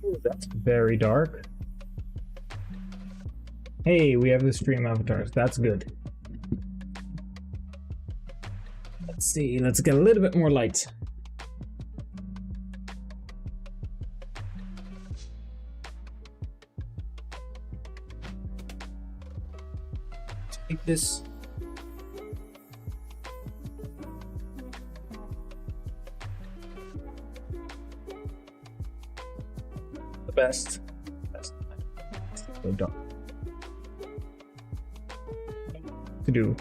Ooh, that's very dark. Hey, we have the stream avatars. That's good. Let's see. Let's get a little bit more light. Take this. The best. So dark. To do.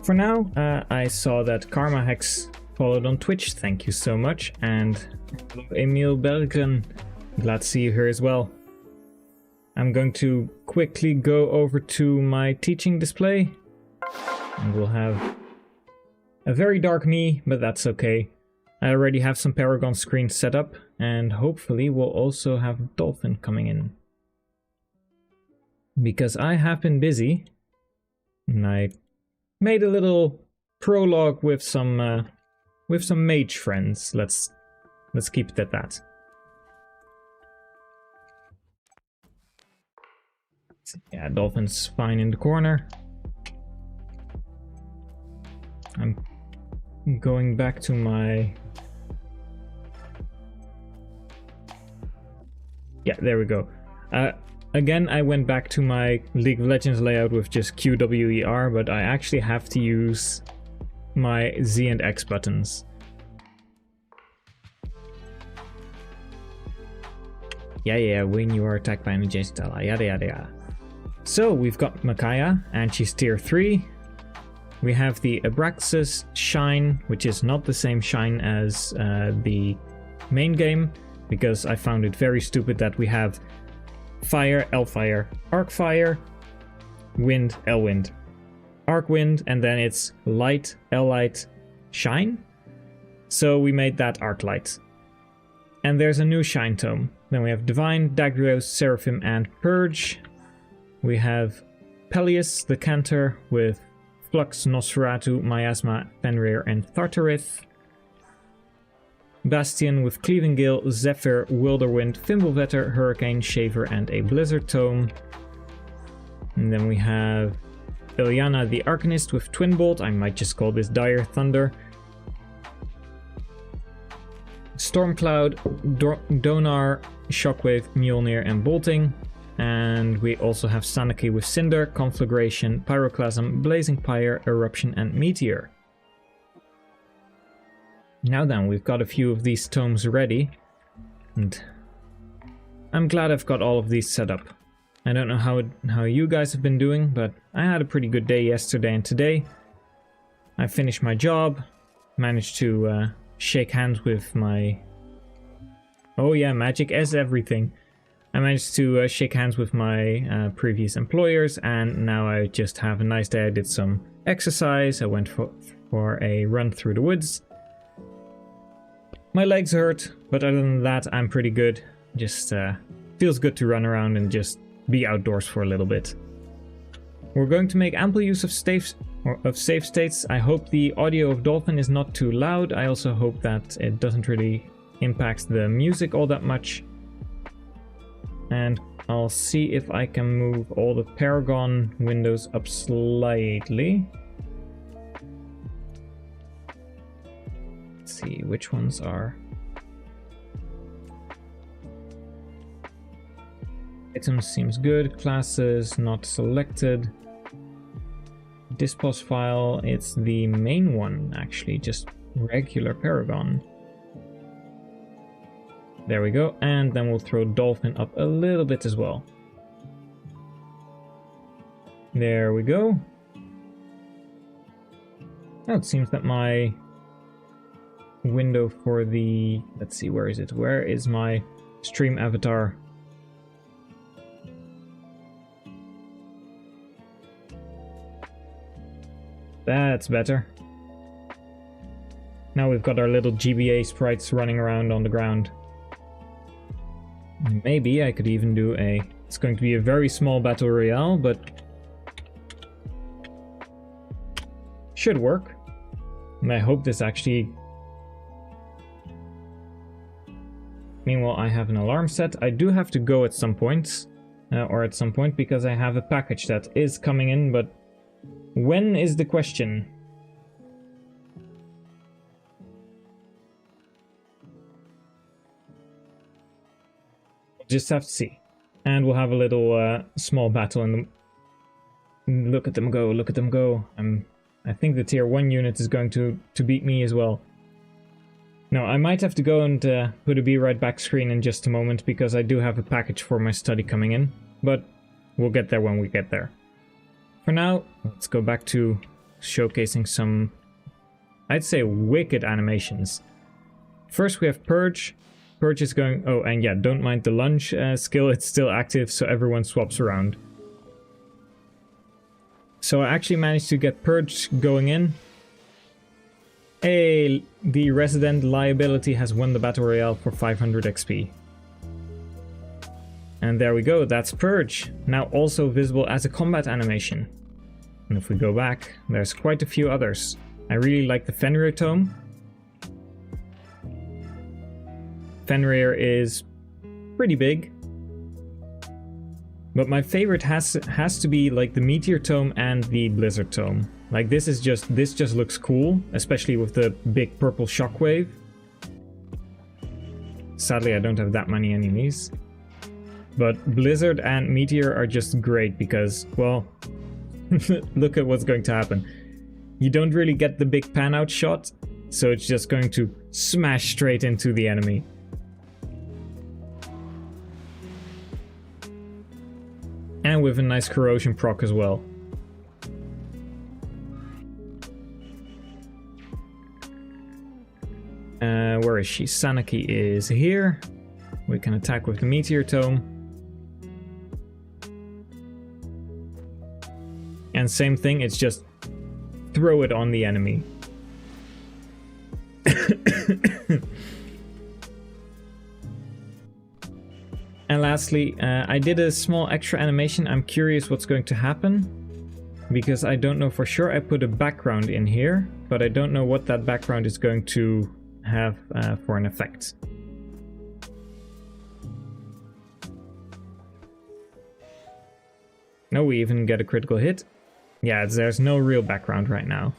For now, I saw that Karma Hex followed on Twitch. Thank you so much. And Emil Bergen, glad to see you here as well. I'm going to quickly go over to my teaching display. And we'll have a very dark me, but that's okay. I already have some Paragon screens set up, and hopefully we'll also have Dolphin coming in. Because I have been busy, and I made a little prologue with some mage friends. Let's keep it at that. Yeah, Dolphin's fine in the corner. I'm going back to my... Yeah, there we go. Again, I went back to my League of Legends layout with just QWER, but I actually have to use my Z and X buttons. Yeah, when you are attacked by an adjacent ally, yada yada yada. So, we've got Micaiah, and she's tier 3. We have the Abraxas Shine, which is not the same Shine as the main game, because I found it very stupid that we have Fire, L-Fire, Arc Fire, Wind, L-Wind, Arc Wind, and then it's Light, L-Light, Shine. So we made that Arc Light. And there's a new Shine Tome. Then we have Divine, Dagrios, Seraphim, and Purge. We have Peleus, the Cantor, with Flux, Nosferatu, Miasma, Fenrir, and Tartarith. Bastion with Cleaving Gale, Zephyr, Wilderwind, Fimbulvetter, Hurricane, Shaver, and a Blizzard Tome. And then we have Ilyana the Arcanist with Twin Bolt. I might just call this Dire Thunder. Stormcloud, Donar, Shockwave, Mjolnir, and Bolting. And we also have Sanaki with Cinder, Conflagration, Pyroclasm, Blazing Pyre, Eruption, and Meteor. Now then, we've got a few of these tomes ready, and I'm glad I've got all of these set up. I don't know how you guys have been doing, but I had a pretty good day yesterday and today. I finished my job, managed to shake hands with my... Oh yeah, magic is everything. I managed to shake hands with my previous employers, and now I just have a nice day. I did some exercise, I went for a run through the woods. My legs hurt, but other than that, I'm pretty good. Just feels good to run around and just be outdoors for a little bit. We're going to make ample use of save states. I hope the audio of Dolphin is not too loud. I also hope that it doesn't really impact the music all that much. And I'll see if I can move all the Paragon windows up slightly. Let's see which ones are. Items seems good. Classes not selected. Dispos file, it's the main one actually, just regular Paragon. There we go, and then we'll throw Dolphin up a little bit as well. There we go. Oh, it seems that my window for the... Let's see, where is it? Where is my stream avatar? That's better. Now we've got our little GBA sprites running around on the ground. Maybe I could even do a... It's going to be a very small battle royale, but... should work. And I hope this actually... Meanwhile, I have an alarm set. I do have to go at some point, because I have a package that is coming in, but when is the question? We'll just have to see. And we'll have a little small battle in the... Look at them go, look at them go. I think the tier 1 unit is going to beat me as well. No, I might have to go and put a be right back screen in just a moment, because I do have a package for my study coming in, but we'll get there when we get there. For now, let's go back to showcasing some, I'd say, wicked animations. First we have Purge. Purge is going... Oh, and yeah, don't mind the lunge skill, it's still active, so everyone swaps around. So I actually managed to get Purge going in. Hey, the resident liability has won the battle royale for 500 XP. And there we go, that's Purge. Now also visible as a combat animation. And if we go back, there's quite a few others. I really like the Fenrir tome. Fenrir is pretty big. But my favorite has to be like the Meteor tome and the Blizzard tome. Like this just looks cool, especially with the big purple shockwave. Sadly, I don't have that many enemies. But Blizzard and Meteor are just great because, well, look at what's going to happen. You don't really get the big pan out shot, so it's just going to smash straight into the enemy. And with a nice corrosion proc as well. Where is she? Sanaki is here. We can attack with the Meteor tome. And same thing, it's just throw it on the enemy. And lastly, I did a small extra animation. I'm curious what's going to happen, because I don't know for sure. I put a background in here, but I don't know what that background is going to have for an effect. No, we even get a critical hit. Yeah, there's no real background right now.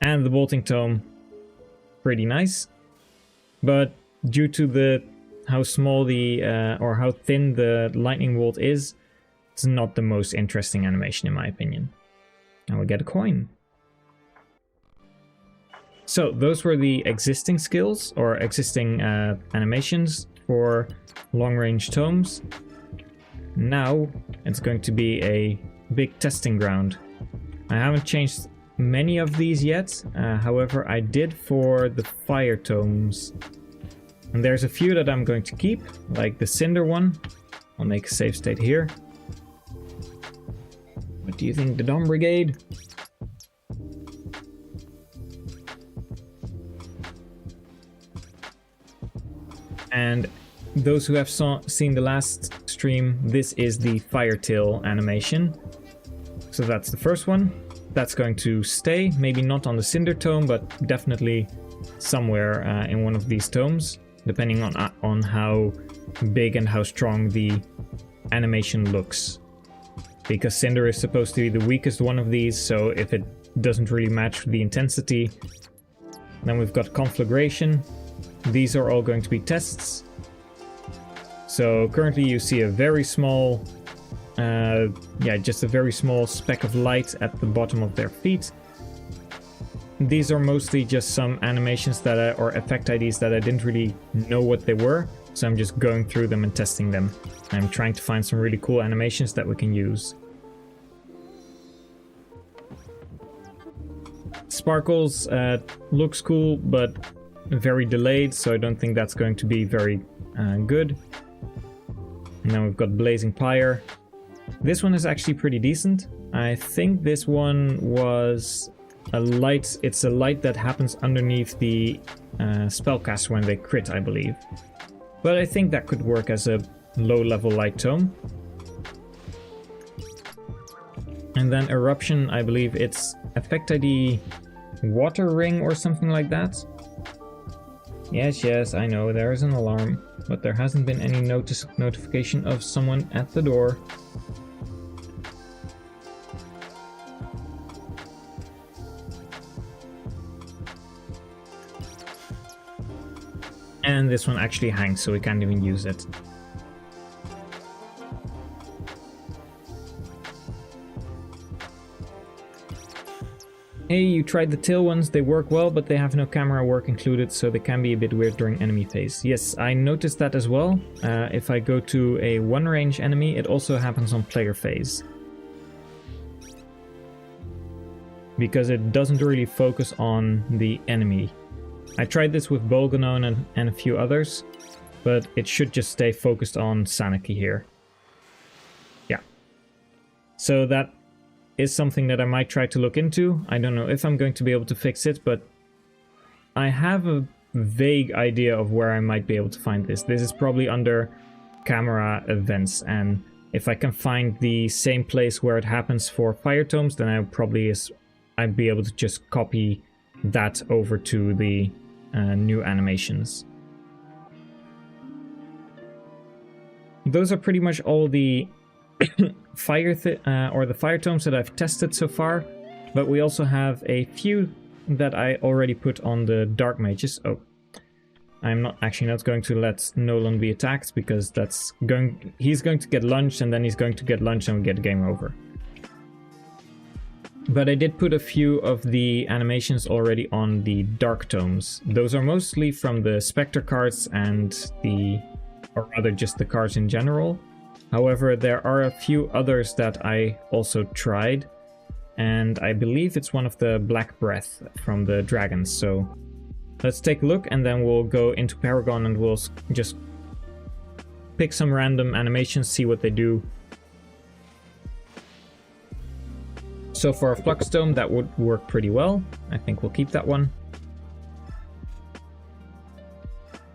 And the bolting tome, pretty nice. But due to how small the or how thin the lightning bolt is, it's not the most interesting animation in my opinion. And we get a coin. So those were the existing skills or existing animations for long-range tomes. Now it's going to be a big testing ground. I haven't changed many of these yet, however I did for the fire tomes. And there's a few that I'm going to keep, like the Cinder one. I'll make a save state here. What do you think, the Dom Brigade? And those who have seen the last stream, this is the Firetail animation. So that's the first one. That's going to stay, maybe not on the Cinder tome, but definitely somewhere in one of these tomes, depending on how big and how strong the animation looks. Because Cinder is supposed to be the weakest one of these, so if it doesn't really match the intensity. Then we've got Conflagration. These are all going to be tests. So currently you see a very small, just a very small speck of light at the bottom of their feet. These are mostly just some animations that or effect IDs that I didn't really know what they were, so I'm just going through them and testing them. I'm trying to find some really cool animations that we can use. Sparkles looks cool, but very delayed, so I don't think that's going to be very good. And then we've got Blazing Pyre. This one is actually pretty decent. I think this one was a light. It's a light that happens underneath the spellcaster when they crit, I believe. But I think that could work as a low-level light tome. And then Eruption, I believe it's effect ID Water Ring or something like that. Yes, yes, I know, there is an alarm, but there hasn't been any notification of someone at the door. And this one actually hangs, so we can't even use it. Hey, you tried the tail ones, they work well, but they have no camera work included, so they can be a bit weird during enemy phase. Yes, I noticed that as well. If I go to a one-range enemy, it also happens on player phase. Because it doesn't really focus on the enemy. I tried this with Bolganon and a few others, but it should just stay focused on Sanaki here. Yeah. So that is something that I might try to look into. I don't know if I'm going to be able to fix it, but I have a vague idea of where I might be able to find this. This is probably under camera events, and if I can find the same place where it happens for fire tomes, then I'd be able to just copy that over to the new animations. Those are pretty much all the fire tomes that I've tested so far, but we also have a few that I already put on the dark mages. Oh, I'm not going to let Nolan be attacked, because he's going to get lunched, and then he's going to get lunched and we get game over. But I did put a few of the animations already on the dark tomes. Those are mostly from the Spectre cards or rather just the cards in general. However, there are a few others that I also tried, and I believe it's one of the Black Breath from the dragons. So let's take a look, and then we'll go into Paragon and we'll just pick some random animations, see what they do. So for a Flux Tome, that would work pretty well. I think we'll keep that one.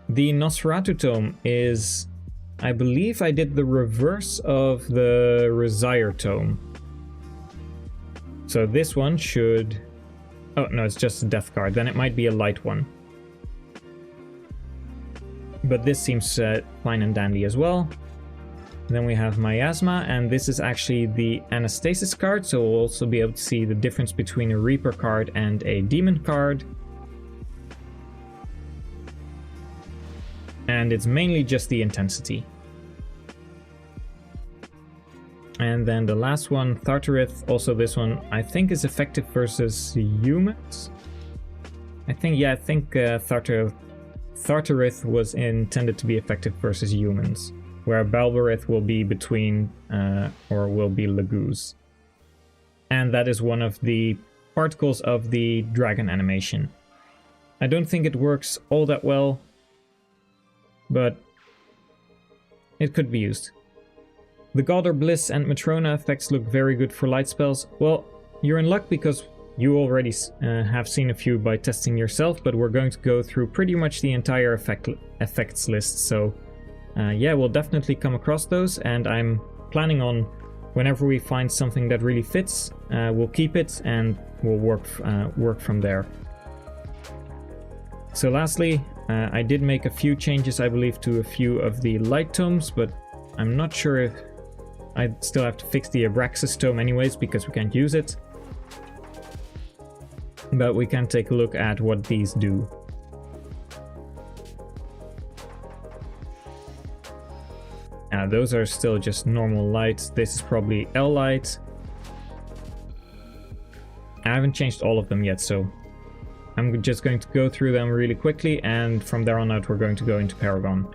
The Nosferatu Tome is... I believe I did the reverse of the Resire Tome. So this one should... Oh, no, it's just a death card. Then it might be a light one. But this seems fine and dandy as well. Then we have Miasma, and this is actually the Anastasis card, so we'll also be able to see the difference between a Reaper card and a Demon card. And it's mainly just the intensity. And then the last one, Thartarith, also this one I think is effective versus humans. I think Thartarith was intended to be effective versus humans, where Balbarith will be between, or will be Laguz. And that is one of the particles of the dragon animation. I don't think it works all that well, but it could be used. The Galdor Bliss and Matrona effects look very good for light spells. Well, you're in luck because you already have seen a few by testing yourself, but we're going to go through pretty much the entire effects list, so yeah, we'll definitely come across those, and I'm planning on, whenever we find something that really fits, we'll keep it and we'll work from there. So lastly, I did make a few changes, I believe, to a few of the light tomes, but I'm not sure if I still have to fix the Abraxas tome anyways, because we can't use it. But we can take a look at what these do. Those are still just normal lights. This is probably L light. I haven't changed all of them yet, so I'm just going to go through them really quickly, and from there on out we're going to go into Paragon.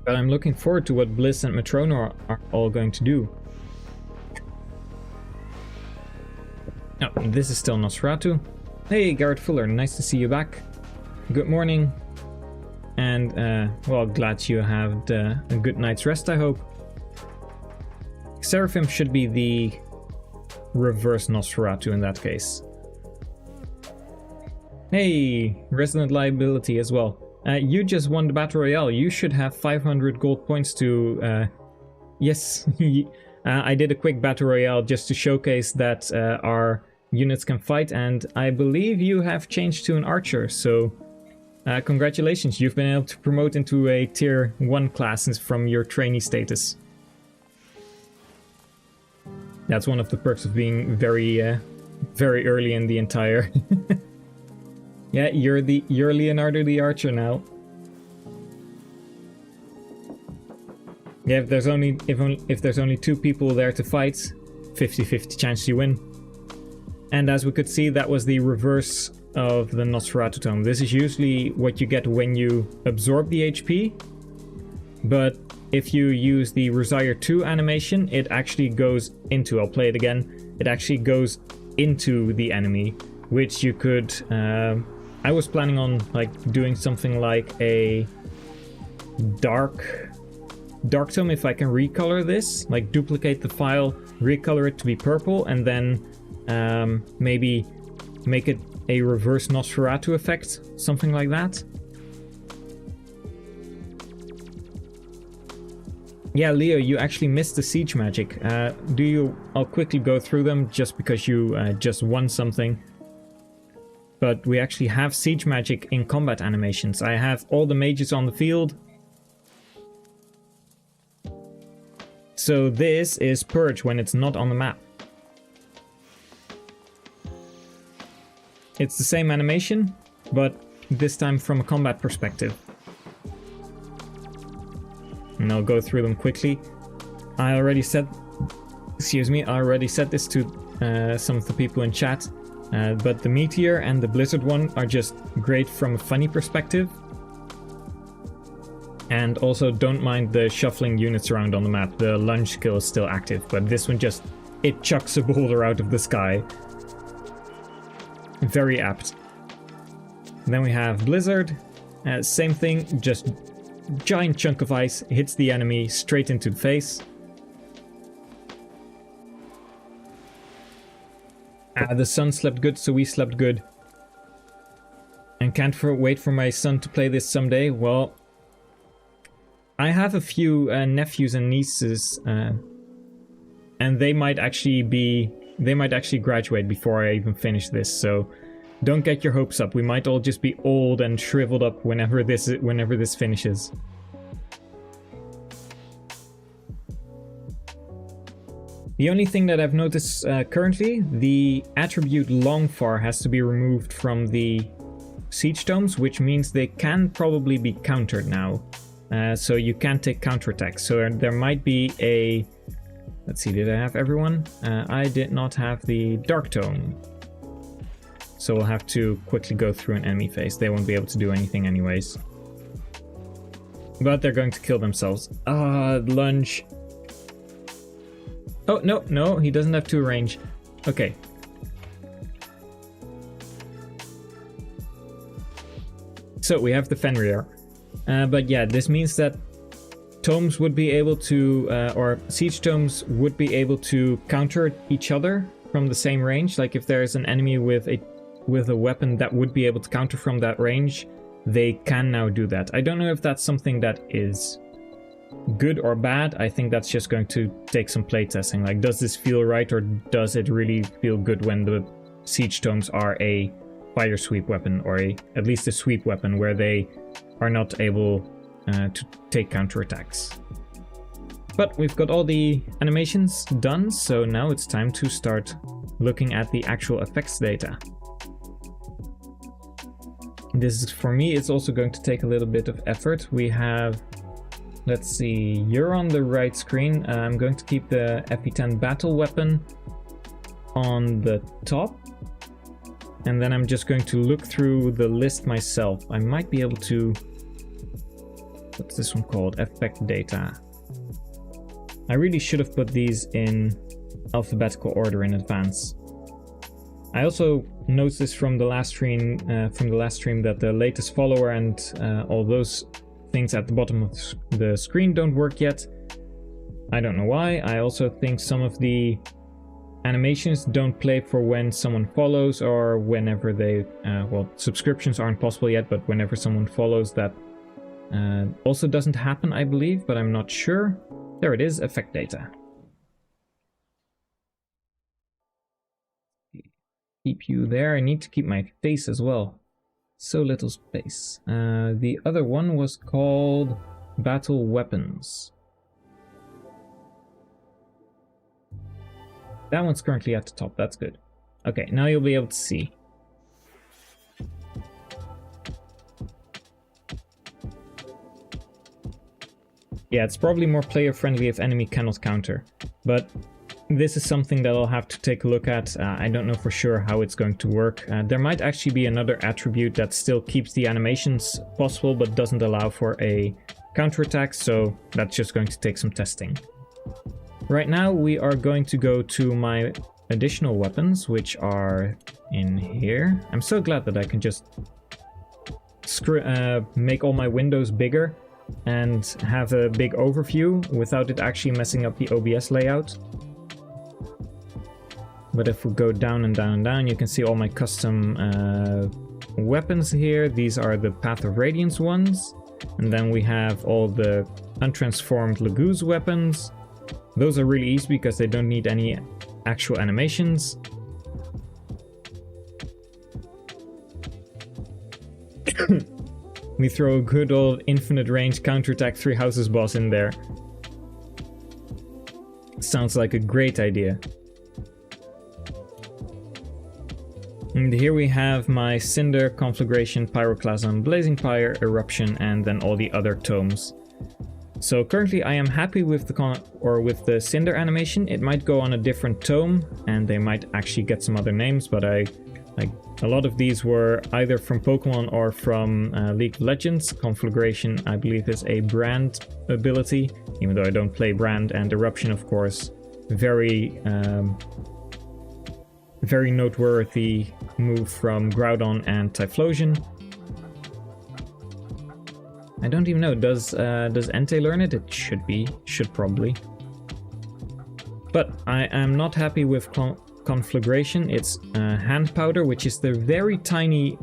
But I'm looking forward to what Bliss and Matrona are all going to do. Oh, this is still Nosferatu. Hey, Garrett Fuller, nice to see you back. Good morning. And, well, glad you had a good night's rest, I hope. Seraphim should be the reverse Nosferatu in that case. Hey, Resident Liability as well. You just won the Battle Royale. You should have 500 gold points to... yes, I did a quick battle royale just to showcase that our units can fight, and I believe you have changed to an archer, so congratulations, you've been able to promote into a tier 1 class from your trainee status. That's one of the perks of being very early in the entire... Yeah, you're Leonardo the Archer now. Yeah, if there's only 2 people there to fight, 50-50 chance you win. And as we could see, that was the reverse of the Nosferatu tome. This is usually what you get when you absorb the HP, but if you use the Rosire 2 animation, it actually goes into, I'll play it again, it actually goes into the enemy, which you could, I was planning on like doing something like a dark tome if I can recolor this, like duplicate the file, recolor it to be purple, and then maybe make it a reverse Nosferatu effect, something like that. Yeah, Leo, you actually missed the siege magic. I'll quickly go through them just because you just won something. But we actually have siege magic in combat animations. I have all the mages on the field. So this is Purge when it's not on the map. It's the same animation, but this time from a combat perspective. And I'll go through them quickly. I already said this to some of the people in chat, but the Meteor and the Blizzard one are just great from a funny perspective. And also don't mind the shuffling units around on the map. The lunge skill is still active, but this one it chucks a boulder out of the sky. Very apt. And then we have Blizzard. Same thing, just giant chunk of ice hits the enemy straight into the face. The sun slept good, so we slept good. And can't wait for my son to play this someday. Well, I have a few nephews and nieces, and they might actually graduate before I even finish this, so don't get your hopes up. We might all just be old and shriveled up whenever this finishes. The only thing that I've noticed currently, the attribute Longfar has to be removed from the siege tomes, which means they can probably be countered now. So you can take counterattacks. So there might be a... Let's see, did I have everyone? I did not have the Dark Tome. So we'll have to quickly go through an enemy phase. They won't be able to do anything anyways. But they're going to kill themselves. Lunge. Oh, no, he doesn't have 2 range. Okay. So we have the Fenrir. But yeah, this means that tomes would be able to, or siege tomes would be able to counter each other from the same range. Like if there's an enemy with a weapon that would be able to counter from that range, they can now do that. I don't know if that's something that is good or bad. I think that's just going to take some playtesting. Like, does this feel right, or does it really feel good when the siege tomes are a fire sweep weapon, or at least a sweep weapon where they are not able to take counterattacks. But we've got all the animations done, so now it's time to start looking at the actual effects data. This is, for me, it's also going to take a little bit of effort. We have, let's see, you're on the right screen. I'm going to keep the FE10 battle weapon on the top. And then I'm just going to look through the list myself. I might be able to... What's this one called? Effect data. I really should have put these in alphabetical order in advance. I also noticed from the last stream that the latest follower and all those things at the bottom of the screen don't work yet. I don't know why. I also think some of the animations don't play for when someone follows, or whenever they, well, subscriptions aren't possible yet, but whenever someone follows, that also doesn't happen, I believe, but I'm not sure. There it is, effect data. keep you there. I need to keep my face as well. So little space. The other one was called Battle Weapons. That one's currently at the top, that's good. Okay, now you'll be able to see. Yeah, it's probably more player friendly if enemy cannot counter, but this is something that I'll have to take a look at. I don't know for sure how it's going to work. There might actually be another attribute that still keeps the animations possible but doesn't allow for a counterattack, so that's just going to take some testing. Right now we are going to go to my additional weapons, which are in here. I'm so glad that I can just make all my windows bigger and have a big overview without it actually messing up the OBS layout. But if we go down and down and down, you can see all my custom weapons here. These are the Path of Radiance ones. And then we have all the untransformed Laguz weapons. Those are really easy because they don't need any actual animations. We throw a good old infinite range counterattack 3 houses boss in there. Sounds like a great idea. And here we have my Cinder, Conflagration, Pyroclasm, Blazing Pyre, Eruption, and then all the other tomes. So currently I am happy with the Cinder animation. It might go on a different tome, and they might actually get some other names, but a lot of these were either from Pokemon or from League of Legends. Conflagration, I believe, is a brand ability, even though I don't play brand, and Eruption, of course, very noteworthy move from Groudon and Typhlosion. I don't even know, does Entei learn it? It should probably. But I am not happy with Conflagration. It's hand powder, which is the very tiny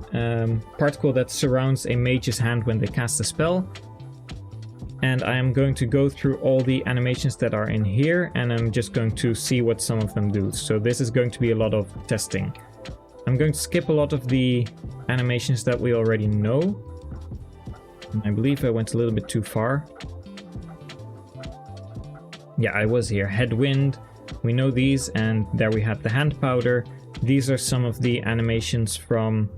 particle that surrounds a mage's hand when they cast a spell. And I am going to go through all the animations that are in here, and I'm just going to see what some of them do. So this is going to be a lot of testing. I'm going to skip a lot of the animations that we already know. I believe I went a little bit too far. Yeah, I was here. Headwind, we know these, and there we have the hand powder. These are some of the animations from...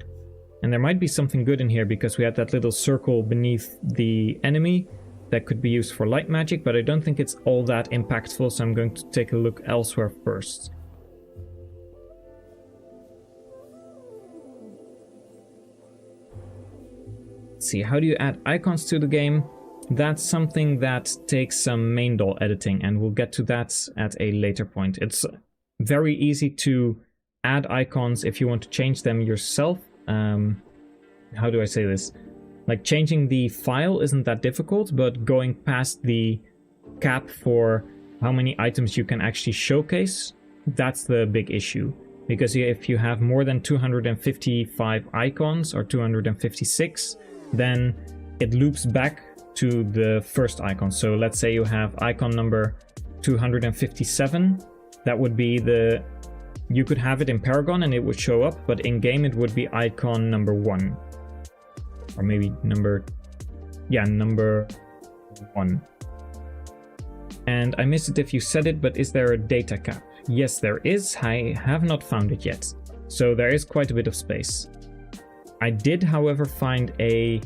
And there might be something good in here, because we had that little circle beneath the enemy that could be used for light magic, but I don't think it's all that impactful, so I'm going to take a look elsewhere first. Let's see, how do you add icons to the game? That's something that takes some main doll editing, and we'll get to that at a later point. It's very easy to add icons if you want to change them yourself. How do I say this? Like, changing the file isn't that difficult, but going past the cap for how many items you can actually showcase, that's the big issue. Because if you have more than 255 icons, or 256, then it loops back to the first icon. So let's say you have icon number 257, that would be the... You could have it in Paragon and it would show up, but in game it would be icon number 1. Or maybe number 1. And I missed it if you said it, but is there a data cap? Yes, there is. I have not found it yet. So there is quite a bit of space. I did, however, find a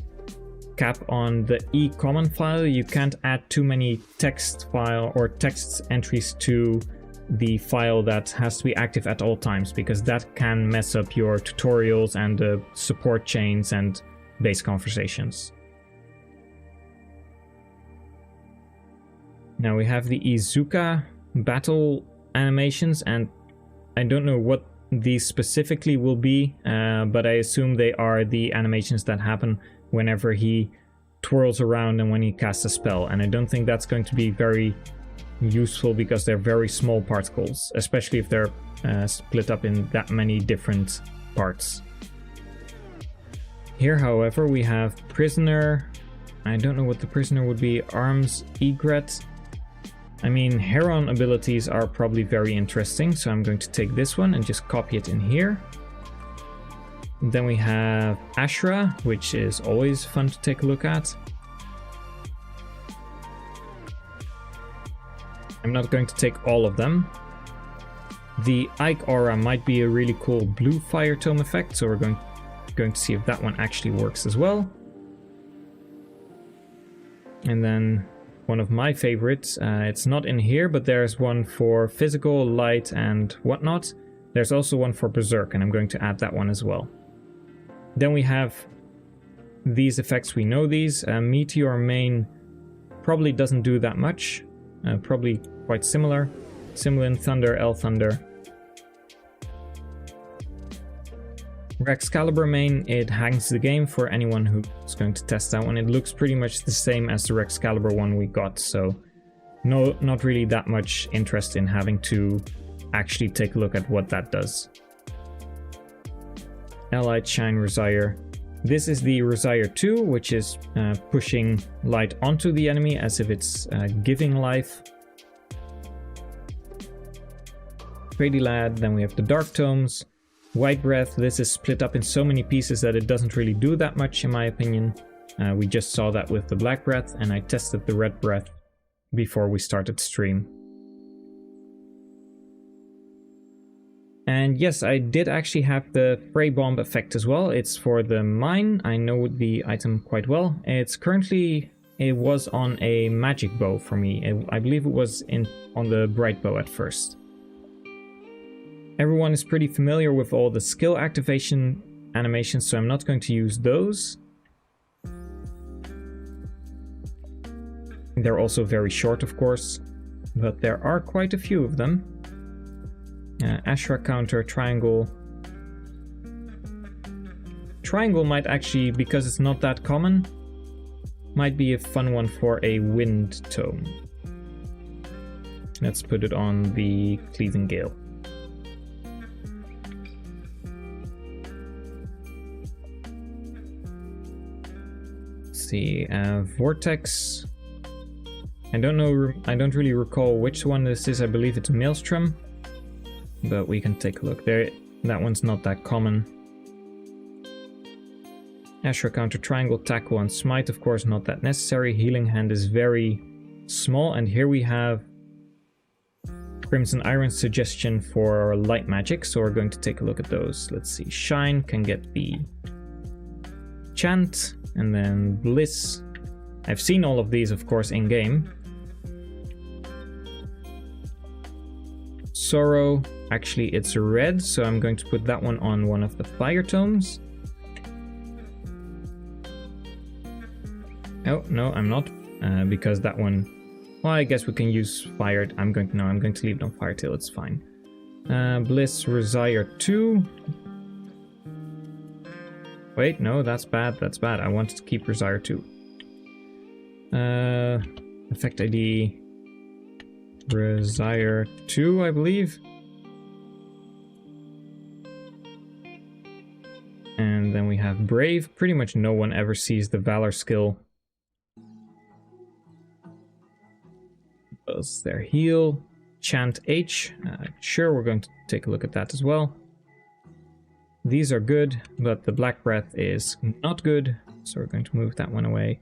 cap on the e-common file. You can't add too many text file or text entries to the file that has to be active at all times, because that can mess up your tutorials and the support chains and base conversations. Now we have the Izuka battle animations, and I don't know what these specifically will be, but I assume they are the animations that happen whenever he twirls around and when he casts a spell, and I don't think that's going to be very useful because they're very small particles, especially if they're split up in that many different parts. Here, however, we have Prisoner. I don't know what the Prisoner would be. Arms Egret. I mean, Heron abilities are probably very interesting, so I'm going to take this one and just copy it in here. Then we have Ashra, which is always fun to take a look at. I'm not going to take all of them. The Ike Aura might be a really cool blue fire tome effect, so we're going to see if that one actually works as well. And then one of my favorites, it's not in here, but there's one for physical, light, and whatnot. There's also one for Berserk, and I'm going to add that one as well. Then we have these effects, we know these. Meteor Main probably doesn't do that much, probably quite similar. Simulin Thunder, L Thunder. Rexcalibur main, it hangs the game for anyone who's going to test that one. It looks pretty much the same as the Rexcalibur one we got, so not really that much interest in having to actually take a look at what that does. Allied Shine Resire. This is the Resire 2, which is pushing light onto the enemy as if it's giving life. Brady Lad, then we have the Dark Tomes. White Breath, this is split up in so many pieces that it doesn't really do that much in my opinion. We just saw that with the Black Breath, and I tested the Red Breath before we started stream. And yes, I did actually have the Spray Bomb effect as well. It's for the mine. I know the item quite well. It was on a magic bow for me. I believe it was on the bright bow at first. Everyone is pretty familiar with all the skill activation animations, so I'm not going to use those. They're also very short, of course, but there are quite a few of them. Ashra counter, triangle. Triangle might actually, because it's not that common, might be a fun one for a wind tome. Let's put it on the Cleaving Gale. See, Vortex. I don't really recall which one this is. I believe it's Maelstrom, but we can take a look there. That one's not that common. Ashra counter, triangle, tackle, and smite, of course, not that necessary. Healing hand is very small, and here we have Crimson Iron's suggestion for light magic, so we're going to take a look at those. Let's see, Shine can get the Chant, and then Bliss. I've seen all of these, of course, in game. Sorrow, actually it's red, so I'm going to put that one on one of the fire tomes. Oh, no, I'm not, because that one, well, I guess we can use fire. I'm going to leave it on fire till it's fine. Bliss, Resire 2. Wait, no, that's bad, I wanted to keep Resire 2. Effect ID Resire 2, I believe. And then we have Brave. Pretty much no one ever sees the Valor skill. Does their heal. Chant H. Sure, we're going to take a look at that as well. These are good, but the Black Breath is not good, so we're going to move that one away.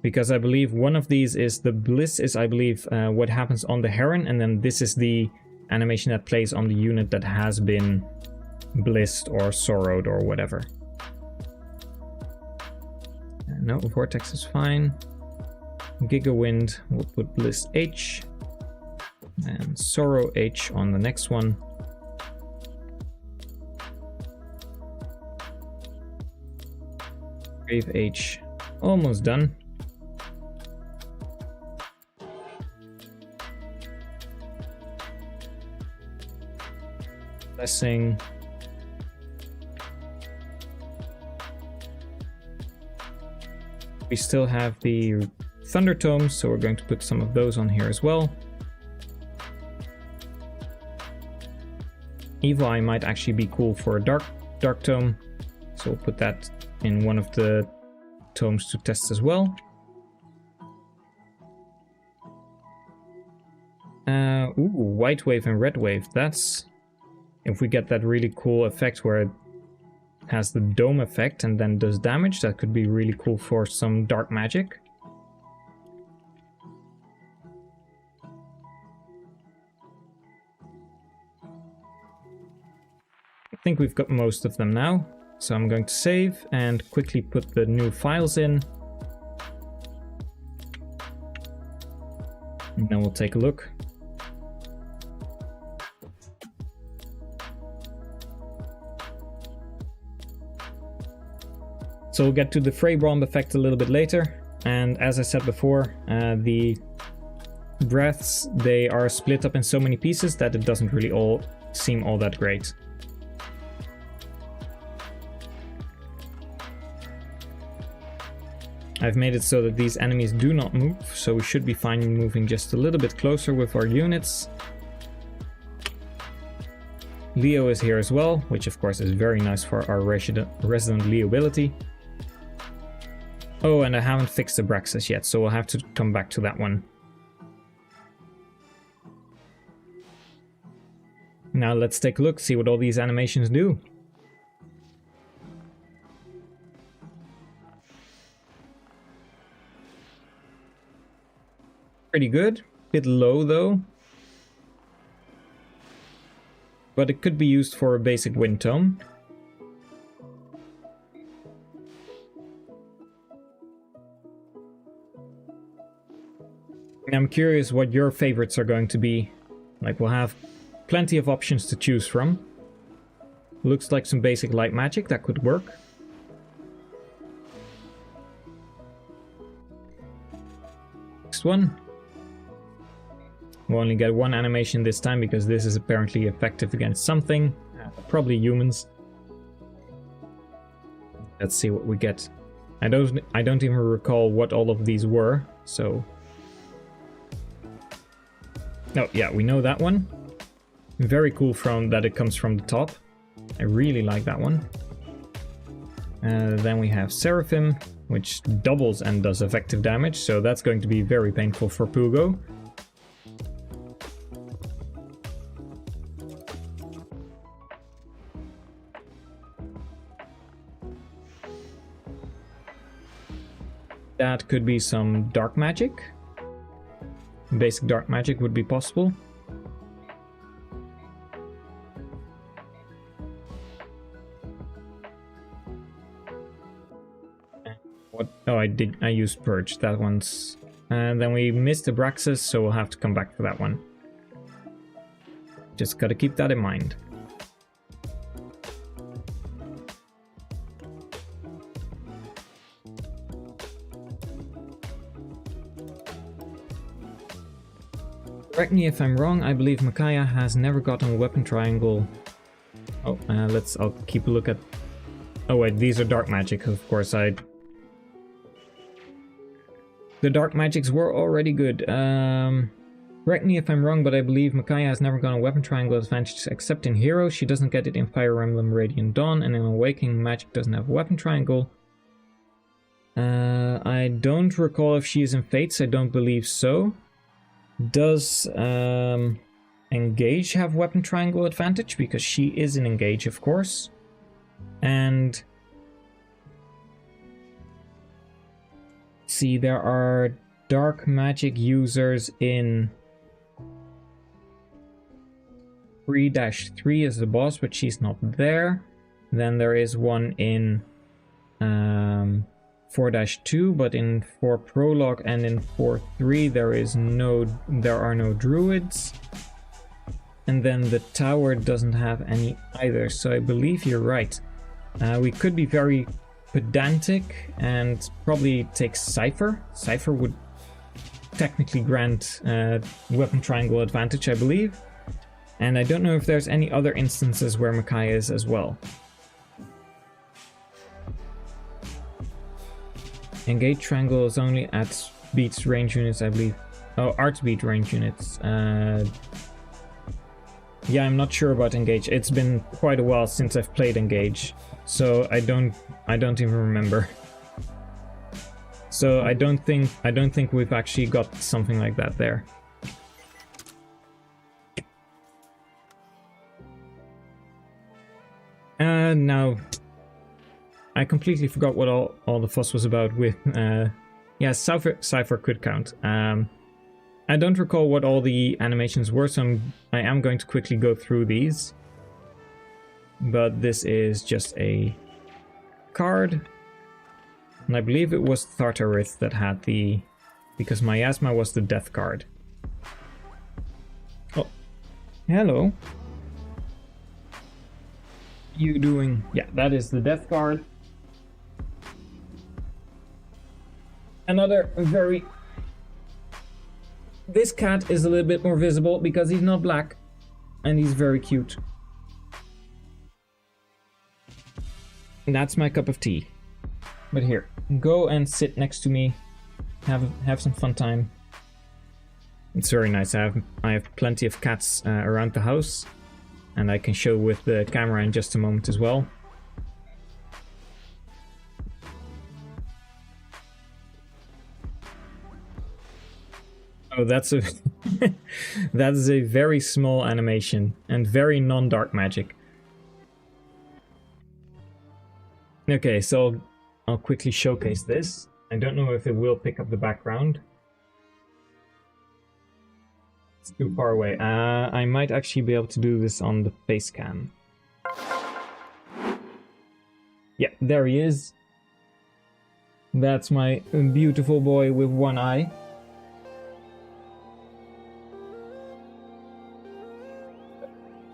Because I believe one of these is the Bliss is, I believe, what happens on the Heron, and then this is the animation that plays on the unit that has been blissed or sorrowed or whatever. No, Vortex is fine. Giga Wind, we'll put Bliss H. And Sorrow H on the next one. Brave H, almost done. Blessing. We still have the Thunder Tomes, so we're going to put some of those on here as well. Evil Eye might actually be cool for a dark tome, so we'll put that in one of the tomes to test as well. Ooh, White Wave and Red Wave, that's if we get that really cool effect where it has the dome effect and then does damage, that could be really cool for some dark magic. I think we've got most of them now, so I'm going to save and quickly put the new files in. And then we'll take a look. So we'll get to the Fray Bomb effect a little bit later, and as I said before, the breaths, they are split up in so many pieces that it doesn't really all seem all that great. I've made it so that these enemies do not move, so we should be fine moving just a little bit closer with our units. Leo is here as well, which of course is very nice for our resident Leo ability. Oh, and I haven't fixed the Braxis yet, so we'll have to come back to that one. Now let's take a look, see what all these animations do. Pretty good. Bit low though. But it could be used for a basic wind tome. I'm curious what your favorites are going to be. Like, we'll have plenty of options to choose from. Looks like some basic light magic, that could work. Next one. We'll only get one animation this time because this is apparently effective against something. Probably humans. Let's see what we get. I don't even recall what all of these were, so... Oh yeah, we know that one. Very cool from that it comes from the top. I really like that one. Then we have Seraphim, which doubles and does effective damage, so that's going to be very painful for Pugo. That could be some dark magic. Basic dark magic would be possible. What? Oh, I used Purge. That one's... And then we missed the Braxis, so we'll have to come back to that one. Just gotta keep that in mind. Correct me if I'm wrong, I believe Micaiah has never gotten a weapon triangle. Oh, I'll keep a look at... Oh wait, these are dark magic, of course. The dark magics were already good. Correct me if I'm wrong, but I believe Micaiah has never gotten a weapon triangle advantage except in Hero. She doesn't get it in Fire Emblem Radiant Dawn, and in Awakening Magic doesn't have a weapon triangle. I don't recall if she is in Fates, I don't believe so. Does Engage have weapon triangle advantage? Because she is in Engage, of course. And see, there are dark magic users in 3-3 as the boss, but she's not there. Then there is one in 4-2, but in 4 Prologue and in 4-3 there are no druids. And then the tower doesn't have any either, so I believe you're right. We could be very pedantic and probably take Cypher. Cypher would technically grant weapon triangle advantage, I believe. And I don't know if there's any other instances where Micaiah is as well. Engage triangle is only at beats range units, I believe. Oh, art beat range units. Yeah, I'm not sure about Engage. It's been quite a while since I've played Engage, so I don't even remember. So I don't think we've actually got something like that there. Now, I completely forgot what all the fuss was about with... yeah, Cypher could count. I don't recall what all the animations were, so I am going to quickly go through these. But this is just a card. And I believe it was Tartarith that had the... because Miasma was the death card. Oh, hello. You doing? Yeah, that is the death card. Another very... This cat is a little bit more visible because he's not black. And he's very cute. And that's my cup of tea. But here, go and sit next to me. Have some fun time. It's very nice. I have plenty of cats around the house. And I can show with the camera in just a moment as well. Oh, that's a that is a very small animation and very non-dark magic. Okay, so I'll quickly showcase this. I don't know if it will pick up the background. It's too far away. I might actually be able to do this on the face cam. Yeah, there he is. That's my beautiful boy with one eye.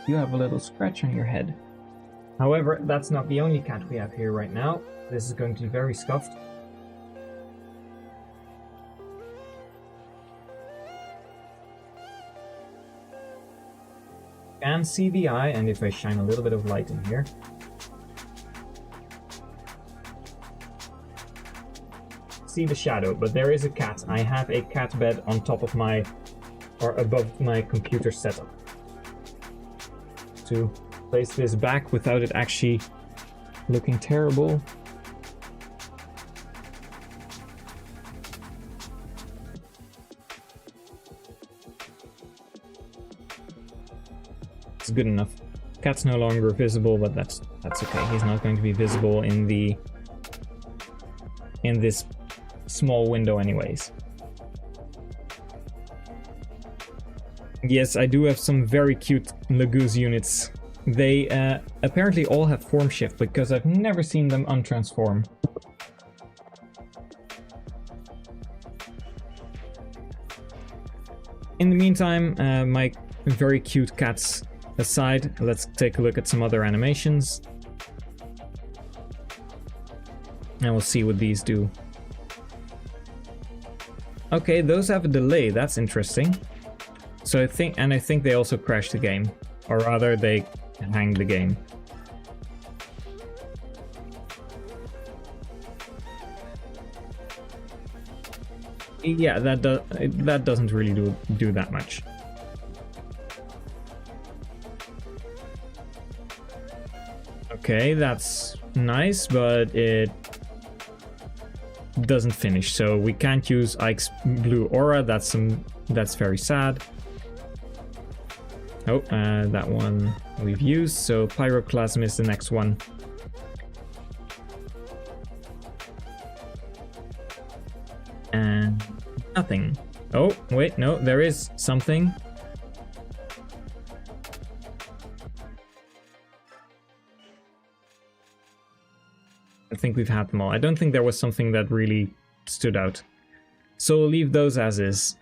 You have a little scratch on your head. However, that's not the only cat we have here right now. This is going to be very scuffed. You can see the eye, and if I shine a little bit of light in here. See the shadow, but there is a cat. I have a cat bed on top of my, or above my computer setup. To place this back without it actually looking terrible. It's good enough. Cat's no longer visible, but that's okay. He's not going to be visible in this small window anyways. Yes, I do have some very cute Lagoose units. They apparently all have form shift because I've never seen them untransform. In the meantime, my very cute cats aside, let's take a look at some other animations. And we'll see what these do. Okay, those have a delay, that's interesting. So I think they also crashed the game, or rather they hanged the game. Yeah, that doesn't really do that much. Okay, that's nice, but it doesn't finish. So we can't use Ike's blue aura. That's very sad. Oh, that one we've used, so Pyroclasm is the next one. And nothing. Oh, wait, no, there is something. I think we've had them all. I don't think there was something that really stood out. So we'll leave those as is.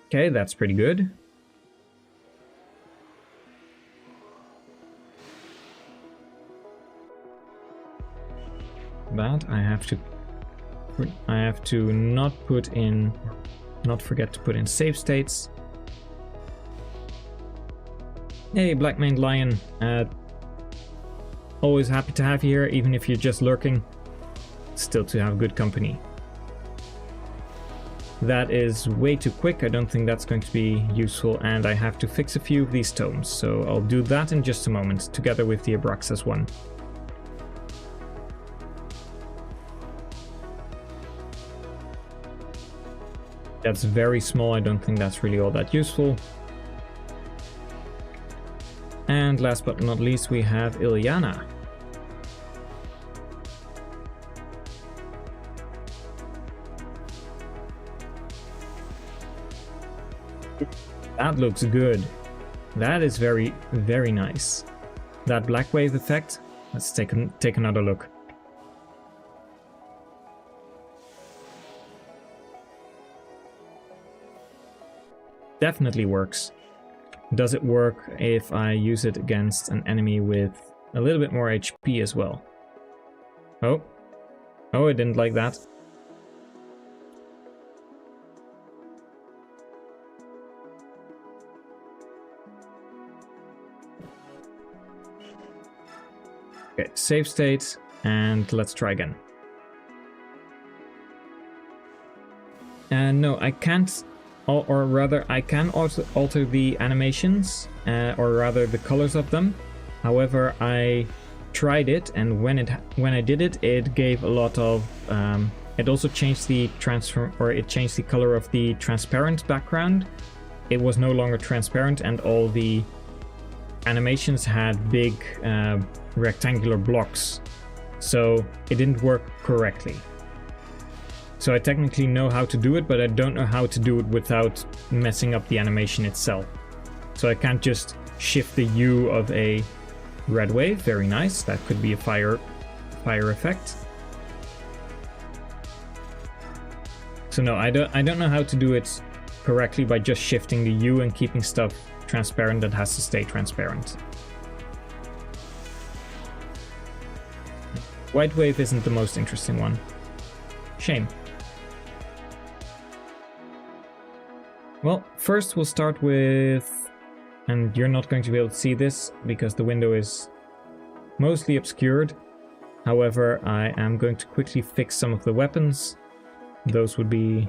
Okay, that's pretty good. That I have to not forget to put in save states. Hey, Black Maned Lion. Always happy to have you here, even if you're just lurking. Still to have good company. That is way too quick. I don't think that's going to be useful, and I have to fix a few of these tomes, so I'll do that in just a moment, together with the Abraxas one. That's very small, I don't think that's really all that useful. And last but not least, we have Ilyana. That looks good. That is very, very nice. That black wave effect, let's take another look. Definitely works. Does it work if I use it against an enemy with a little bit more HP as well? Oh, I didn't like that. Okay, save state, and let's try again. And no, I can't, or rather, I can also alter the animations, or rather the colors of them. However, I tried it, and when I did it, it gave a lot of. It also changed the it changed the color of the transparent background. It was no longer transparent, and all the animations had big rectangular blocks, so it didn't work correctly. So I technically know how to do it, but I don't know how to do it without messing up the animation itself. So I can't just shift the hue of a red wave. Very nice. That could be a fire effect. So no, I don't know how to do it correctly by just shifting the hue and keeping stuff transparent that has to stay transparent. White wave isn't the most interesting one. Shame. Well, first we'll start with, and you're not going to be able to see this because the window is mostly obscured. However, I am going to quickly fix some of the weapons. Those would be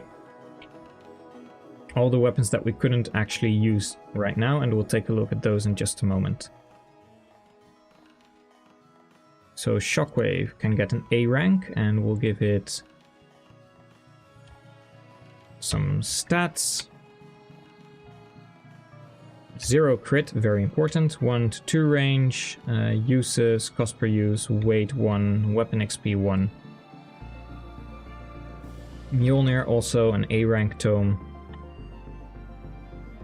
all the weapons that we couldn't actually use right now, and we'll take a look at those in just a moment. So Shockwave can get an A rank, and we'll give it some stats. 0 crit, very important. 1 to 2 range, uses, cost per use, weight 1, weapon XP 1. Mjolnir, also an A rank tome.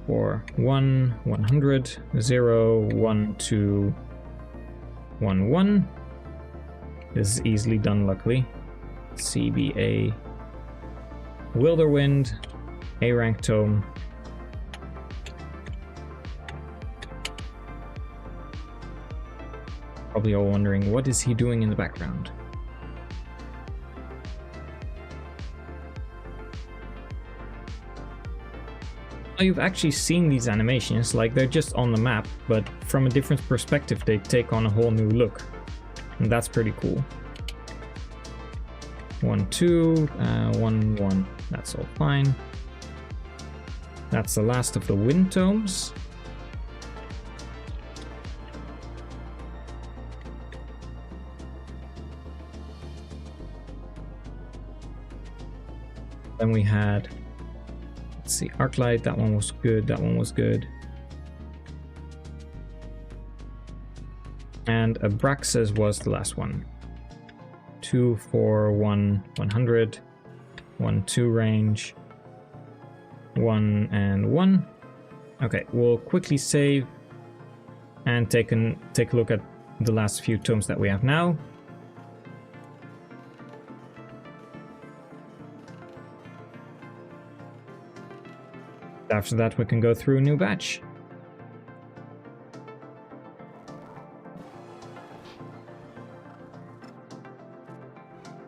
For 1, 100, 0, 1, 2, 1, 1. This is easily done, luckily. CBA Wilderwind, A rank tome. Probably all wondering, what is he doing in the background? Well, you've actually seen these animations, like they're just on the map, but from a different perspective they take on a whole new look. And that's pretty cool. 1, 2, 1, 1. That's all fine. That's the last of the wind tomes. Then we had, let's see, Arclight, that one was good, that one was good. And Abraxas was the last one. 2, 4, 1, 100, 1, 2 range, 1 and 1. Okay, we'll quickly save and take a look at the last few tomes that we have now. After that, we can go through a new batch.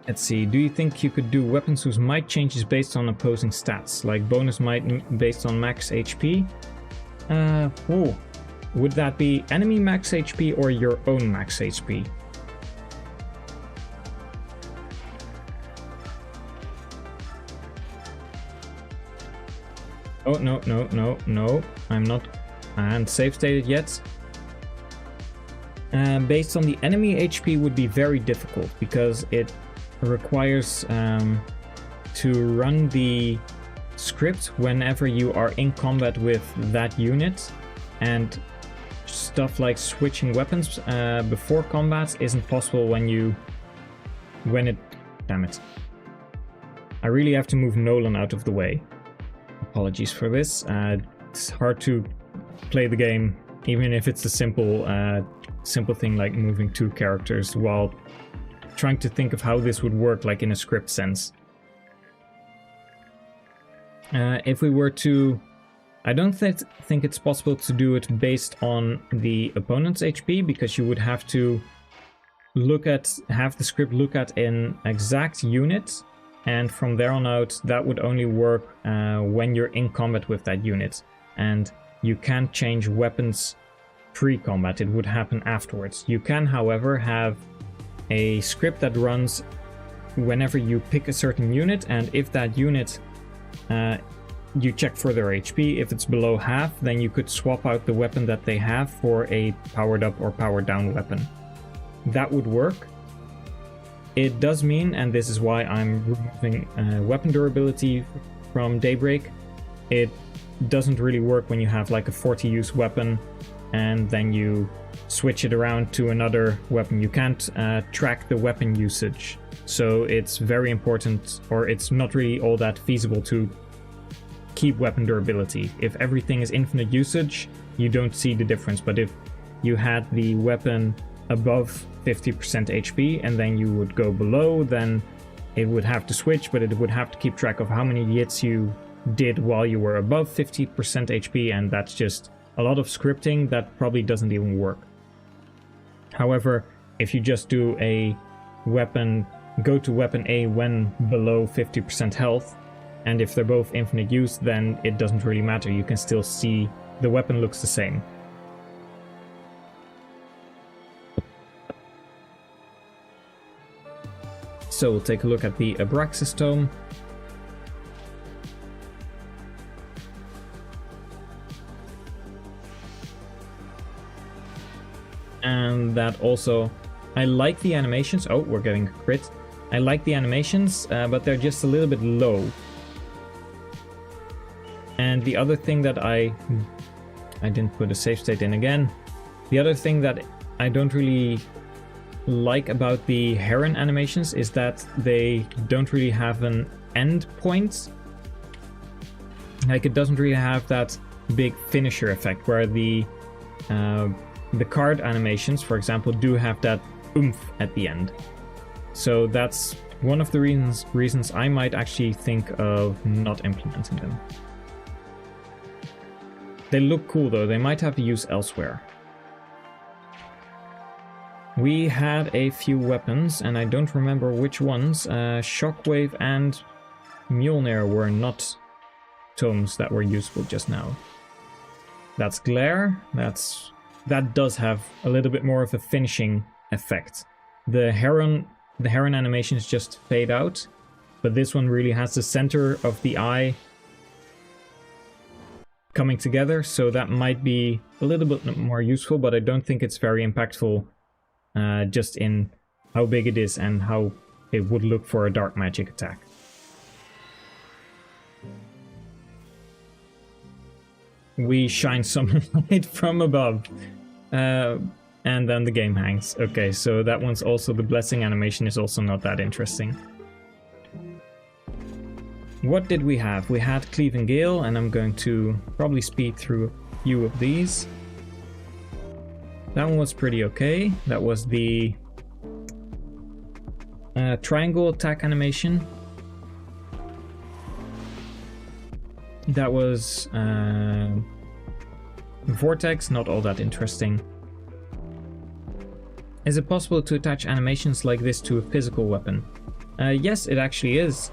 Let's see, do you think you could do weapons whose might changes based on opposing stats, like bonus might based on max HP? Would that be enemy max HP or your own max HP? Oh, no. I haven't save stated yet. Based on the enemy HP would be very difficult because it requires to run the script whenever you are in combat with that unit, and stuff like switching weapons before combat isn't possible damn it. I really have to move Nolan out of the way. Apologies for this. It's hard to play the game, even if it's a simple thing like moving 2 characters, while trying to think of how this would work like in a script sense. If we were to... I don't think it's possible to do it based on the opponent's HP, because you would have to have the script look at an exact unit, and from there on out that would only work when you're in combat with that unit. And you can't change weapons pre-combat, it would happen afterwards. You can, however, have a script that runs whenever you pick a certain unit, and if that unit you check for their HP. If it's below half, then you could swap out the weapon that they have for a powered up or powered down weapon. That would work. It does mean, and this is why I'm removing weapon durability from Daybreak, it doesn't really work when you have like a 40 use weapon and then you switch it around to another weapon. You can't track the weapon usage. So it's very important, or it's not really all that feasible to keep weapon durability. If everything is infinite usage, you don't see the difference. But if you had the weapon above 50% HP and then you would go below, then it would have to switch, but it would have to keep track of how many hits you did while you were above 50% HP, and that's just a lot of scripting that probably doesn't even work. However, if you just do a weapon, go to weapon A when below 50% health, and if they're both infinite use, then it doesn't really matter. You can still see the weapon looks the same. So we'll take a look at the Abraxas tome. And that also, I like the animations. Oh, we're getting a crit. I like the animations, but they're just a little bit low. And the other thing that I didn't put a save state in again. The other thing that I don't really like about the Heron animations is that they don't really have an end point. Like, it doesn't really have that big finisher effect, where the card animations, for example, do have that oomph at the end. So that's one of the reasons I might actually think of not implementing them. They look cool though, they might have use elsewhere. We had a few weapons, and I don't remember which ones. Shockwave and Mjolnir were not tomes that were useful just now. That's Glare. That does have a little bit more of a finishing effect. The Heron animations just fade out, but this one really has the center of the eye coming together, so that might be a little bit more useful, but I don't think it's very impactful just in how big it is and how it would look for a dark magic attack. We shine some light from above, and then the game hangs. Okay, so that one's also, the blessing animation is also not that interesting. What did we have? We had Cleaving Gale, and I'm going to probably speed through a few of these. That one was pretty okay. That was the triangle attack animation. That was Vortex, not all that interesting. Is it possible to attach animations like this to a physical weapon? Yes, it actually is.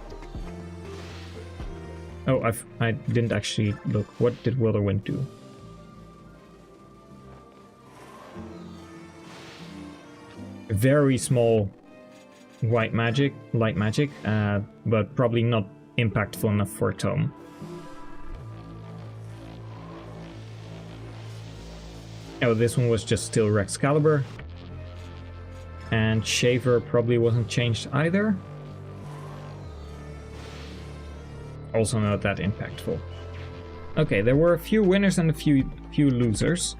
Oh, I didn't actually look. What did Wilderwind do? Very small light magic, but probably not impactful enough for a tome. Oh, this one was just still Rexcalibur. And Shaver probably wasn't changed either. also not that impactful. Okay, there were a few winners and a few losers.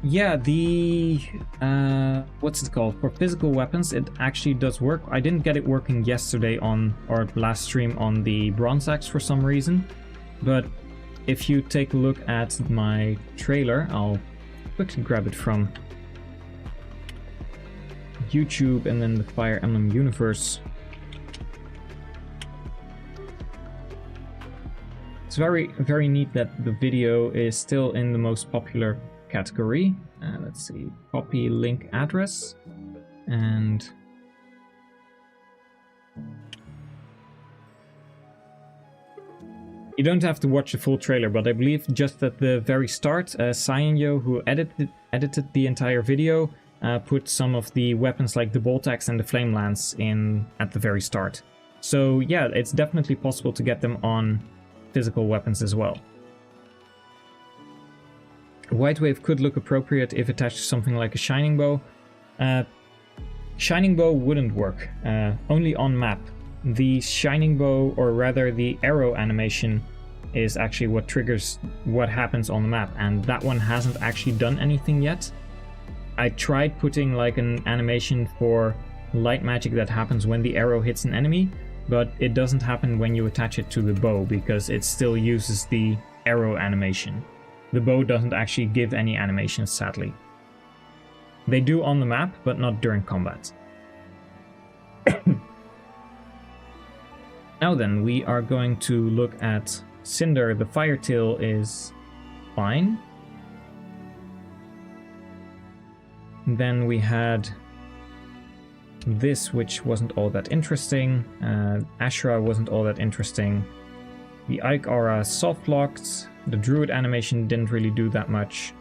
Yeah, the what's it called? For physical weapons, it actually does work. I didn't get it working yesterday on, or last stream on the bronze axe for some reason, but if you take a look at my trailer, I'll quickly grab it from YouTube and then the Fire Emblem universe. It's very neat that the video is still in the most popular category. Let's see, copy link address, and you don't have to watch the full trailer, but I believe just at the very start, Cyanyo, who edited the entire video, put some of the weapons like the bolt axe and the flame lance in at the very start. So yeah, it's definitely possible to get them on physical weapons as well. White wave could look appropriate if attached to something like a shining bow. Shining bow wouldn't work, only on map. The shining bow, or rather the arrow animation, is actually what triggers what happens on the map, and that one hasn't actually done anything yet. I tried putting like an animation for light magic that happens when the arrow hits an enemy, but it doesn't happen when you attach it to the bow because it still uses the arrow animation. The bow doesn't actually give any animations, sadly. They do on the map, but not during combat. Now then, we are going to look at Cinder. The Firetail is fine. Then we had this, which wasn't all that interesting. Ashra wasn't all that interesting. The Ike Aura soft locked. The Druid animation didn't really do that much.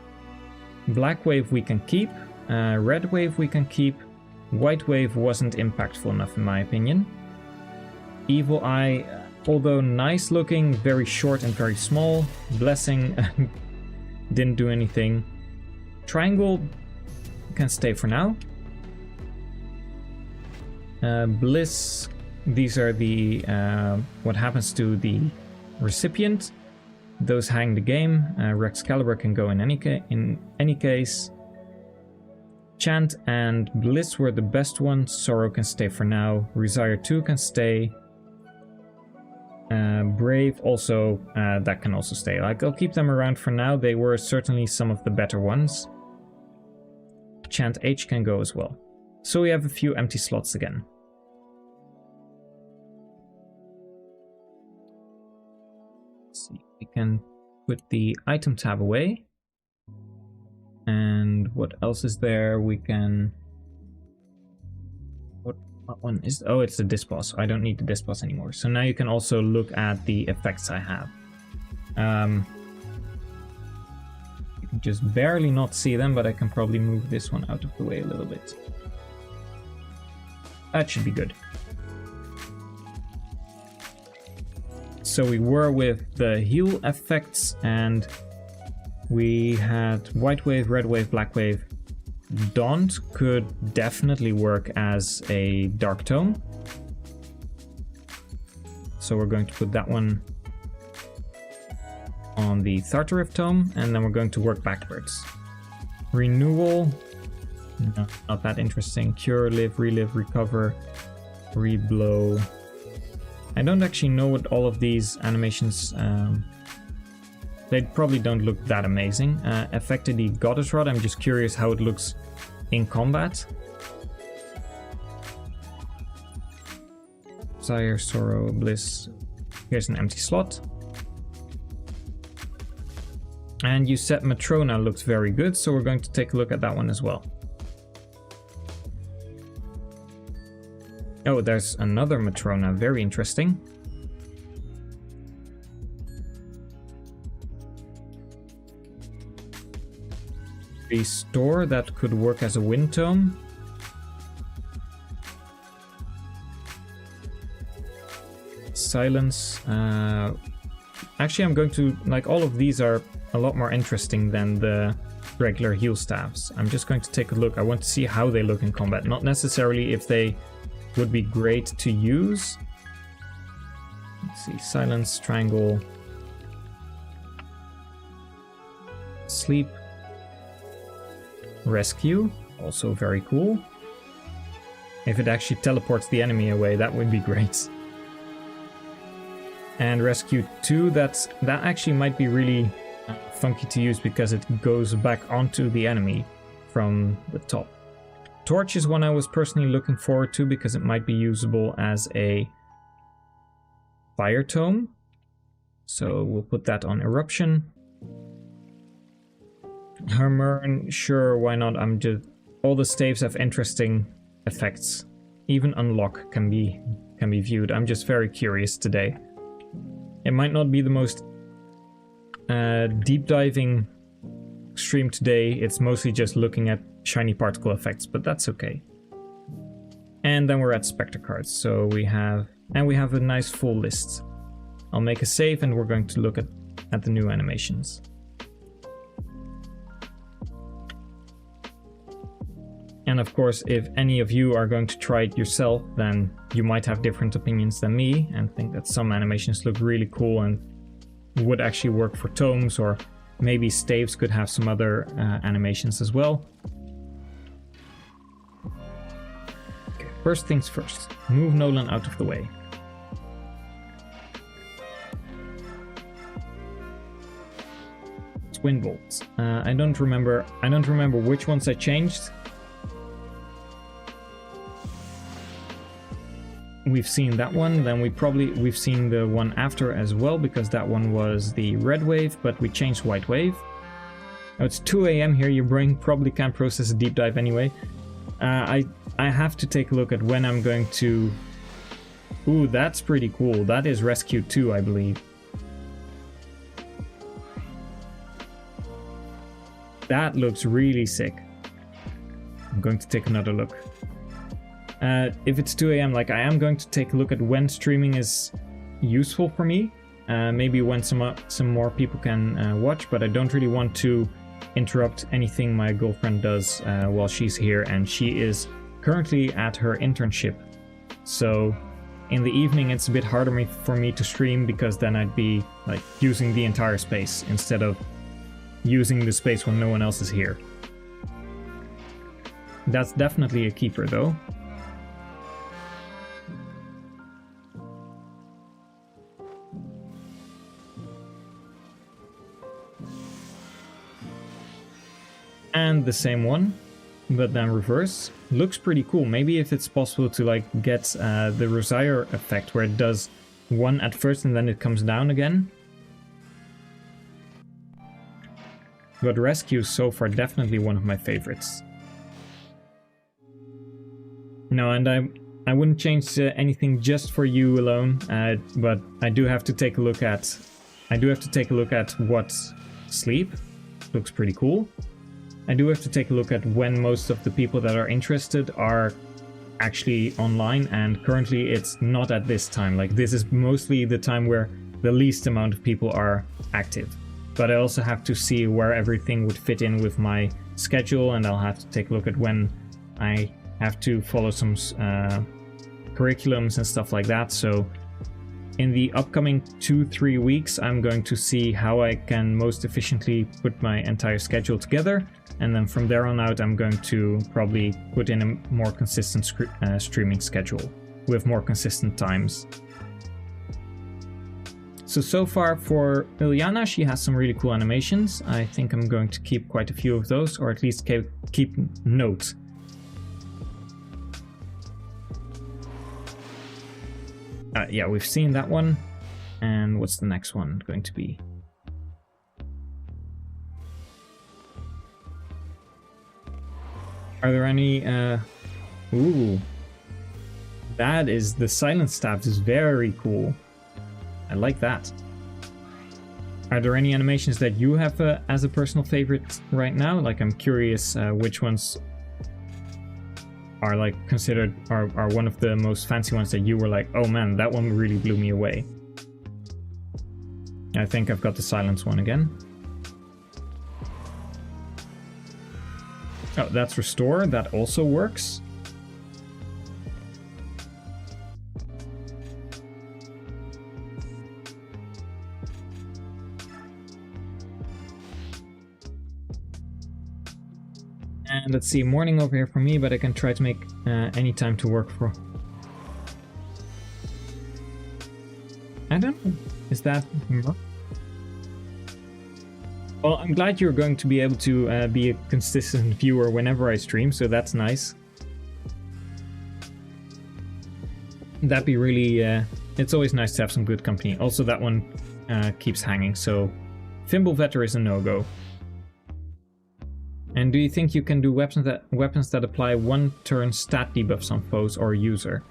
Black Wave we can keep. Red Wave we can keep. White Wave wasn't impactful enough in my opinion. Evil Eye, although nice looking, very short and very small. Blessing didn't do anything. Triangle can stay for now. Bliss, these are the what happens to the recipient. Those hang the game. Rexcalibur can go in any case. Chant and Bliss were the best ones. Sorrow can stay for now. Resire 2 can stay. Brave also, that can also stay. Like, I'll keep them around for now. They were certainly some of the better ones. Chant H can go as well. So we have a few empty slots again. Let's see, we can put the item tab away. And what else is there? We can... What one is... Oh, it's the disc boss. I don't need the disc boss anymore. So now you can also look at the effects I have. You can just barely not see them, but I can probably move this one out of the way a little bit. That should be good. So we were with the heal effects, and we had White Wave, Red Wave, Black Wave. Daunt could definitely work as a Dark Tome. So we're going to put that one on the Thartarif Tome, and then we're going to work backwards. Renewal, no, not that interesting. Cure, Live, Relive, Recover, Reblow. I don't actually know what all of these animations... they probably don't look that amazing. Affected the Goddess Rod, I'm just curious how it looks in combat. Desire, Sorrow, Bliss. Here's an empty slot. And you said Matrona looks very good, so we're going to take a look at that one as well. Oh, there's another Matrona, very interesting. Restore, that could work as a Wind Tome. Silence. Actually, I'm going to, like, all of these are a lot more interesting than the regular heal staffs. I'm just going to take a look. I want to see how they look in combat, not necessarily if they would be great to use. Let's see, silence, triangle, sleep, rescue, also very cool. If it actually teleports the enemy away, that would be great. And rescue 2, that actually might be really funky to use because it goes back onto the enemy from the top. Torch is one I was personally looking forward to because it might be usable as a fire tome. So we'll put that on eruption. Hermern, sure, why not? All the staves have interesting effects. Even unlock can be viewed. I'm just very curious today. It might not be the most deep diving stream today. It's mostly just looking at shiny particle effects, but that's okay. And then we're at Spectre cards. So we have a nice full list. I'll make a save and we're going to look at the new animations. And of course, if any of you are going to try it yourself, then you might have different opinions than me and think that some animations look really cool and would actually work for tomes, or maybe staves could have some other animations as well. Okay, first things first, move Nolan out of the way. Twin bolts. I don't remember which ones I changed. We've seen that one, then we've seen the one after as well, because that one was the red wave, but we changed white wave. Now it's 2 AM here, your brain probably can't process a deep dive anyway. I have to take a look at when I'm going to... Ooh, that's pretty cool. That is Rescue 2, I believe. That looks really sick. I'm going to take another look. If it's 2 AM, like, I am going to take a look at when streaming is useful for me. Maybe when some more people can watch, but I don't really want to interrupt anything my girlfriend does while she's here, and she is currently at her internship. So in the evening it's a bit harder for me to stream, because then I'd be like using the entire space instead of using the space when no one else is here. That's definitely a keeper though. And the same one, but then reverse. Looks pretty cool. Maybe if it's possible to like get the Rosier effect where it does one at first and then it comes down again. But Rescue is so far definitely one of my favorites. No, and I wouldn't change anything just for you alone, but I do have to take a look at what sleep looks pretty cool. I do have to take a look at when most of the people that are interested are actually online, and currently it's not at this time. Like, this is mostly the time where the least amount of people are active. But I also have to see where everything would fit in with my schedule, and I'll have to take a look at when I have to follow some curriculums and stuff like that. So in the upcoming 2-3 weeks, I'm going to see how I can most efficiently put my entire schedule together. And then from there on out, I'm going to probably put in a more consistent streaming schedule with more consistent times. So far for Ilyana, she has some really cool animations. I think I'm going to keep quite a few of those, or at least keep note. Yeah, we've seen that one. And what's the next one going to be? Are there any... Ooh. That is... The silent staff is very cool. I like that. Are there any animations that you have as a personal favorite right now? Like, I'm curious which ones are like considered are one of the most fancy ones that you were like, oh man, that one really blew me away. I think I've got the silence one again. Oh, that's restore. That also works. And let's see, morning over here for me, but I can try to make any time to work for. I don't know. Is that... Well, I'm glad you're going to be able to be a consistent viewer whenever I stream, so that's nice. That'd be really... it's always nice to have some good company. Also, that one keeps hanging, so... Fimbulvetter is a no-go. And do you think you can do weapons that apply one-turn stat debuffs on foes or user?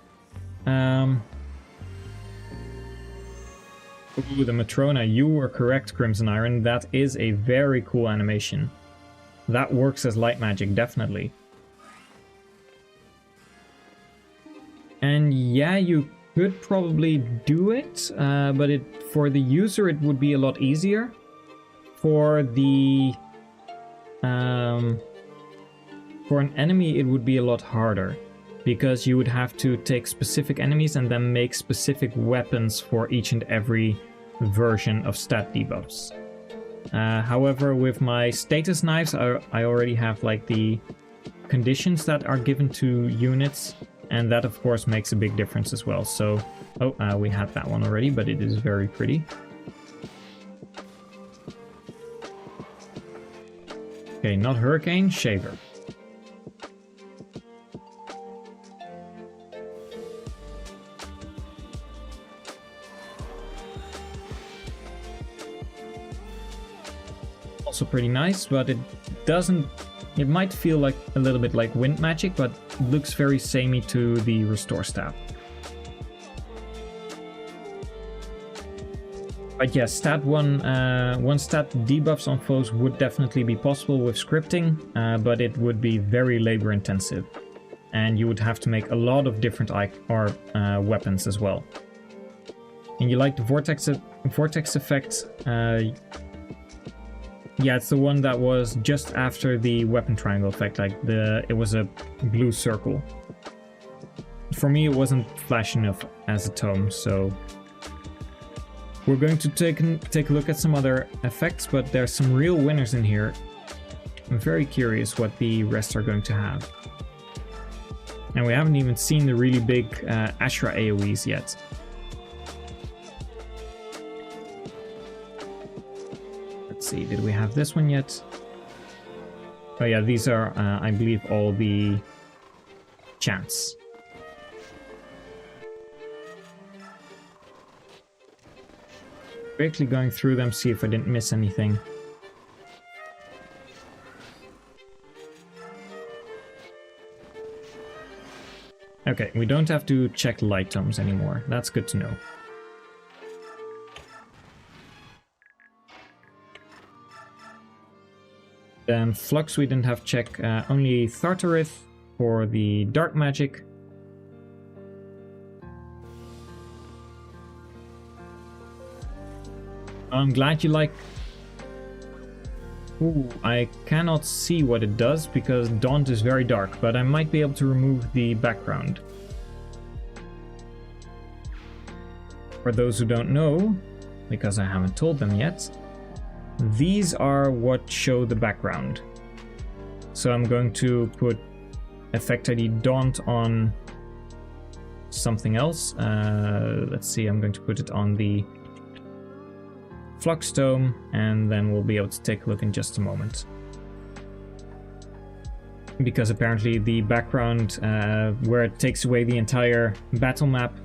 Ooh, the Matrona, you were correct, Crimson Iron. That is a very cool animation. That works as light magic, definitely. And yeah, you could probably do it, but for the user it would be a lot easier. For the... for an enemy it would be a lot harder. Because you would have to take specific enemies and then make specific weapons for each and every version of stat debuffs. However, with my status knives, I already have like the conditions that are given to units, and that of course makes a big difference as well. So, we had that one already, but it is very pretty. Okay, not Hurricane, Shaver. Also pretty nice, but it doesn't... It might feel like a little bit like wind magic, but looks very samey to the Restore Staff. But yeah, one stat debuffs on foes would definitely be possible with scripting, but it would be very labor intensive. And you would have to make a lot of different weapons as well. And you like the vortex effect? Yeah, it's the one that was just after the weapon triangle effect, like it was a blue circle. For me, it wasn't flash enough as a tome, so we're going to take a look at some other effects, but there's some real winners in here. I'm very curious what the rest are going to have. And we haven't even seen the really big Ashra AoEs yet. Let's see, did we have this one yet? Oh yeah, these are, I believe, all the chants. Quickly going through them, see if I didn't miss anything. Okay, we don't have to check light tomes anymore. That's good to know. Then Flux we didn't have to check, only Thartarith for the dark magic. I'm glad you like... Ooh, I cannot see what it does because Daunt is very dark, but I might be able to remove the background. For those who don't know, because I haven't told them yet, these are what show the background. So I'm going to put effect ID Daunt on something else. Let's see, I'm going to put it on the Flux Tome, and then we'll be able to take a look in just a moment. Because apparently the background, where it takes away the entire battle map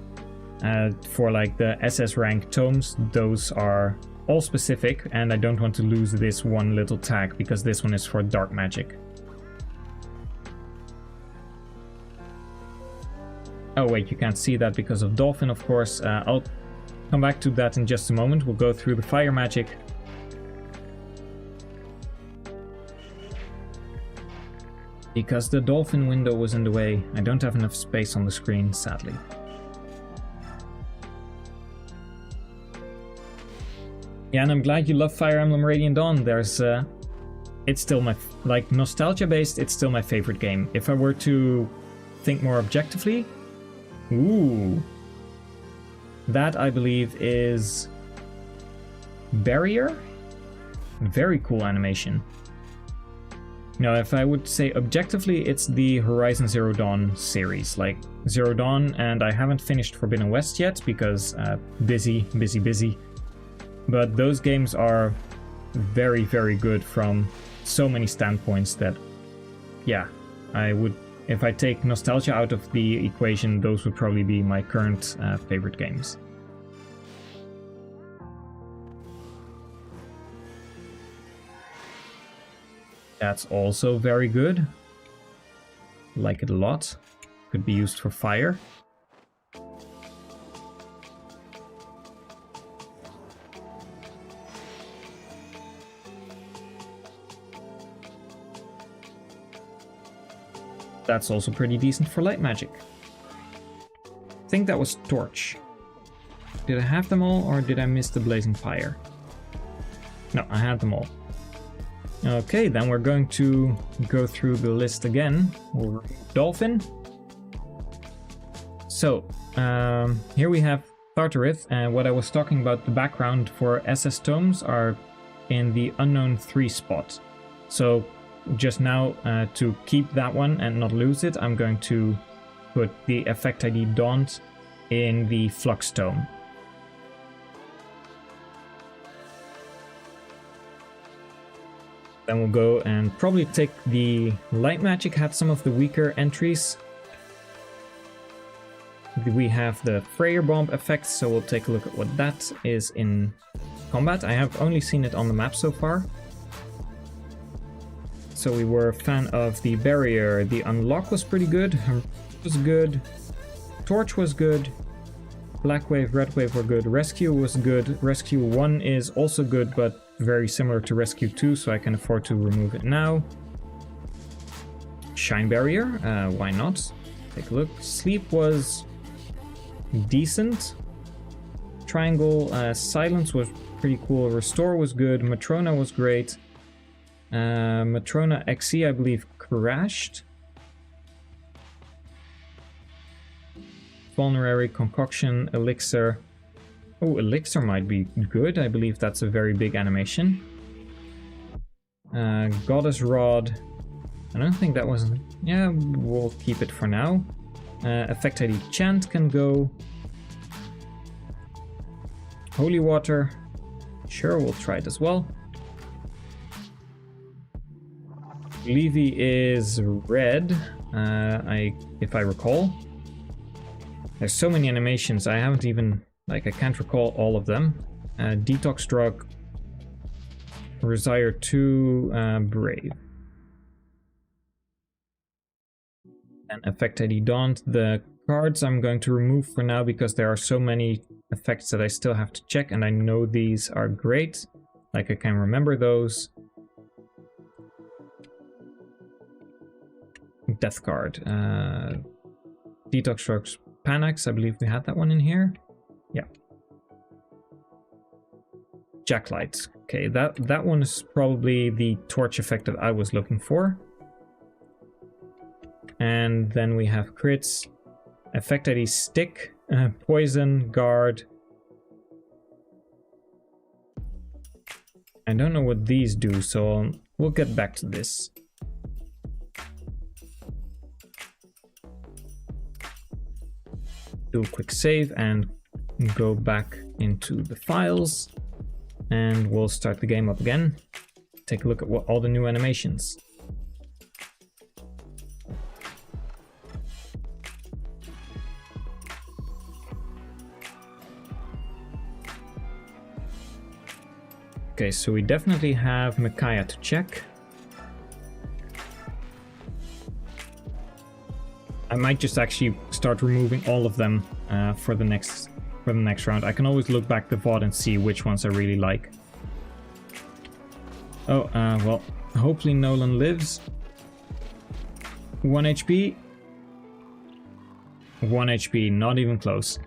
for like the SS rank tomes, those are all specific, and I don't want to lose this one little tag because this one is for dark magic. Oh wait, you can't see that because of Dolphin, of course. I'll come back to that in just a moment. We'll go through the fire magic. Because the Dolphin window was in the way, I don't have enough space on the screen, sadly. Yeah, and I'm glad you love Fire Emblem Radiant Dawn. There's, it's still my, like, nostalgia-based, it's still my favorite game. If I were to think more objectively, ooh, that I believe is Barrier. Very cool animation. No, if I would say objectively, it's the Horizon Zero Dawn series, like Zero Dawn, and I haven't finished Forbidden West yet because busy. But those games are very, very good from so many standpoints that, yeah, I would, if I take nostalgia out of the equation, those would probably be my current favorite games. That's also very good. Like it a lot. Could be used for fire. That's also pretty decent for light magic. I think that was torch. Did I have them all or did I miss the blazing fire? No, I had them all. Okay, then we're going to go through the list again. We'll remove Dolphin. So, here we have Tartarith, and what I was talking about, the background for SS tomes are in the unknown 3 spot. So, just now, to keep that one and not lose it, I'm going to put the effect ID Daunt in the Flux tome. Then we'll go and probably take the light magic, had some of the weaker entries. We have the Freyr Bomb effect, so we'll take a look at what that is in combat. I have only seen it on the map so far. So we were a fan of the Barrier. The Unlock was pretty good. Was good. Torch was good. Black Wave, Red Wave were good. Rescue was good. Rescue 1 is also good, but very similar to Rescue 2, so I can afford to remove it now. Shine Barrier, why not? Take a look. Sleep was decent. Triangle, Silence was pretty cool. Restore was good. Matrona was great. Matrona XE, I believe, crashed. Vulnerary, Concoction, Elixir. Oh, Elixir might be good. I believe that's a very big animation. Goddess Rod. I don't think that was... Yeah, we'll keep it for now. Effect ID Chant can go. Holy Water. Sure, we'll try it as well. Levy is red, if I recall. There's so many animations, I haven't even... Like, I can't recall all of them. Detox Drug. Resire 2, Brave. And Effect ID Daunt. The cards I'm going to remove for now because there are so many effects that I still have to check, and I know these are great. Like, I can remember those. Death card. Detox Drugs, Panax, I believe we had that one in here. Yeah. Jacklight. Okay, that one is probably the torch effect that I was looking for. And then we have crits. Effect ID Stick, Poison, Guard. I don't know what these do, so we'll get back to this. Do a quick save and go back into the files, and we'll start the game up again. Take a look at all the new animations. Okay, so we definitely have Micaiah to check. I might just actually start removing all of them for the next round. I can always look back the VOD and see which ones I really like. Oh, well, hopefully Nolan lives. 1 HP. 1 HP, not even close.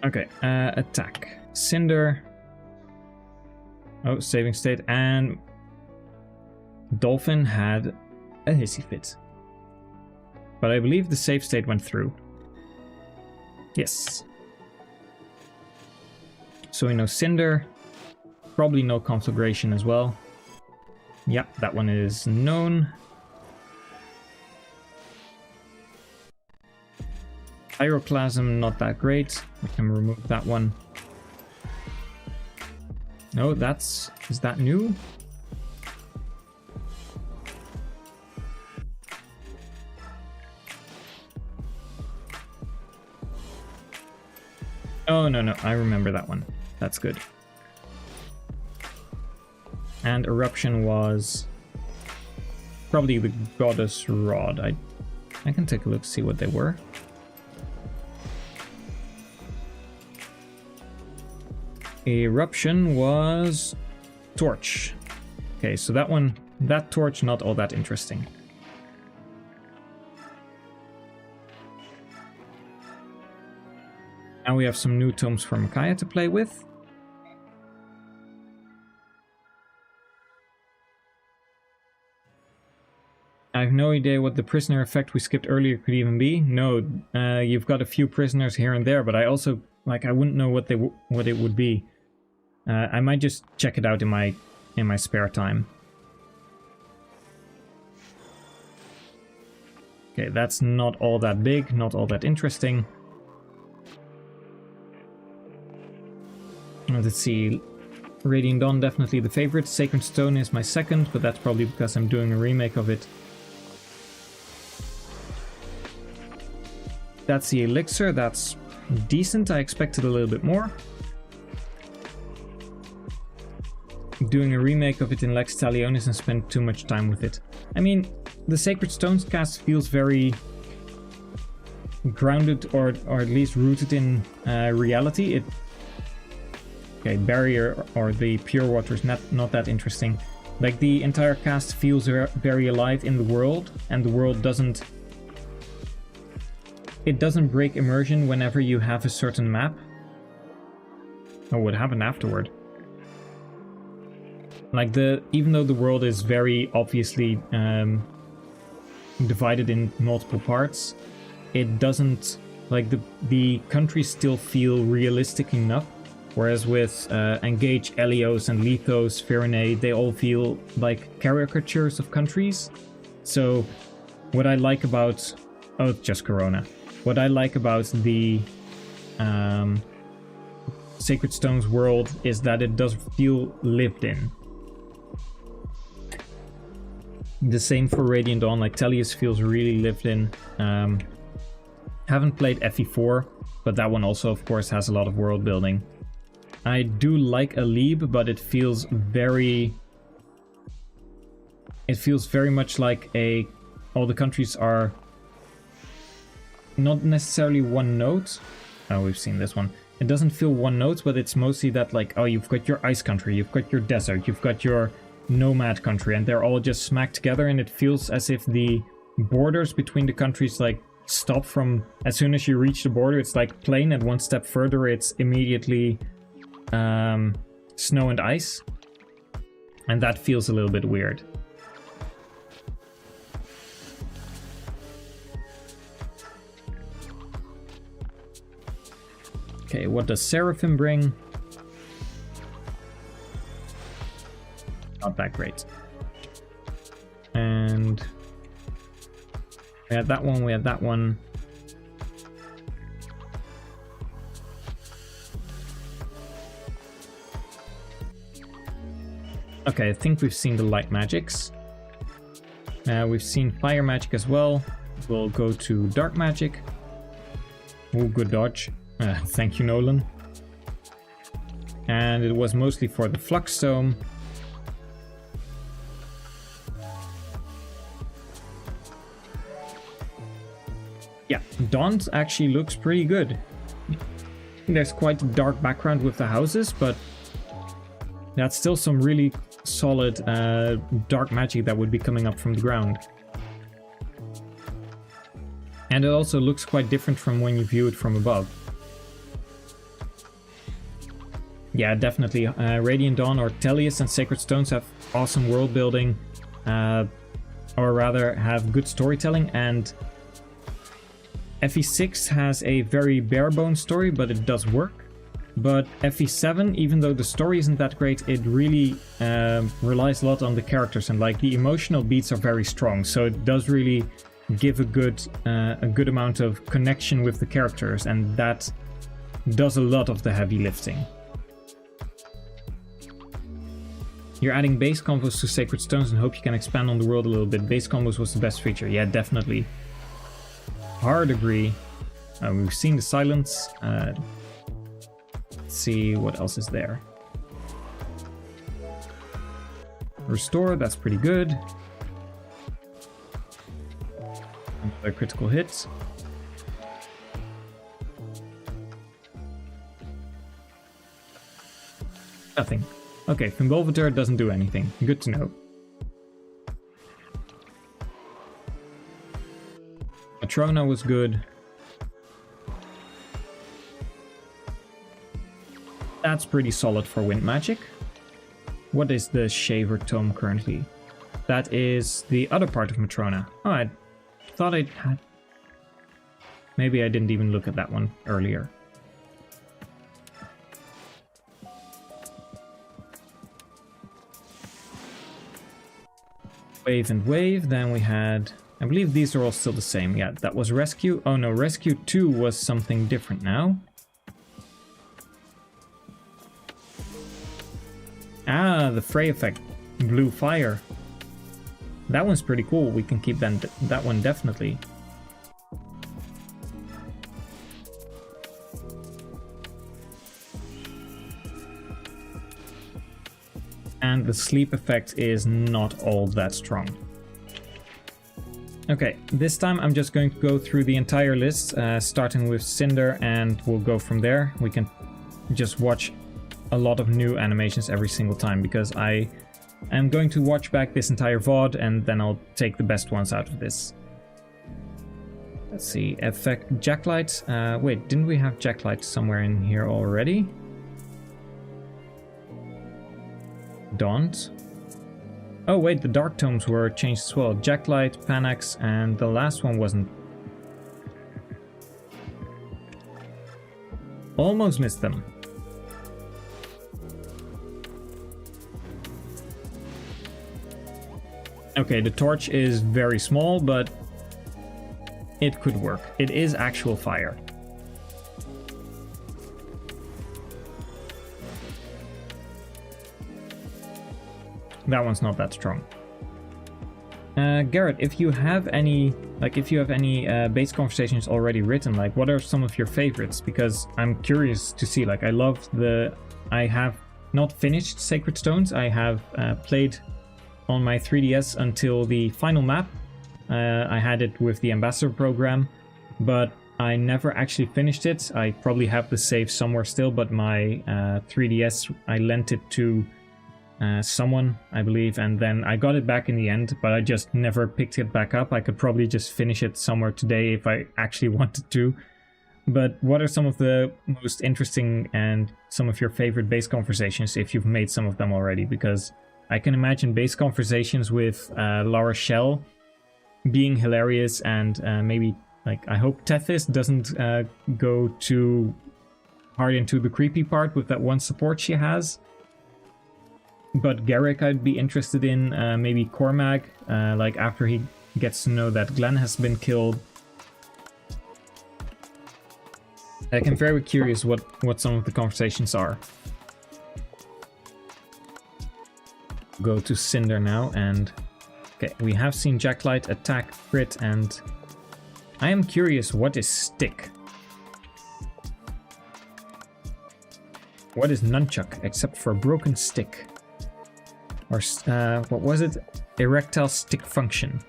Okay, attack. Cinder. Oh, saving state, and Dolphin had a hissy fit. But I believe the save state went through. Yes. So we know Cinder. Probably no Conflagration as well. Yep, that one is known. Pyroclasm, not that great. We can remove that one. No, is that new? Oh, no, I remember that one. That's good. And Eruption was probably the Goddess Rod. I can take a look, see what they were. Eruption was Torch. Okay, so that Torch, not all that interesting. Now we have some new tomes for Micaiah to play with. I have no idea what the prisoner effect we skipped earlier could even be. No, you've got a few prisoners here and there, but I also, like, I wouldn't know what it would be. I might just check it out in my spare time. Okay, that's not all that big, not all that interesting. Let's see. Radiant Dawn, definitely the favorite. Sacred Stone is my second, but that's probably because I'm doing a remake of it. That's the Elixir, that's decent. I expected a little bit more. Doing a remake of it in Lex Talionis and spent too much time with it. I mean, the Sacred Stones cast feels very grounded, or at least rooted in reality. Okay, Barrier or the Pure Water is not that interesting. Like, the entire cast feels very alive in the world, and the world doesn't... It doesn't break immersion whenever you have a certain map. Oh, what happened afterward? Like, even though the world is very obviously divided in multiple parts, it doesn't... Like, the countries still feel realistic enough. Whereas with Engage, Elios, and Lethos, Firene, they all feel like caricatures of countries. So, what I like about... Oh, it's just Corona. What I like about the Sacred Stones world is that it does feel lived in. The same for Radiant Dawn, like Tellius feels really lived in. Haven't played FE4, but that one also, of course, has a lot of world building. I do like Alib, but it feels very... It feels very much like all the countries are not necessarily one note. Oh, we've seen this one. It doesn't feel one note, but it's mostly that, like, oh, you've got your ice country, you've got your desert, you've got your nomad country, and they're all just smacked together, and it feels as if the borders between the countries, like, stop from... As soon as you reach the border, it's like plain, and one step further, it's immediately... snow and ice, and that feels a little bit weird. Okay, what does Seraphim bring? Not that great. And we had that one, we had that one. Okay, I think we've seen the light magics. We've seen fire magic as well. We'll go to dark magic. Oh, good dodge. Thank you, Nolan. And it was mostly for the Flux Tome. Yeah, Daunt actually looks pretty good. There's quite a dark background with the houses, but that's still some really solid dark magic that would be coming up from the ground. And it also looks quite different from when you view it from above. Yeah, definitely. Radiant Dawn or Tellius and Sacred Stones have awesome world building, or rather have good storytelling, and FE6 has a very bare bones story, but it does work. But FE7, even though the story isn't that great, it really relies a lot on the characters, and like the emotional beats are very strong, so it does really give a good amount of connection with the characters, and that does a lot of the heavy lifting. You're adding base combos to Sacred Stones and hope you can expand on the world a little bit. Base combos was the best feature. Yeah, definitely. Hard agree. We've seen the silence. Let's see what else is there. Restore, that's pretty good. Another critical hit. Nothing. Okay, Fimbulvator doesn't do anything. Good to know. Matrona was good. That's pretty solid for wind magic. What is the Shaver Tome currently? That is the other part of Matrona. Oh, I thought I had... Maybe I didn't even look at that one earlier. Wave and Wave, then we had... I believe these are all still the same. Yeah, that was Rescue. Oh no, Rescue 2 was something different now. Ah, the Fray effect. Blue Fire. That one's pretty cool. We can keep that one definitely. And the sleep effect is not all that strong. Okay, this time I'm just going to go through the entire list, starting with Cinder, and we'll go from there. We can just watch a lot of new animations every single time, because I am going to watch back this entire VOD and then I'll take the best ones out of this. Let's see, effect Jacklight. Wait, didn't we have Jacklight somewhere in here already? Daunt. Oh wait, the Dark Tomes were changed as well. Jacklight, Panax, and the last one wasn't. Almost missed them. Okay, the torch is very small, but it could work. It is actual fire. That one's not that strong. Garrett, if you have any, base conversations already written, like what are some of your favorites? Because I'm curious to see, like I have not finished Sacred Stones. I have played on my 3DS until the final map. I had it with the Ambassador program, but I never actually finished it. I probably have the save somewhere still, but my 3DS, I lent it to someone, I believe, and then I got it back in the end, but I just never picked it back up. I could probably just finish it somewhere today if I actually wanted to. But what are some of the most interesting and some of your favorite base conversations, if you've made some of them already? Because I can imagine base conversations with Lara Shell being hilarious, and maybe, like, I hope Tethys doesn't go too hard into the creepy part with that one support she has. But Garrick I'd be interested in, maybe Cormag, like after he gets to know that Glenn has been killed. Like, I'm very curious what some of the conversations are. Go to Cinder now, and okay, we have seen Jacklight attack, crit, and I am curious, what is Stick? What is Nunchuck, except for a broken stick? Or, what was it? Erectile stick function.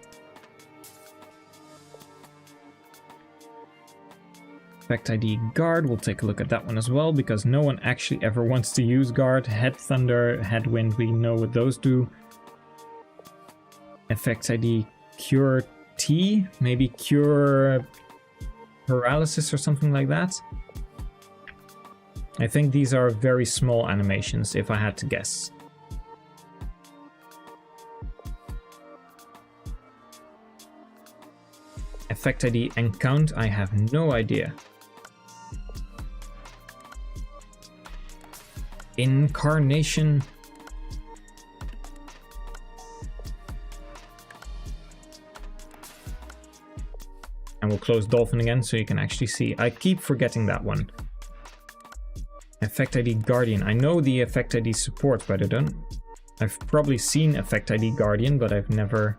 Effect ID Guard, we'll take a look at that one as well, because no one actually ever wants to use Guard. Head Thunder, Headwind, we know what those do. Effect ID Cure T, maybe Cure Paralysis or something like that. I think these are very small animations, if I had to guess. Effect ID Encount, I have no idea. Incarnation. And we'll close Dolphin again so you can actually see. I keep forgetting that one. Effect ID Guardian. I know the Effect ID support, but I don't... I've probably seen Effect ID Guardian, but I've never...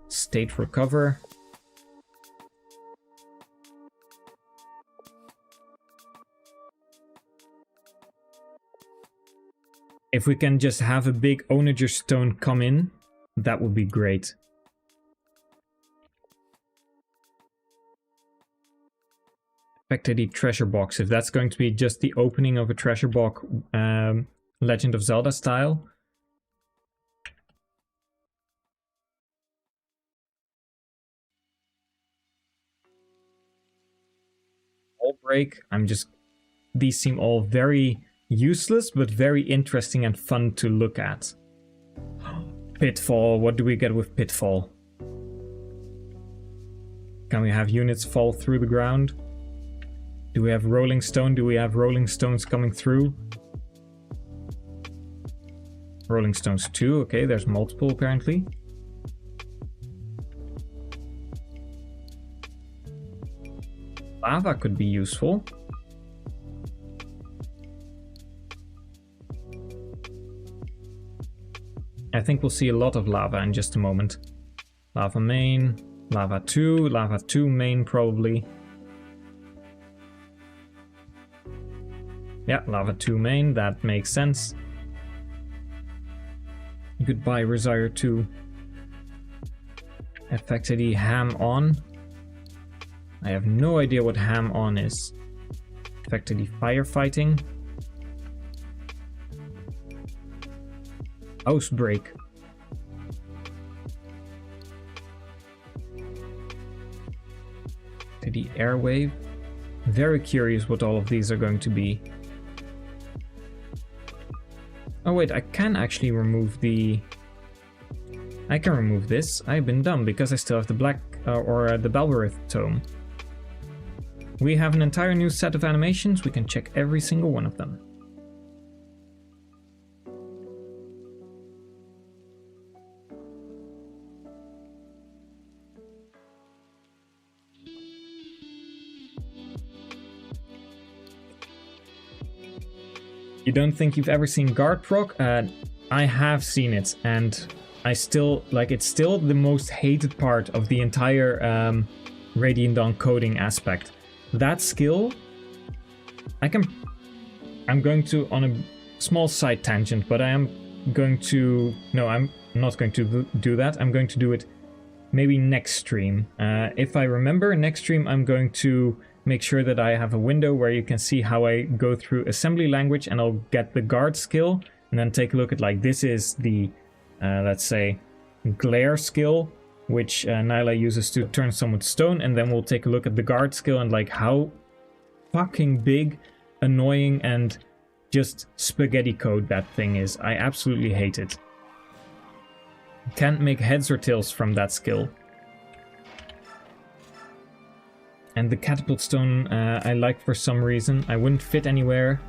State Recover. If we can just have a big Onager Stone come in, that would be great. Effect ID Treasure Box. If that's going to be just the opening of a treasure box, Legend of Zelda style. All break. These seem all very useless, but very interesting and fun to look at. Pitfall. What do we get with Pitfall? Can we have units fall through the ground? Do we have Rolling Stone? Do we have Rolling Stones coming through? Rolling Stones 2. Okay, there's multiple apparently. Lava could be useful. I think we'll see a lot of lava in just a moment. Lava main, lava 2 main probably. Yeah, lava 2 main, that makes sense. Goodbye, Resire 2. Effect ID Ham On. I have no idea what Ham On is. Effect ID Firefighting. Housebreak. To the Airwave. Very curious what all of these are going to be. Oh wait, I can actually remove the... I can remove this. I've been dumb because I still have the black the Balberith tome. We have an entire new set of animations. We can check every single one of them. You don't think you've ever seen guard proc? I have seen it, and I still like it's still the most hated part of the entire Radiant Dawn coding aspect. That skill, I'm going to, on a small side tangent, but I'm not going to do that. I'm going to do it maybe next stream. If I remember, next stream I'm going to make sure that I have a window where you can see how I go through assembly language, and I'll get the guard skill and then take a look at, like, this is the, let's say, glare skill, which Nyla uses to turn someone to stone, and then we'll take a look at the guard skill and, like, how fucking big, annoying, and just spaghetti code that thing is. I absolutely hate it. Can't make heads or tails from that skill. And the catapult stone I like for some reason. I wouldn't fit anywhere.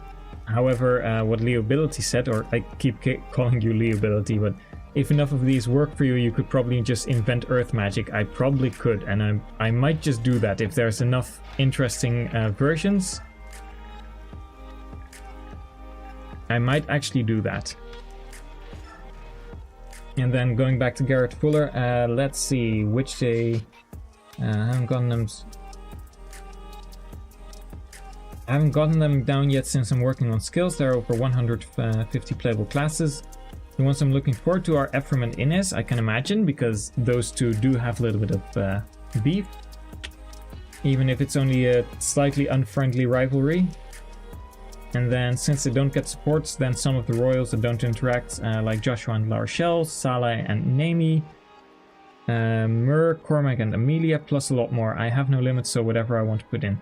However, what Leobility said, or I keep calling you Leobility, but if enough of these work for you, you could probably just invent earth magic. I probably could, and I might just do that if there's enough interesting versions. I might actually do that. And then going back to Garrett Fuller, let's see which day. I haven't gotten them down yet since I'm working on skills. There are over 150 playable classes. The ones I'm looking forward to are Ephraim and Ines, I can imagine, because those two do have a little bit of beef. Even if it's only a slightly unfriendly rivalry. And then since they don't get supports, then some of the royals that don't interact, like Joshua and La Rochelle, Salah and Naomi, Mur, Cormac and Amelia, plus a lot more. I have no limits, so whatever I want to put in.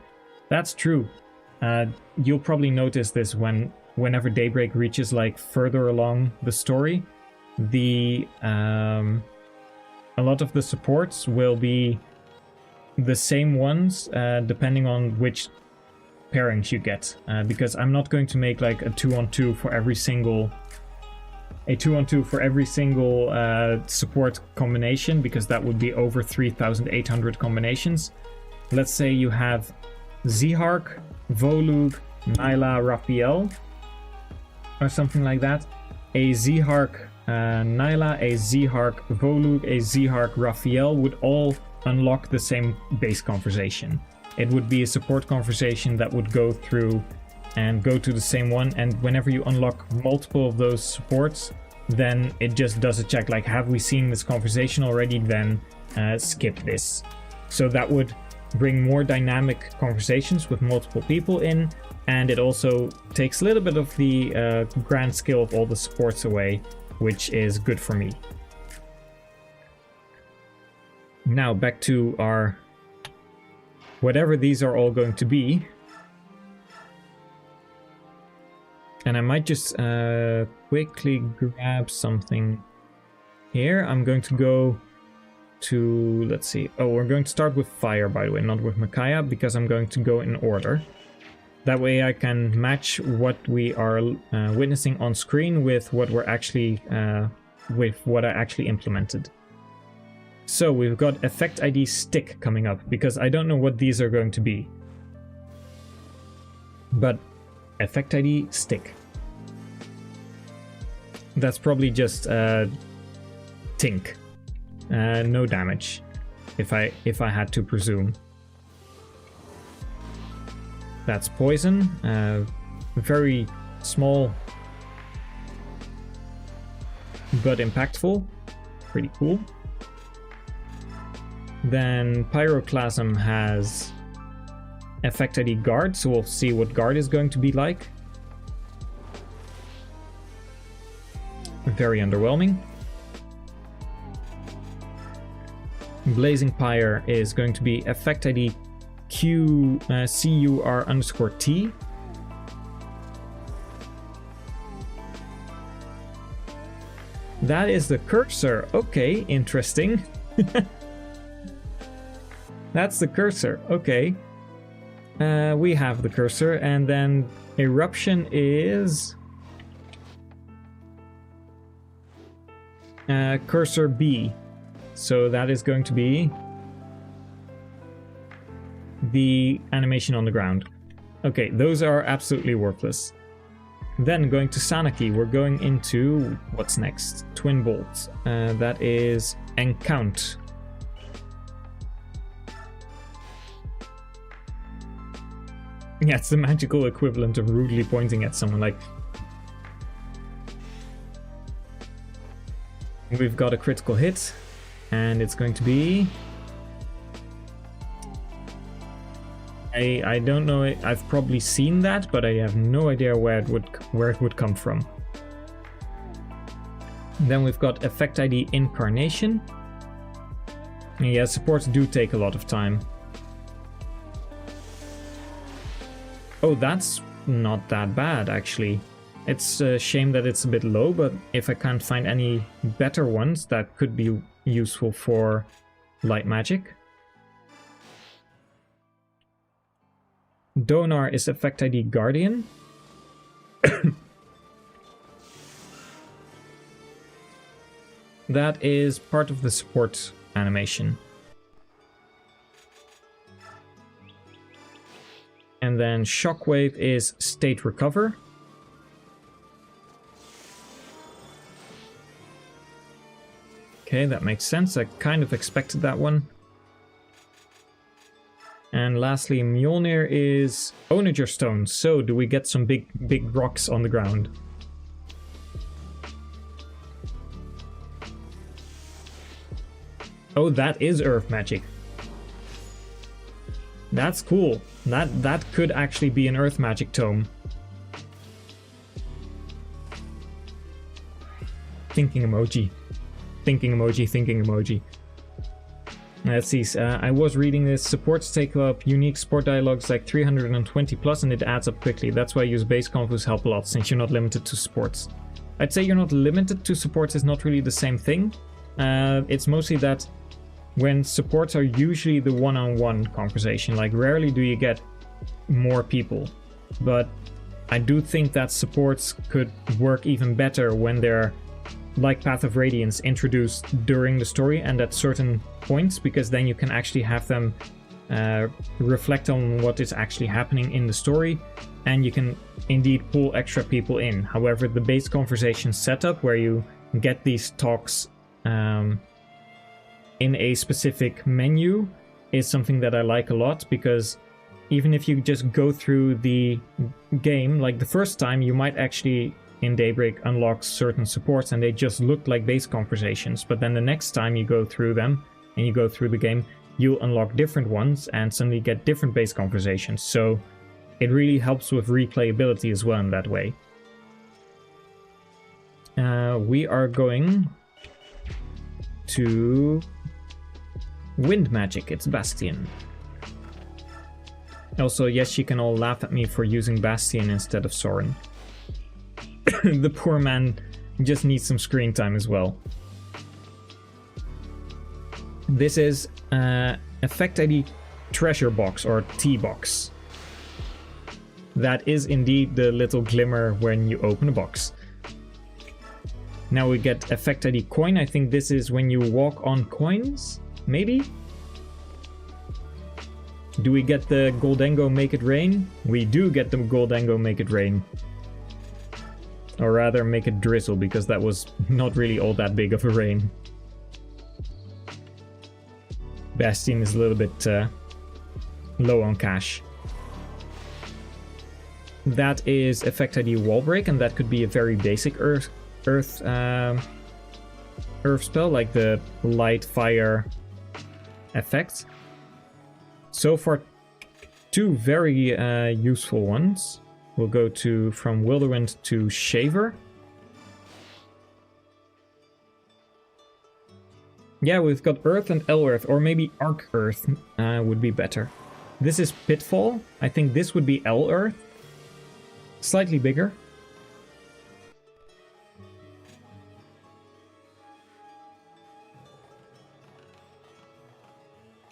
That's true. You'll probably notice this whenever Daybreak reaches, like, further along the story. A lot of the supports will be the same ones, depending on which pairings you get, because I'm not going to make like a 2-on-2 for every single support combination, because that would be over 3,800 combinations. Let's say you have Zihark, Volug, Nyla, Raphael, or something like that. A Zihark Nyla, a Zihark Volug, a Zihark Raphael would all unlock the same base conversation. It would be a support conversation that would go through and go to the same one, and whenever you unlock multiple of those supports, then it just does a check like, have we seen this conversation already? Then skip this. So that would bring more dynamic conversations with multiple people in, and it also takes a little bit of the grand scale of all the supports away, which is good for me. Now back to our whatever these are all going to be. And I might just quickly grab something here. I'm going to go to, let's see. Oh, we're going to start with fire, by the way, not with Micaiah, because I'm going to go in order. That way I can match what we are witnessing on screen with what we're actually, with what I actually implemented. So we've got effect ID stick coming up, because I don't know what these are going to be. But effect ID stick. That's probably just tink. No damage, if I had to presume. That's poison. Very small but impactful. Pretty cool. Then Pyroclasm has effect ID guard, so we'll see what guard is going to be like. Very underwhelming. Blazing Pyre is going to be effect ID CUR_T. That is the cursor. Okay, interesting. That's the cursor. Okay. We have the cursor, and then eruption is cursor B. So that is going to be the animation on the ground. Okay, those are absolutely worthless. Then going to Sanaki, we're going into what's next? Twin Bolt. That is Encount. Yeah, it's the magical equivalent of rudely pointing at someone, like... We've got a critical hit, and it's going to be... I don't know, I've probably seen that, but I have no idea where it would come from. Then we've got effect ID Incarnation. And yeah, supports do take a lot of time. Oh, that's not that bad, actually. It's a shame that it's a bit low, but if I can't find any better ones that could be useful for light magic. Donar is effect ID Guardian. That is part of the support animation. And then Shockwave is State Recover. Okay, that makes sense. I kind of expected that one. And lastly, Mjolnir is Onager Stone. So, do we get some big rocks on the ground? Oh, that is Earth Magic. That's cool. That could actually be an Earth Magic tome. Thinking emoji. Thinking emoji, thinking emoji. Let's see, I was reading this. Supports take up unique support dialogues like 320 plus, and it adds up quickly. That's why use base confus help a lot, since you're not limited to supports. I'd say you're not limited to supports is not really the same thing. It's mostly that when supports are usually the one-on-one conversation, like rarely do you get more people. But I do think that supports could work even better when they're, like Path of Radiance, introduced during the story and at certain points, because then you can actually have them reflect on what is actually happening in the story, and you can indeed pull extra people in. However, the base conversation setup where you get these talks in a specific menu is something that I like a lot, because even if you just go through the game, like the first time, you might actually in Daybreak unlock certain supports and they just look like base conversations, but then the next time you go through them and you go through the game, you'll unlock different ones and suddenly get different base conversations. So it really helps with replayability as well in that way. We are going to Wind Magic. It's Bastion. Also, yes, you can all laugh at me for using Bastion instead of Soren. The poor man just needs some screen time as well. This is Effect ID Treasure Box, or T-Box. That is indeed the little glimmer when you open a box. Now we get Effect ID Coin. I think this is when you walk on coins, maybe? Do we get the Goldango Make It Rain? We do get the Goldango Make It Rain. Or rather, Make It Drizzle, because that was not really all that big of a rain. Bastion is a little bit low on cash. That is Effect ID Wall Break, and that could be a very basic earth spell, like the light fire effect. So far, two very useful ones. We'll go from Wilderwind to Shaver. Yeah, we've got Earth and L-Earth, or maybe Arc Earth would be better. This is Pitfall. I think this would be L-Earth. Slightly bigger.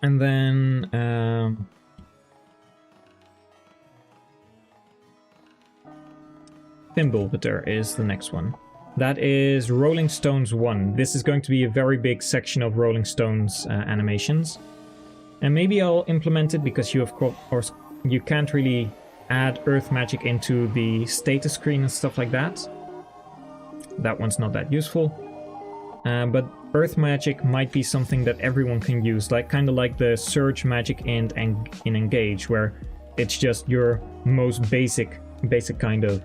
And then Thimblewetter is the next one. That is Rolling Stones 1. This is going to be a very big section of Rolling Stones animations. And maybe I'll implement it because you, of course, you can't really add Earth Magic into the status screen and stuff like that. That one's not that useful. But Earth Magic might be something that everyone can use, like kind of like the Surge Magic in Engage, where it's just your most basic kind of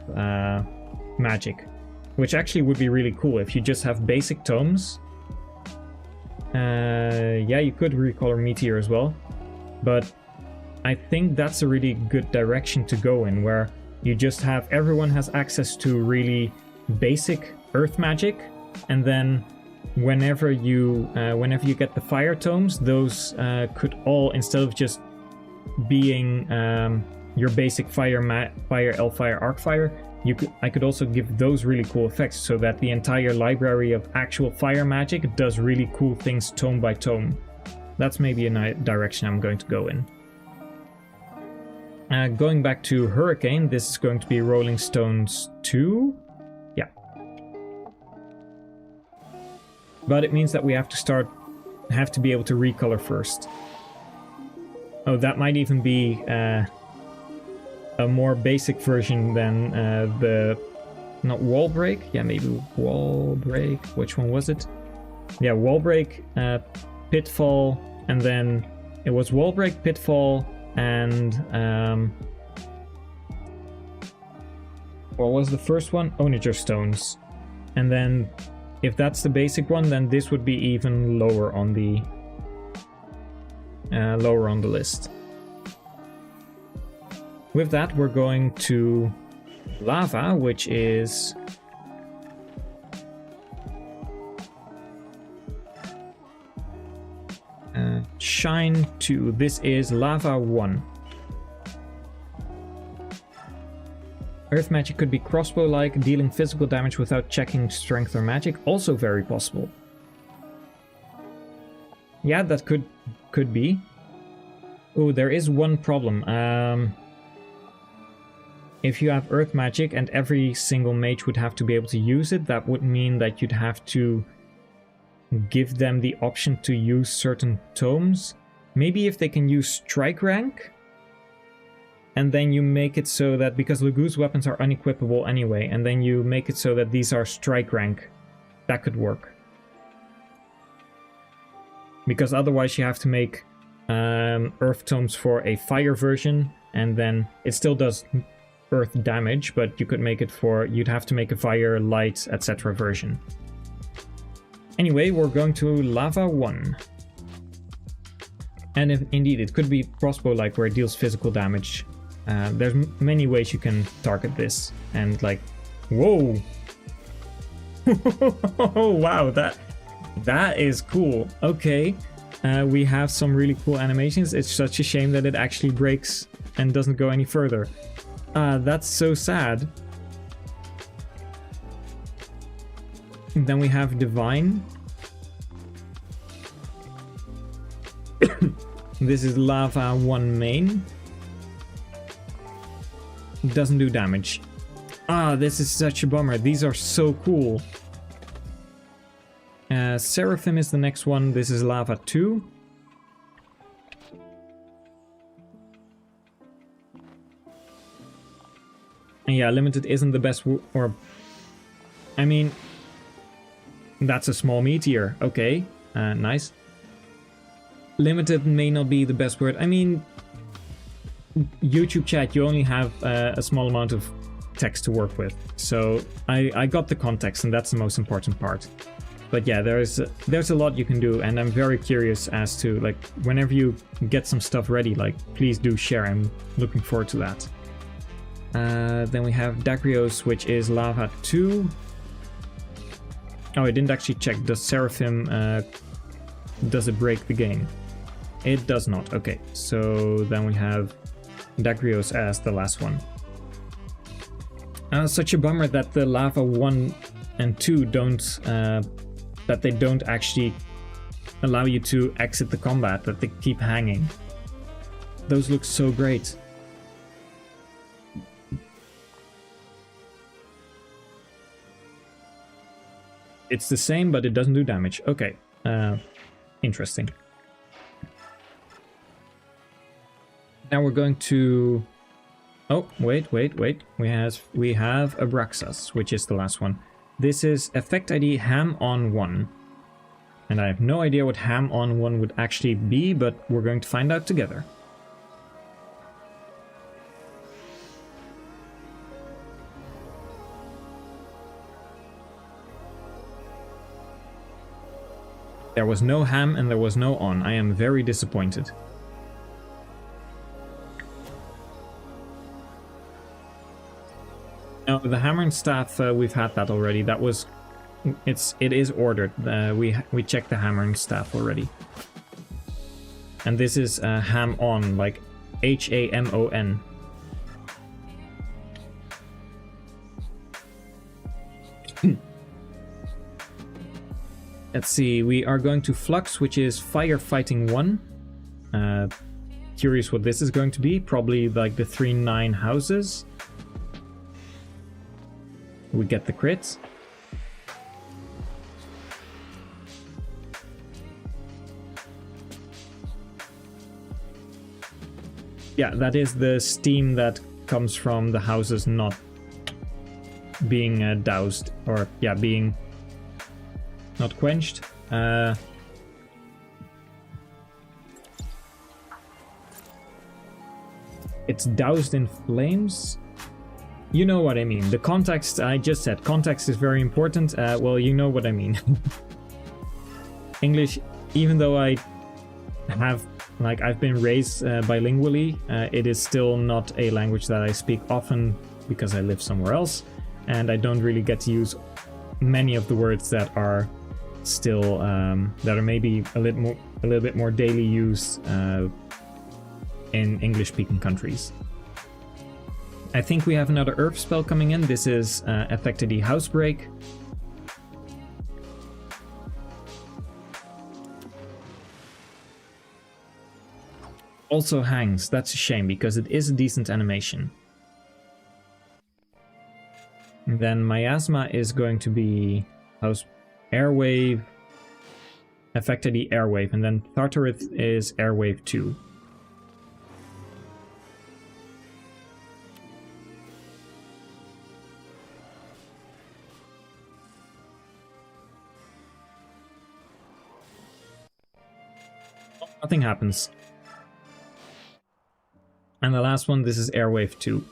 magic, which actually would be really cool if you just have basic tomes. Yeah, you could recolor Meteor as well, but I think that's a really good direction to go in, where you just have everyone has access to really basic Earth Magic, and then whenever you get the fire tomes, those could all, instead of just being your basic fire, L fire, arc fire, I could also give those really cool effects, so that the entire library of actual fire magic does really cool things tome by tome. That's maybe a direction I'm going to go in. Going back to Hurricane, this is going to be Rolling Stones 2. Yeah. But it means that we have to be able to recolor first. Oh, that might even be a more basic version than not Wall Break? Yeah, maybe Wall Break. Which one was it? Yeah, Wall Break, Pitfall, and then it was Wall Break, Pitfall, and what was the first one? Onager Stones. And then if that's the basic one, then this would be even lower on the list. With that, we're going to Lava, which is Shine 2. This is Lava 1. Earth Magic could be crossbow-like, dealing physical damage without checking strength or magic. Also very possible. Yeah, that could be. Oh, there is one problem. if you have earth magic and every single mage would have to be able to use it, that would mean that you'd have to give them the option to use certain tomes. Maybe if they can use strike rank, and then you make it so that, because Laguz weapons are unequipable anyway, and then you make it so that these are strike rank, that could work. Because otherwise you have to make earth tomes for a fire version, and then it still does earth damage, but you could make it for, you'd have to make a fire, light, etc. version. Anyway, we're going to Lava 1. And if, indeed, it could be crossbow-like, where it deals physical damage. There's many ways you can target this. And like, whoa! Wow, that is cool. Okay, we have some really cool animations. It's such a shame that it actually breaks and doesn't go any further. That's so sad. And then we have Divine. This is Lava 1 main. Doesn't do damage. This is such a bummer. These are so cool. Seraphim is the next one. This is Lava 2. And yeah, limited isn't the best, or I mean, that's a small meteor. Okay, nice. Limited may not be the best word. I mean, YouTube chat, you only have a small amount of text to work with. So I got the context, and that's the most important part. But yeah, there's a lot you can do, and I'm very curious as to, like, whenever you get some stuff ready, like, please do share. I'm looking forward to that. Then we have Dagrios, which is Lava 2. Oh, I didn't actually check. Does Seraphim, does it break the game? It does not. Okay, so then we have Dagrios as the last one. Such a bummer that the Lava 1 and 2 don't, that they don't actually allow you to exit the combat, that they keep hanging. Those look so great. It's the same, but it doesn't do damage. Okay, interesting. Now we're going to... Oh, wait. We have Abraxas, which is the last one. This is effect ID Ham on 1. And I have no idea what Ham on 1 would actually be, but we're going to find out together. There was no ham and there was no on. I am very disappointed. No, the hammer and staff, we've had that already. That was... It is ordered. We checked the hammer and staff already. And this is ham on, like H-A-M-O-N. Let's see, we are going to Flux, which is Firefighting 1. Curious what this is going to be. Probably like the 3-9 houses. We get the crits. Yeah, that is the steam that comes from the houses not being doused, or yeah, being not quenched. It's doused in flames. You know what I mean. The context, I just said, context is very important. Well, you know what I mean. English, even though I have, like, I've been raised bilingually, it is still not a language that I speak often because I live somewhere else, and I don't really get to use many of the words that are still that are maybe a little bit more daily use in English-speaking countries. I think we have another Earth spell coming in. This is Effect ID Housebreak. Also hangs. That's a shame because it is a decent animation. And then Miasma is going to be Airwave, Affected the Airwave, and then Tartarith is Airwave 2. Nothing happens. And the last one, this is Airwave 2.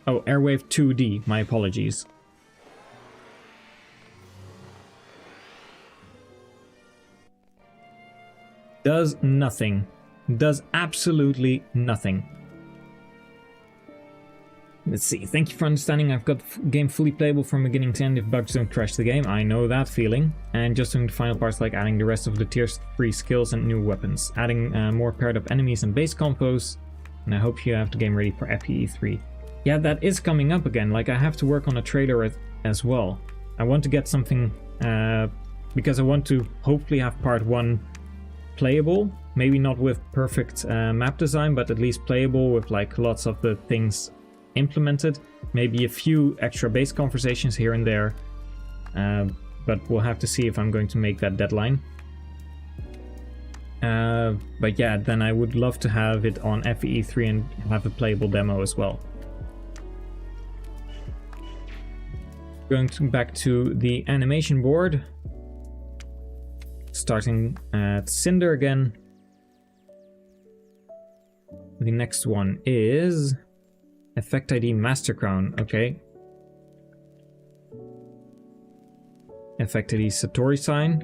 Oh, Airwave 2D, my apologies. Does nothing. Does absolutely nothing. Let's see. Thank you for understanding. I've got the game fully playable from beginning to end if bugs don't crash the game. I know that feeling. And just doing the final parts like adding the rest of the tier 3 skills and new weapons. Adding more paired up enemies and base combos. And I hope you have the game ready for FE3. Yeah, that is coming up again. Like, I have to work on a trailer as well. I want to get something... because I want to hopefully have part 1 playable. Maybe not with perfect map design, but at least playable with like lots of the things implemented. Maybe a few extra base conversations here and there. But we'll have to see if I'm going to make that deadline. But yeah, then I would love to have it on FE3 and have a playable demo as well. Going back to the animation board. Starting at Cinder again. The next one is Effect ID Master Crown. Okay. Effect ID Satori Sign.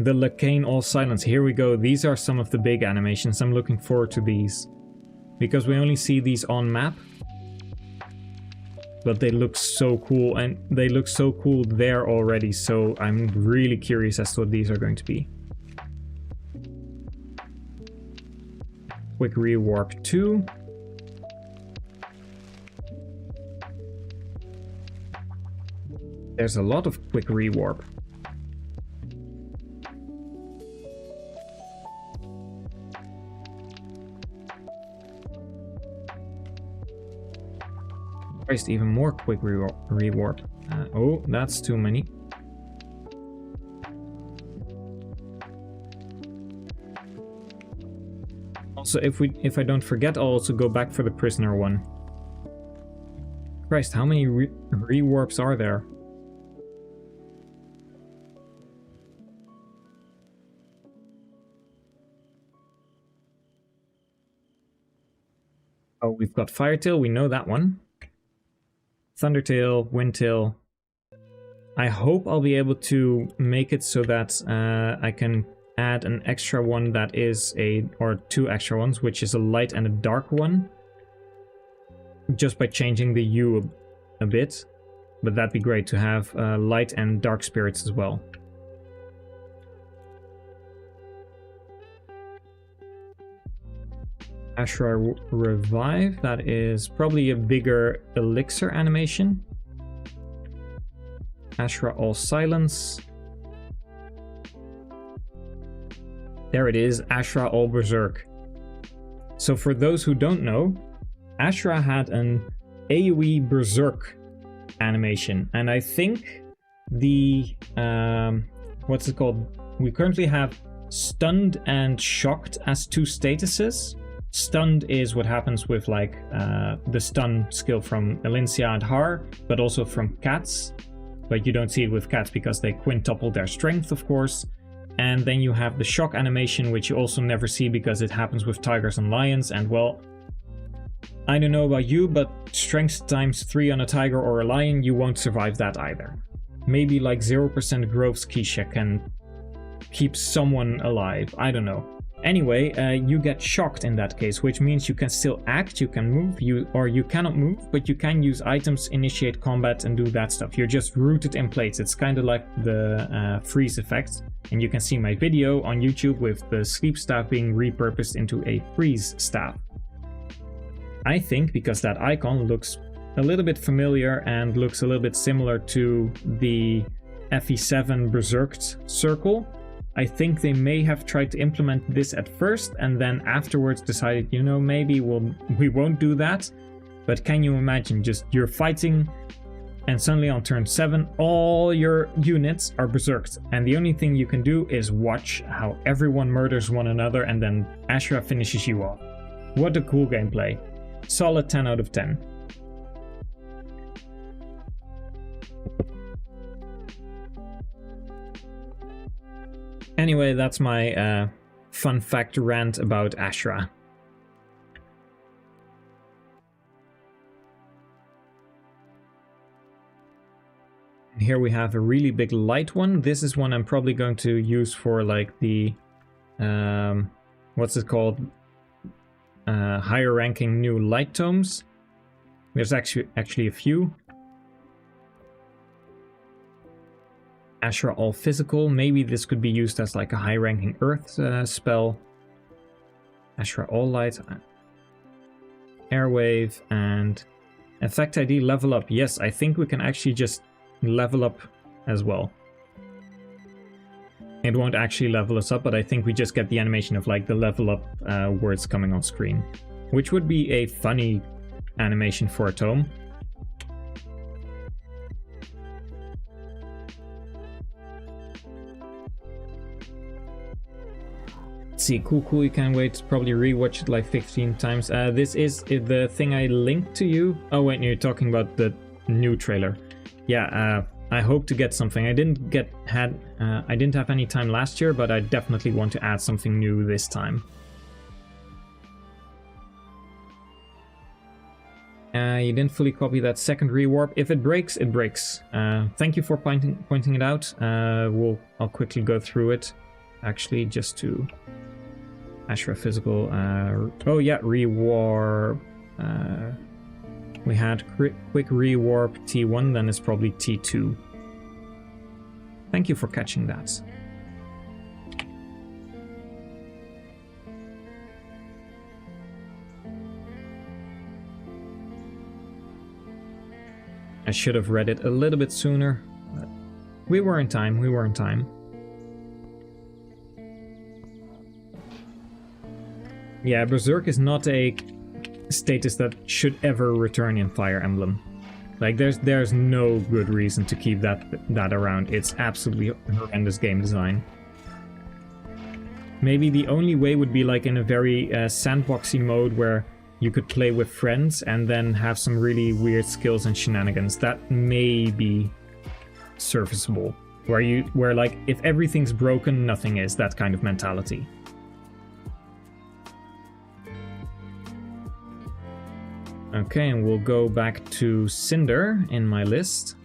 The Lacane All Silence. Here we go. These are some of the big animations. I'm looking forward to these. Because we only see these on map. But they look so cool. And they look so cool there already. So I'm really curious as to what these are going to be. Quick Rewarp 2. There's a lot of Quick Rewarp. Christ, even more Quick Rewarp. Oh, that's too many. Also, if I don't forget, I'll also go back for the prisoner one. Christ, how many rewarps are there? Oh, we've got Firetail, we know that one. Thundertail, Windtail. I hope I'll be able to make it so that I can add an extra one that is or two extra ones, which is a light and a dark one. Just by changing the hue a bit. But that'd be great to have light and dark spirits as well. Ashra Revive, that is probably a bigger elixir animation. Ashra All Silence. There it is, Ashra All Berserk. So for those who don't know, Ashra had an AoE Berserk animation. And I think the, what's it called? We currently have Stunned and Shocked as two statuses. Stunned is what happens with like the stun skill from Elincia and Har, but also from cats. But you don't see it with cats because they quintuple their strength, of course. And then you have the shock animation, which you also never see because it happens with tigers and lions. And well, I don't know about you, but strength times 3 on a tiger or a lion, you won't survive that either. Maybe like 0% Grove's Keisha can keep someone alive. I don't know. Anyway, you get shocked in that case, which means you can still act, you can move, or you cannot move, but you can use items, initiate combat, and do that stuff. You're just rooted in place. It's kind of like the freeze effect. And you can see my video on YouTube with the sleep staff being repurposed into a freeze staff. I think because that icon looks a little bit familiar and looks a little bit similar to the FE7 Berserked circle, I think they may have tried to implement this at first and then afterwards decided, you know, maybe we won't do that. But can you imagine, just you're fighting and suddenly on turn 7 all your units are berserked, and the only thing you can do is watch how everyone murders one another and then Ashra finishes you off. What a cool gameplay. Solid 10 out of 10. Anyway, that's my fun fact rant about Ashra. Here we have a really big light one. This is one I'm probably going to use for like the, what's it called? Higher ranking new light tomes. There's actually a few. Ashra all physical. Maybe this could be used as like a high ranking earth spell. Ashra all light. Airwave and effect ID level up. Yes, I think we can actually just level up as well. It won't actually level us up, but I think we just get the animation of like the level up words coming on screen, which would be a funny animation for a tome. Let's see, cool, you can't wait to probably rewatch it like 15 times. This is the thing I linked to you. Oh wait, you're talking about the new trailer. Yeah, I hope to get something. I didn't have any time last year, but I definitely want to add something new this time. You didn't fully copy that second rewarp. If it breaks, it breaks. Thank you for pointing it out. I'll quickly go through it. Actually, just to Ashra physical. Oh yeah, rewarp. We had quick rewarp T1, then it's probably T2. Thank you for catching that. I should have read it a little bit sooner, but we were in time, Yeah, Berserk is not a status that should ever return in Fire Emblem. Like there's no good reason to keep that around. It's absolutely horrendous game design. Maybe the only way would be like in a very sandboxy mode where you could play with friends and then have some really weird skills and shenanigans. That may be serviceable. Where like if everything's broken, nothing is, that kind of mentality. Okay, and we'll go back to Cinder in my list.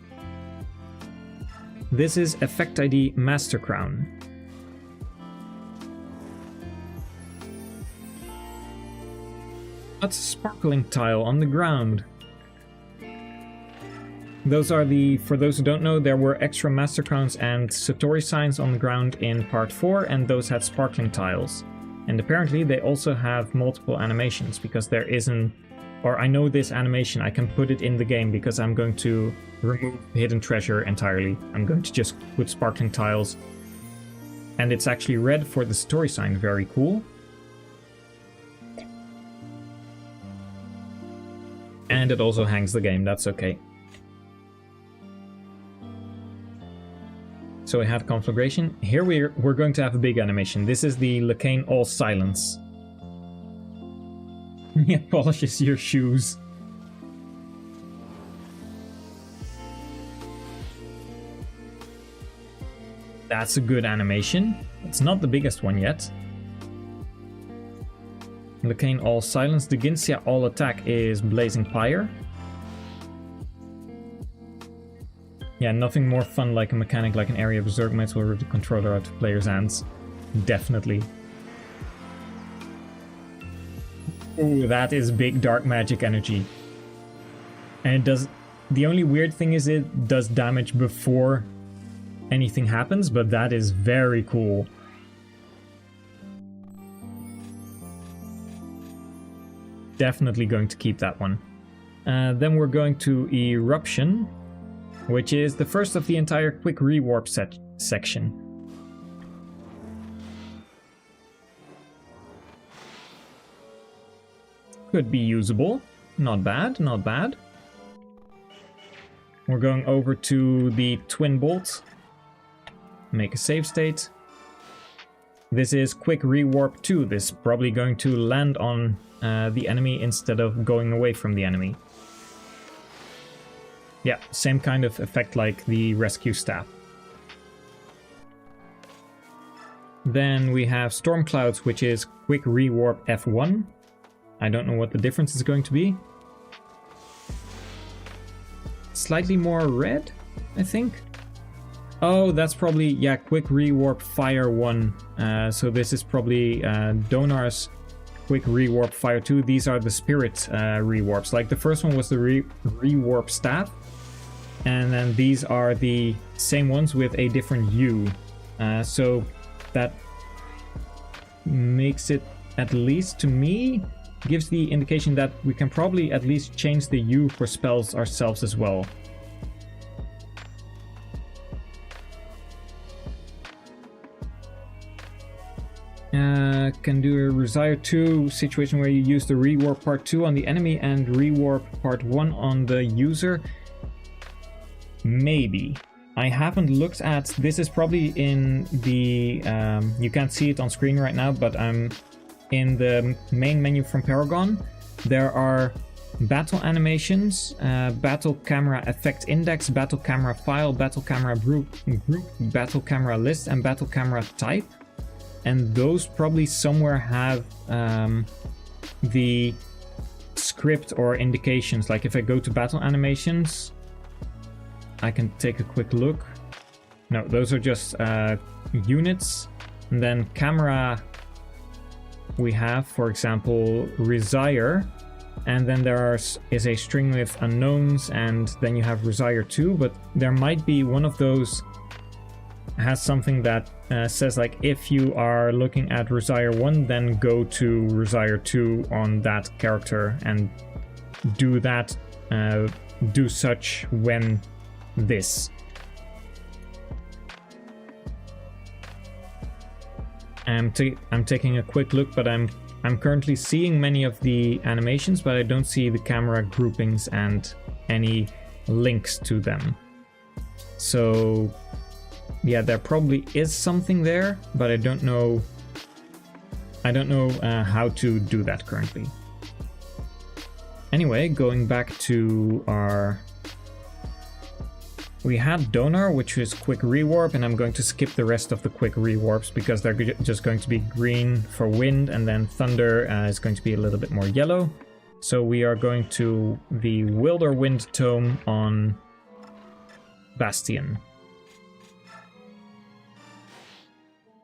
This is Effect ID Master Crown. That's a sparkling tile on the ground. Those are for those who don't know, there were extra Master Crowns and Satori signs on the ground in part 4, and those had sparkling tiles. And apparently they also have multiple animations, because there isn't, or I know this animation, I can put it in the game because I'm going to remove hidden treasure entirely. I'm going to just put sparkling tiles. And it's actually red for the story sign, very cool. And it also hangs the game, that's okay. So we had conflagration. Here we're going to have a big animation. This is the Lacane All Silence. He polishes your shoes. That's a good animation. It's not the biggest one yet. Lacane All Silence. The Ginsia All Attack is Blazing Pyre. Yeah, nothing more fun like a mechanic like an area of Berserk might as well rip the controller out of players' hands. Definitely. Ooh, that is big dark magic energy. And it does... The only weird thing is it does damage before anything happens, but that is very cool. Definitely going to keep that one. Then we're going to Eruption, which is the first of the entire quick rewarp section. Could be usable. Not bad, not bad. We're going over to the Twin Bolt. Make a save state. This is quick rewarp 2. This is probably going to land on the enemy instead of going away from the enemy. Yeah, same kind of effect like the rescue staff. Then we have Storm Clouds, which is quick rewarp F1. I don't know what the difference is going to be. Slightly more red, I think. Oh, that's probably, yeah, quick rewarp Fire 1. So this is probably Donar's quick rewarp Fire 2. These are the spirit rewarps. Like the first one was the rewarp staff. And then these are the same ones with a different hue. So that makes it, at least to me, gives the indication that we can probably at least change the hue for spells ourselves as well. Can do a Resire 2 situation where you use the rewarp part 2 on the enemy and rewarp part 1 on the user. Maybe. I haven't looked at, this is probably in the, you can't see it on screen right now, but I'm in the main menu from Paragon. There are battle animations, battle camera effect index, battle camera file, battle camera group, battle camera list, and battle camera type. And those probably somewhere have the script or indications. Like if I go to battle animations, I can take a quick look. No, those are just units. And then camera, we have, for example, Resire. And then there is a string with unknowns, and then you have Resire 2. But there might be one of those has something that says like, if you are looking at Resire 1, then go to Resire 2 on that character and do that, do such when this. I'm taking a quick look, but I'm currently seeing many of the animations, but I don't see the camera groupings and any links to them. So yeah, there probably is something there, but I don't know how to do that currently. Anyway, going back to our, we had Donar, which is quick rewarp, and I'm going to skip the rest of the quick rewarps because they're just going to be green for wind, and then thunder is going to be a little bit more yellow. So we are going to the Wilder Wind Tome on Bastion.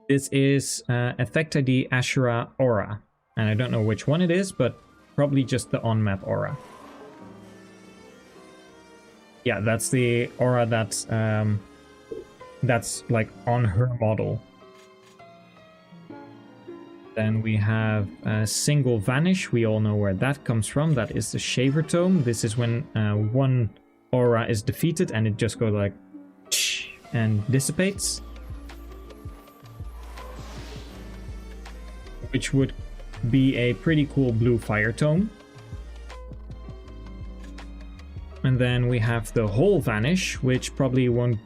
This is effect ID Ashura Aura, and I don't know which one it is, but probably just the on-map aura. Yeah, that's the aura that's like on her model. Then we have Single Vanish. We all know where that comes from. That is the Shaver Tome. This is when one aura is defeated and it just goes like and dissipates. Which would be a pretty cool blue fire tome. And then we have the Whole Vanish, which probably won't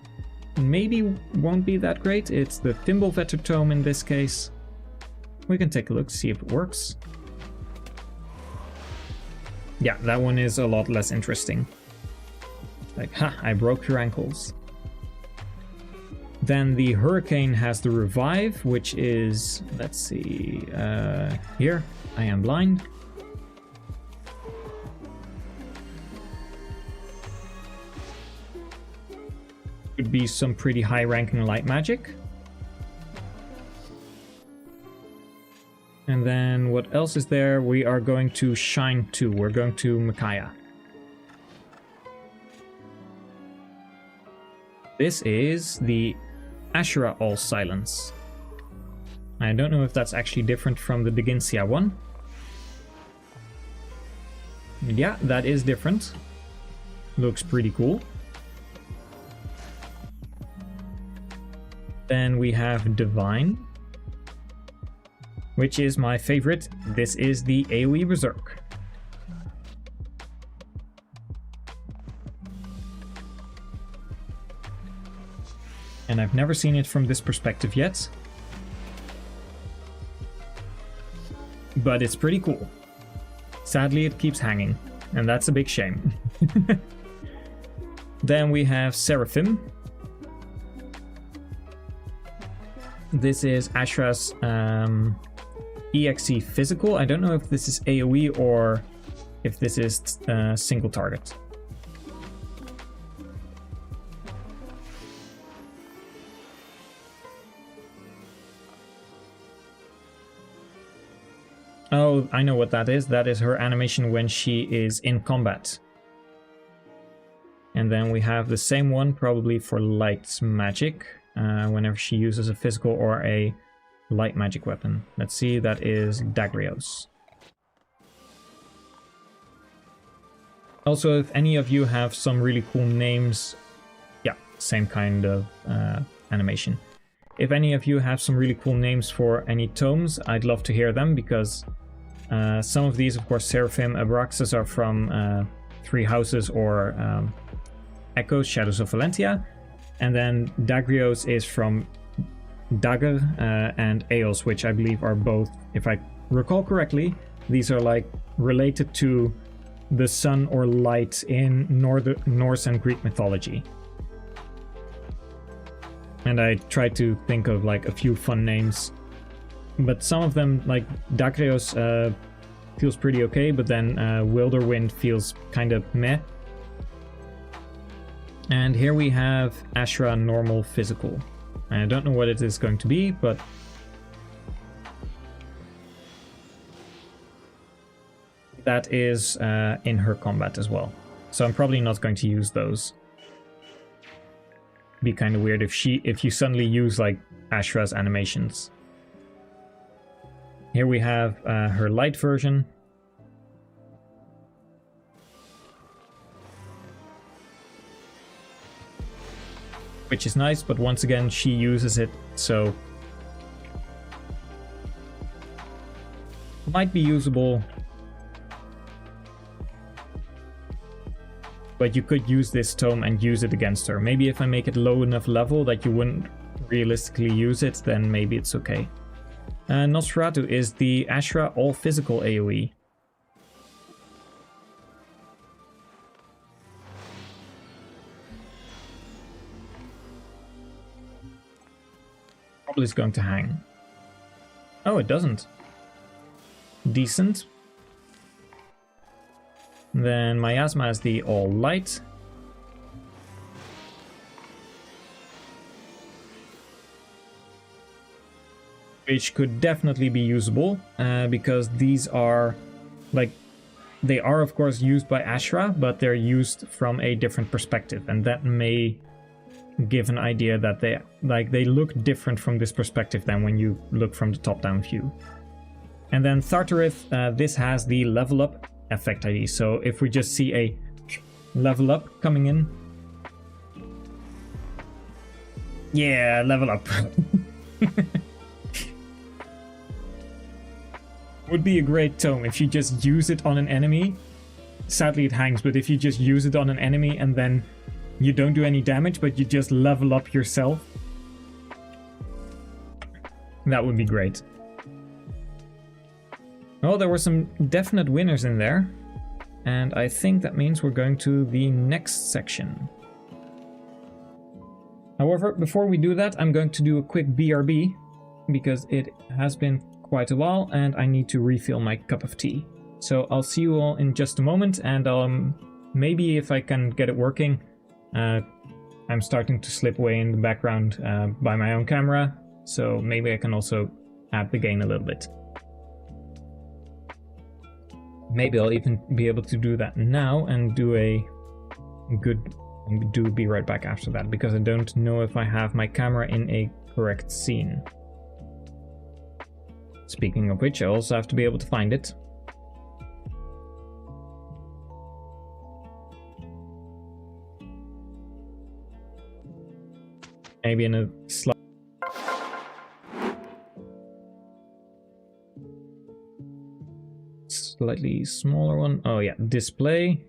be that great. It's the Thimblevetter tome in this case. We can take a look, see if it works. Yeah, that one is a lot less interesting. Like, ha, I broke your ankles. Then the Hurricane has the Revive, which is, let's see, here, I am blind. Could be some pretty high-ranking light magic. And then what else is there? We are going to Shine 2. We're going to Micaiah. This is the Ashura All Silence. I don't know if that's actually different from the Diginsia one. Yeah, that is different. Looks pretty cool. Then we have Divine, which is my favorite. This is the AoE Berserk. And I've never seen it from this perspective yet. But it's pretty cool. Sadly, it keeps hanging, and that's a big shame. Then we have Seraphim. This is Ashra's EXE physical. I don't know if this is AoE or if this is single target. Oh, I know what that is. That is her animation when she is in combat. And then we have the same one probably for light magic, whenever she uses a physical or a light magic weapon. Let's see, that is Dagrios. Also, if any of you have some really cool names, yeah, same kind of animation. If any of you have some really cool names for any tomes, I'd love to hear them, because some of these, of course, Seraphim, Abraxas are from Three Houses or Echoes, Shadows of Valentia. And then Dagrios is from Dagger and Eos, which I believe are both, if I recall correctly, these are like related to the sun or light in Norse and Greek mythology. And I tried to think of like a few fun names, but some of them, like Dagrios, feels pretty okay, but then Wilderwind feels kind of meh. And here we have Ashra normal physical. I don't know what it is going to be, but that is in her combat as well. So I'm probably not going to use those. Be kind of weird if you suddenly use like Ashra's animations. Here we have her light version. Which is nice, but once again she uses it, so might be usable. But you could use this tome and use it against her. Maybe if I make it low enough level that you wouldn't realistically use it, then maybe it's okay. Nosferatu is the Ashra all physical AoE. Probably is going to hang. Oh, it doesn't. Decent. Then Miasma is the all light. Which could definitely be usable, because these are, like, they are of course used by Ashra, but they're used from a different perspective, and that may give an idea that they look different from this perspective than when you look from the top-down view. And then Thartarith, this has the level up effect ID, so if we just see a level up coming in, yeah, level up. Would be a great tome if you just use it on an enemy. Sadly it hangs, but if you just use it on an enemy and then you don't do any damage, but you just level up yourself, that would be great. Well, there were some definite winners in there, and I think that means we're going to the next section. However, before we do that, I'm going to do a quick BRB, because it has been quite a while and I need to refill my cup of tea. So I'll see you all in just a moment, and maybe if I can get it working, I'm starting to slip away in the background by my own camera, so maybe I can also add the gain a little bit. Maybe I'll even be able to do that now and do a good be right back after that, because I don't know if I have my camera in a correct scene. Speaking of which, I also have to be able to find it. Maybe in a slightly smaller one. Oh yeah, display.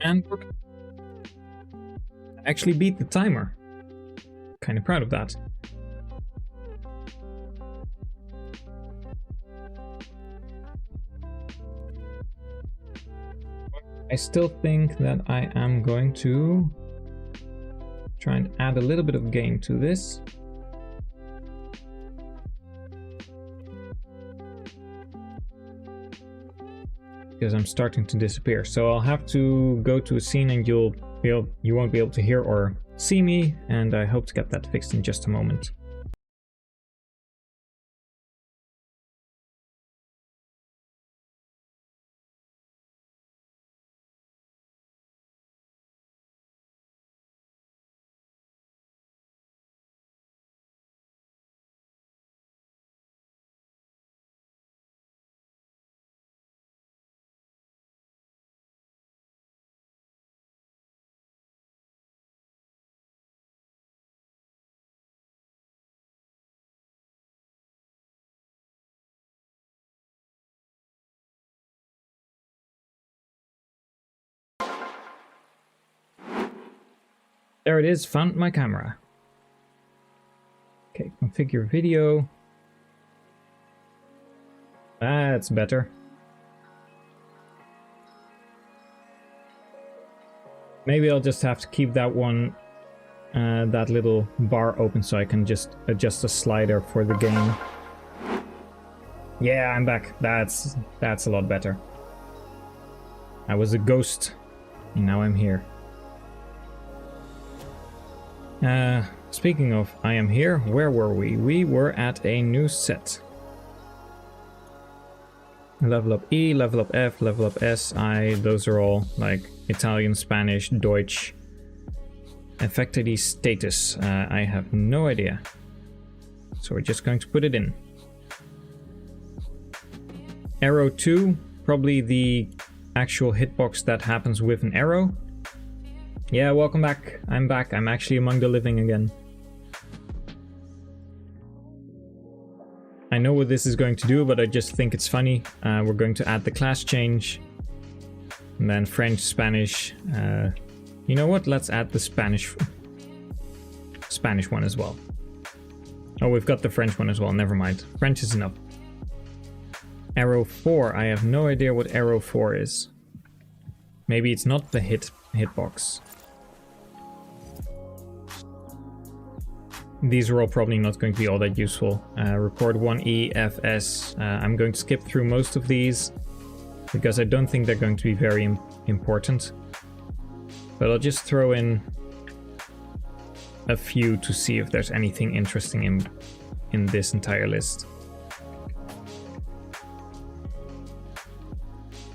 And I actually beat the timer. Kind of proud of that. I still think that I am going to try and add a little bit of gain to this. Because I'm starting to disappear. So I'll have to go to a scene and you won't be able to hear or see me, and I hope to get that fixed in just a moment. There it is, found my camera. Okay, configure video. That's better. Maybe I'll just have to keep that one, that little bar open so I can just adjust the slider for the gain. Yeah, I'm back. That's a lot better. I was a ghost, and now I'm here. Speaking of I am here, where were we? We were at a new set. Level up E, level up F, level up S, I, those are all like Italian, Spanish, Deutsch. Effectivity status, I have no idea. So we're just going to put it in. Arrow 2, probably the actual hitbox that happens with an arrow. Yeah, welcome back. I'm back. I'm actually among the living again. I know what this is going to do, but I just think it's funny. We're going to add the class change. And then French, Spanish. You know what? Let's add the Spanish one as well. Oh, we've got the French one as well. Never mind. French is enough. Arrow 4. I have no idea what arrow 4 is. Maybe it's not the hitbox. These are all probably not going to be all that useful. Record 1E, FS. I'm going to skip through most of these because I don't think they're going to be very important. But I'll just throw in a few to see if there's anything interesting in this entire list.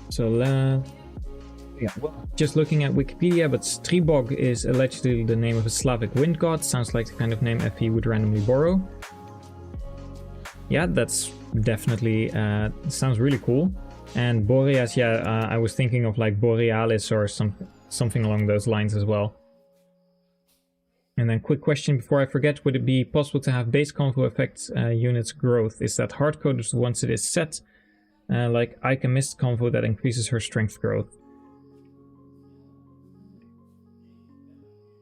So yeah, well, just looking at Wikipedia, but Stribog is allegedly the name of a Slavic wind god. Sounds like the kind of name FE would randomly borrow. Yeah, that's definitely sounds really cool. And Boreas, yeah, I was thinking of like Borealis or something along those lines as well. And then quick question before I forget, would it be possible to have base convo affect units growth? Is that hard-coded once it is set? Like Ika missed convo that increases her strength growth.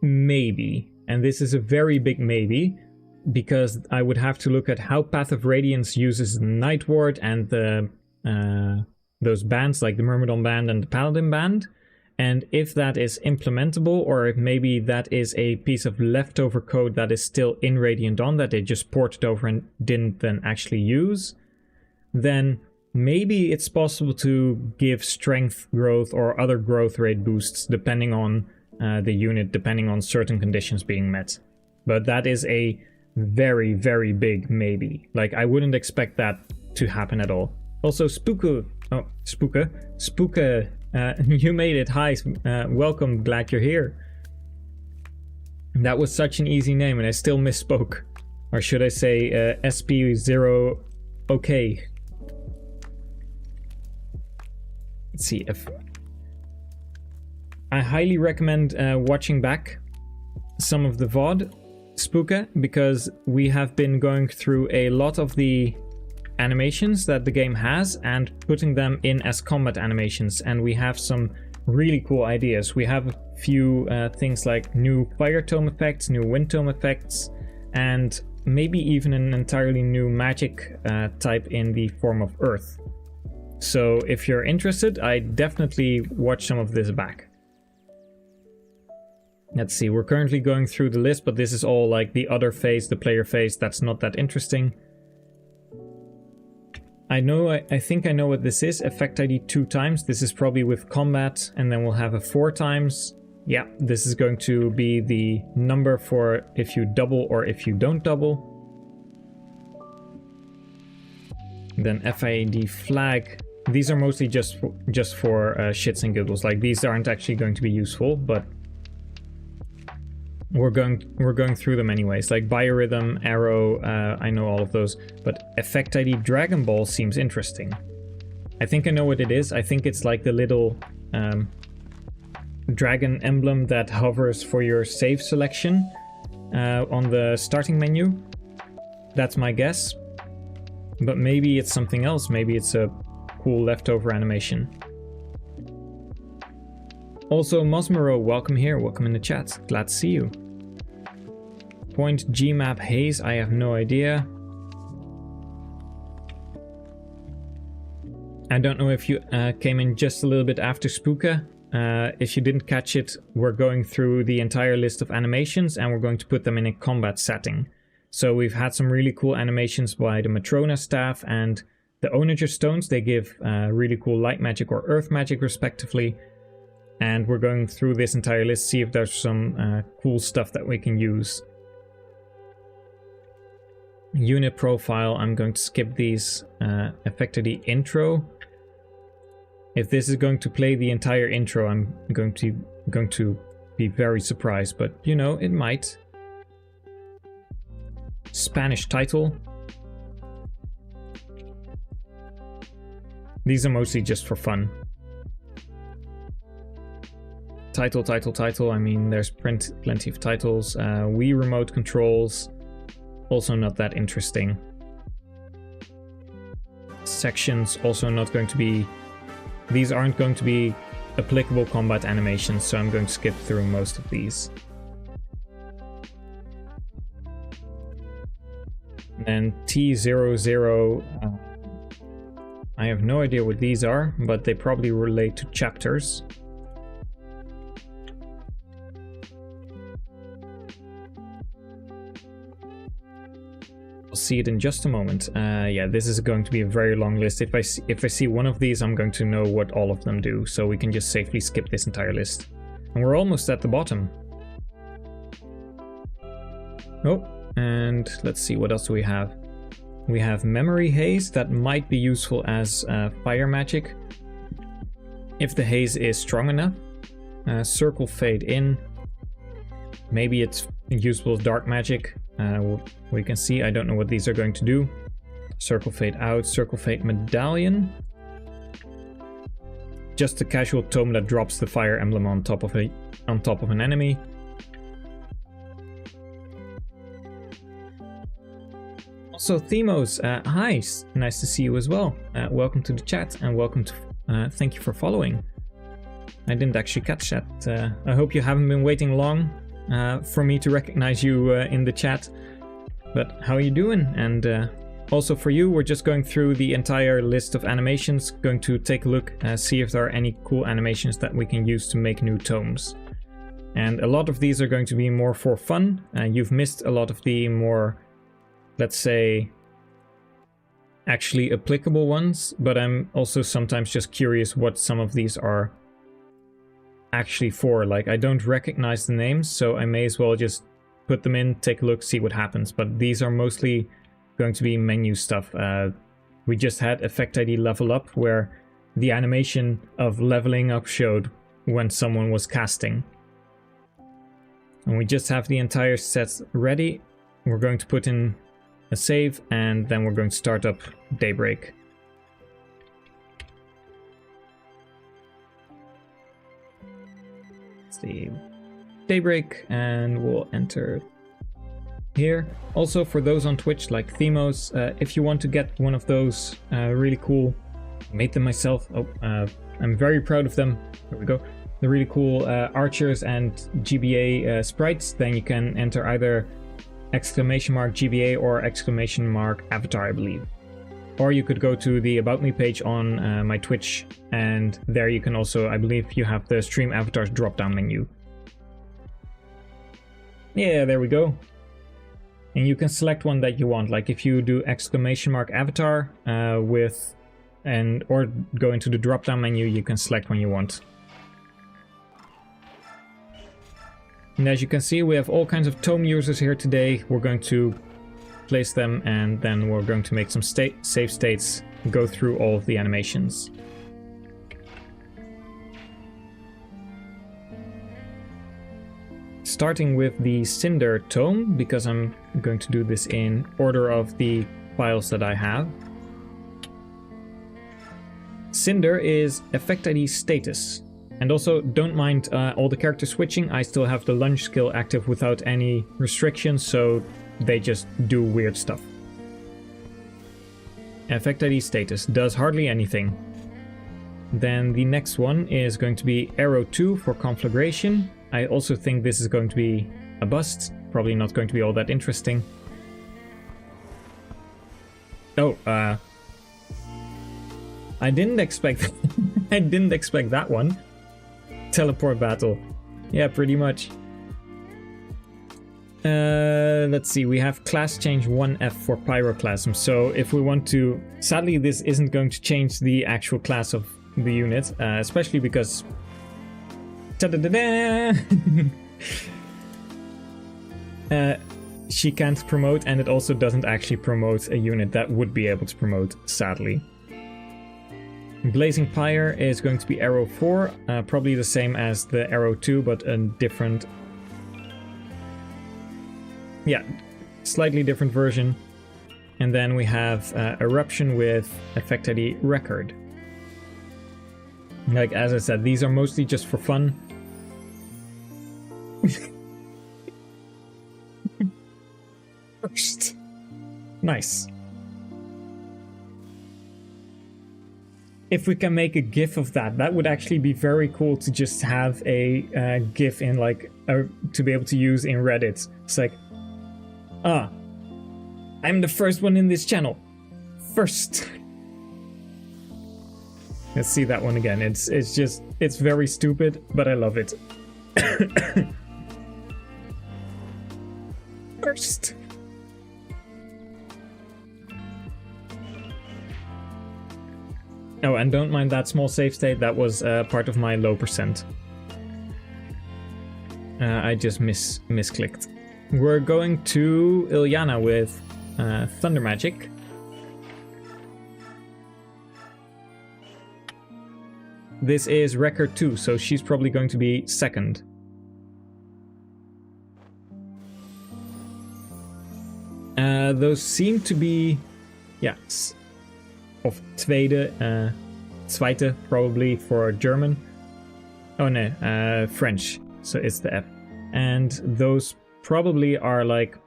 Maybe, and this is a very big maybe, because I would have to look at how Path of Radiance uses the Night Ward and the those bands like the Myrmidon band and the Paladin band, and if that is implementable, or if maybe that is a piece of leftover code that is still in Radiant Dawn that they just ported over and didn't then actually use, then maybe it's possible to give strength growth or other growth rate boosts depending on the unit, depending on certain conditions being met. But that is a very, very big maybe. Like, I wouldn't expect that to happen at all. Also, Spooka, you made it. Hi, welcome, glad you're here. That was such an easy name and I still misspoke. Or should I say SP0 okay. Let's see if... I highly recommend watching back some of the VOD, Spooka, because we have been going through a lot of the animations that the game has and putting them in as combat animations, and we have some really cool ideas. We have a few things like new fire tome effects, new wind tome effects, and maybe even an entirely new magic type in the form of earth. So if you're interested, I definitely watch some of this back. Let's see, we're currently going through the list, but this is all like the other phase, the player phase. That's not that interesting. I think I know what this is. Effect ID 2 times. This is probably with combat, and then we'll have a 4 times. Yeah, this is going to be the number for if you double or if you don't double. Then FID flag. These are mostly just for shits and giggles. Like, these aren't actually going to be useful, but we're going through them anyways. Like biorhythm, arrow, I know all of those, but effect ID Dragon Ball seems interesting. I think I know what it is. I think it's like the little dragon emblem that hovers for your save selection on the starting menu. That's my guess, but maybe it's something else. Maybe it's a cool leftover animation. Also, Mosmero, welcome here, welcome in the chat, glad to see you. Point Gmap Haze, I have no idea. I don't know if you came in just a little bit after Spooka. If you didn't catch it, we're going through the entire list of animations and we're going to put them in a combat setting. So we've had some really cool animations by the Matrona staff and the Onager Stones. They give really cool light magic or earth magic respectively. And we're going through this entire list, see if there's some cool stuff that we can use. Unit profile, I'm going to skip these. Effectively intro. If this is going to play the entire intro, I'm going to be very surprised, but you know, it might. Spanish title. These are mostly just for fun. Title, I mean, there's plenty of titles. Wii remote controls, also not that interesting. Sections, also not going to be... These aren't going to be applicable combat animations, so I'm going to skip through most of these. And T00... I have no idea what these are, but they probably relate to chapters. See it in just a moment. Yeah, this is going to be a very long list. If I see one of these, I'm going to know what all of them do, so we can just safely skip this entire list. And we're almost at the bottom. Oh, and let's see, what else do we have? We have Memory Haze, that might be useful as fire magic, if the haze is strong enough. Circle Fade In, maybe it's useful as dark magic. We can see, I don't know what these are going to do. Circle Fade Out, Circle Fade Medallion. Just a casual tome that drops the fire emblem on top of an enemy. Also, Themos, hi, nice to see you as well. Welcome to the chat and welcome to, thank you for following. I didn't actually catch that. I hope you haven't been waiting long for me to recognize you in the chat. But how are you doing? And also for you, we're just going through the entire list of animations, going to take a look, see if there are any cool animations that we can use to make new tomes. And a lot of these are going to be more for fun. You've missed a lot of the more, let's say, actually applicable ones, but I'm also sometimes just curious what some of these are actually for. Like, I don't recognize the names, so I may as well just put them in, take a look, see what happens. But these are mostly going to be menu stuff. We just had Effect ID Level Up, where the animation of leveling up showed when someone was casting. And we just have the entire set ready. We're going to put in a save, and then we're going to start up Daybreak. Let's see, Daybreak, and we'll enter here. Also, for those on Twitch, like Themos, if you want to get one of those really cool, made them myself. Oh, I'm very proud of them. There we go. the really cool archers and GBA sprites, then you can enter either !GBA or !avatar, I believe. Or you could go to the About Me page on my Twitch, and there you can also, I believe you have the Stream Avatars drop-down menu. Yeah, there we go. And you can select one that you want, like if you do !avatar or go into the drop-down menu, you can select one you want. And as you can see, we have all kinds of tome users here today. We're going to place them, and then we're going to make some save states, go through all of the animations. Starting with the Cinder tome, because I'm going to do this in order of the files that I have. Cinder is effect ID status. And also, don't mind all the character switching. I still have the lunge skill active without any restrictions, so they just do weird stuff. Effect ID status does hardly anything. Then the next one is going to be arrow 2 for conflagration. I also think this is going to be a bust, probably not going to be all that interesting. Oh, I didn't expect I didn't expect that one. Teleport battle. Yeah, pretty much. Let's see, we have class change 1F for pyroclasm, so if we want to... Sadly, this isn't going to change the actual class of the unit, especially because... she can't promote, and it also doesn't actually promote a unit that would be able to promote, sadly. Blazing Pyre is going to be arrow 4, probably the same as the arrow 2, but a different... Yeah, slightly different version. And then we have Eruption with effect ID record. Like, as I said, these are mostly just for fun. First. Nice. If we can make a GIF of that, that would actually be very cool to just have a GIF in, like, to be able to use in Reddit. It's like, I'm the first one in this channel. First. Let's see that one again. It's very stupid, but I love it. First. Oh, and don't mind that small save state, that was part of my low percent. I just misclicked. We're going to Ilyana with Thunder Magic. This is record 2, so she's probably going to be second. Those seem to be... Yeah, of zweite, probably for German. Oh no, French, so it's the F. And those probably are like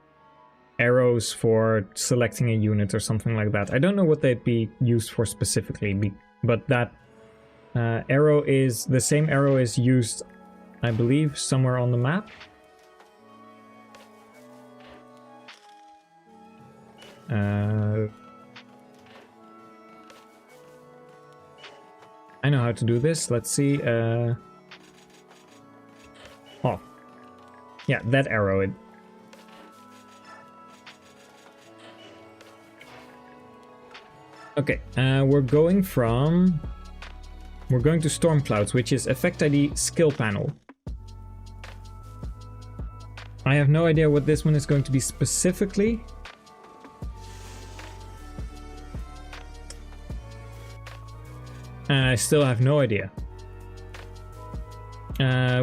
arrows for selecting a unit or something like that. I don't know what they'd be used for specifically, but that arrow is... The same arrow is used, I believe, somewhere on the map. I know how to do this. Let's see. Oh. Yeah, that arrow. Okay, we're going to Storm Clouds, which is Effect ID skill panel. I have no idea what this one is going to be specifically. I still have no idea.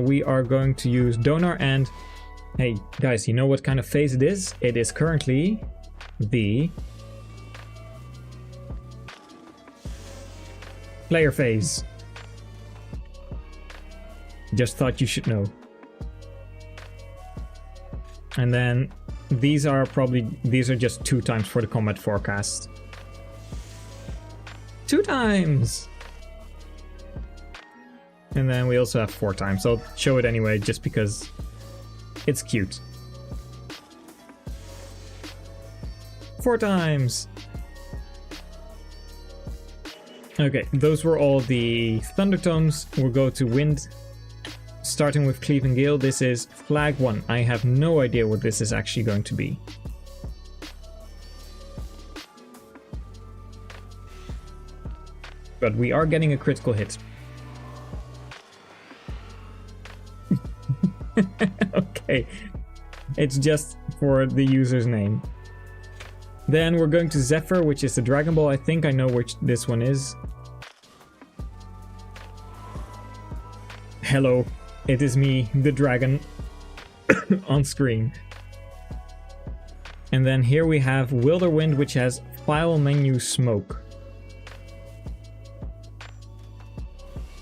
We are going to use Donar, and hey guys, you know what kind of phase it is? It is currently the player phase. Just thought you should know. And then these are just 2 times for the combat forecast. 2 times! And then we also have 4 times. I'll show it anyway, just because it's cute. 4 times! Okay, those were all the thunder tomes. We'll go to wind. Starting with Cleave and Gale, this is flag 1. I have no idea what this is actually going to be. But we are getting a critical hit. Okay, it's just for the user's name. Then we're going to Zephyr, which is the Dragon Ball. I think I know which this one is. Hello, it is me, the dragon, on screen. And then here we have Wilderwind, which has File Menu Smoke.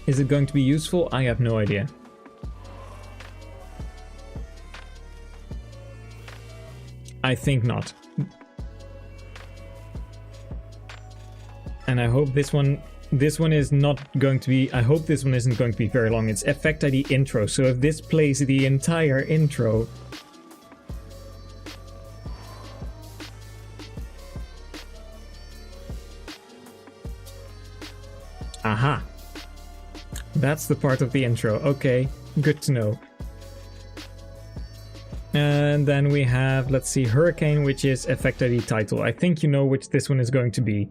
Is it going to be useful? I have no idea. I think not. And I hope this one is not going to be, I hope this one isn't going to be very long. It's Effect ID intro, so if this plays the entire intro... Aha! That's the part of the intro. Okay, good to know. And then we have, let's see, Hurricane, which is Effect ID title. I think you know which this one is going to be.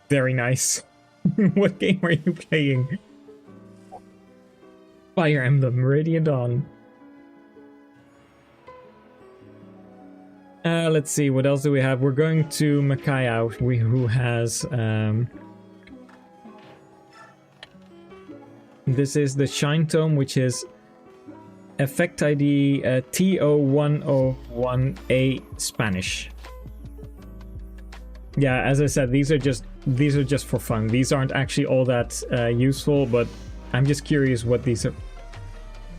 Very nice. What game are you playing? Fire Emblem Meridian Dawn. Let's see, what else do we have? We're going to Makaya, who has... This is the Shine Tome, which is Effect ID TO101A Spanish. Yeah, as I said, these are just for fun. These aren't actually all that useful, but I'm just curious what these are.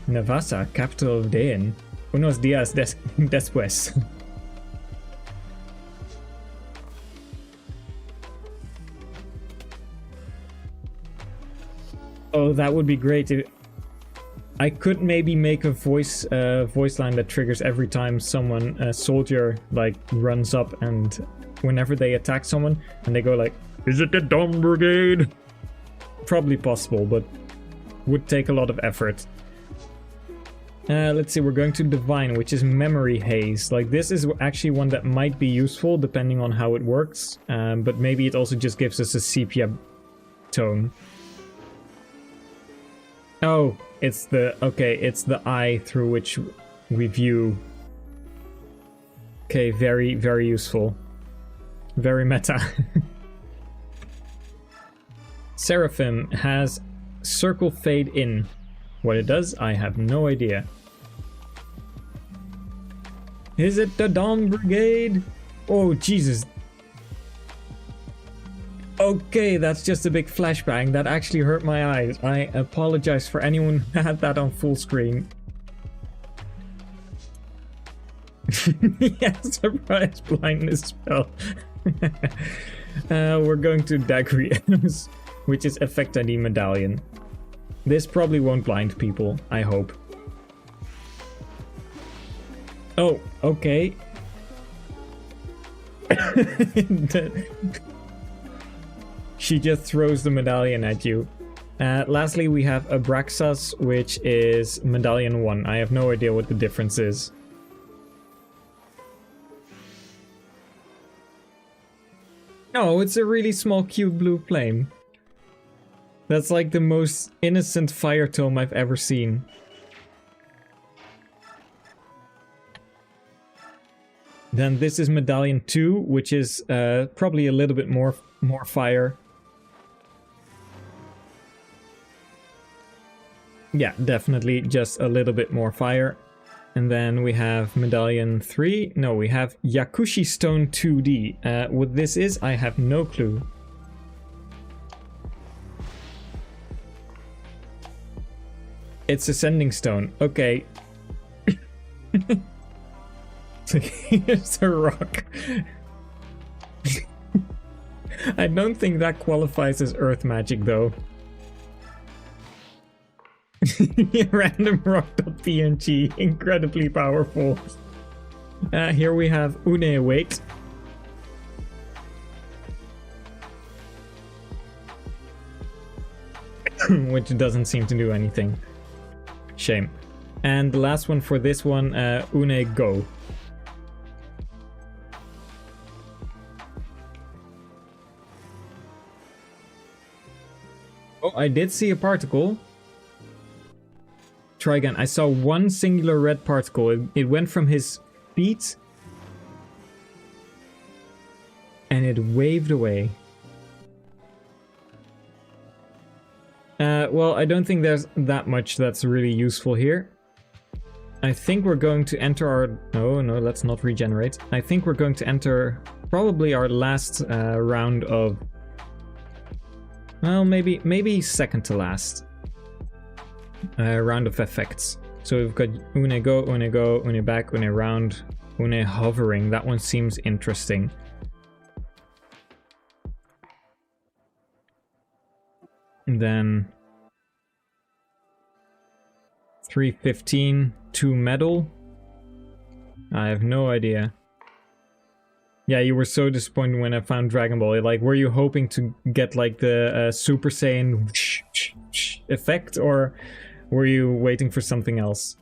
Navasa, capital of Daen. Unos días después. Oh, that would be great. I could maybe make a voice line that triggers every time a soldier like runs up, and whenever they attack someone and they go like, "Is it the Dawn Brigade?" Probably possible, but would take a lot of effort. Let's see, we're going to Divine, which is Memory Haze. Like, this is actually one that might be useful depending on how it works, but maybe it also just gives us a sepia tone. Oh, it's the eye through which we view. Okay, very, very useful. Very meta. Seraphim has Circle Fade In. What it does, I have no idea. Is it the Dawn Brigade? Oh, Jesus. Okay, that's just a big flashbang. That actually hurt my eyes. I apologize for anyone who had that on full screen. Yeah, surprise blindness spell. We're going to Dagrius, which is Effect ID Medallion. This probably won't blind people, I hope. Oh, okay. She just throws the medallion at you. Lastly, we have Abraxas, which is Medallion 1. I have no idea what the difference is. No, it's a really small, cute blue flame. That's like the most innocent fire tome I've ever seen. Then this is Medallion 2, which is probably a little bit more fire. Yeah, definitely just a little bit more fire. And then we have Medallion 3. No, we have Yakushi Stone 2D. What this is, I have no clue. It's Ascending Stone. Okay. Here's a rock. I don't think that qualifies as earth magic though. Random rock.png, incredibly powerful. Here we have Une Wait. Which doesn't seem to do anything. Shame. And the last one for this one, Une Go. Oh, I did see a particle. Try again. I saw one singular red particle. It went from his feet and it waved away. Well, I don't think there's that much that's really useful here. I think we're going to enter our... No, let's not regenerate. I think we're going to enter probably our last round of... Well, maybe second to last. Round of effects. So we've got Une Go, Une Back, Une Round, Une Hovering. That one seems interesting. And then 315, 2 Metal. I have no idea. Yeah, you were so disappointed when I found Dragon Ball. Like, were you hoping to get like the Super Saiyan effect, or were you waiting for something else?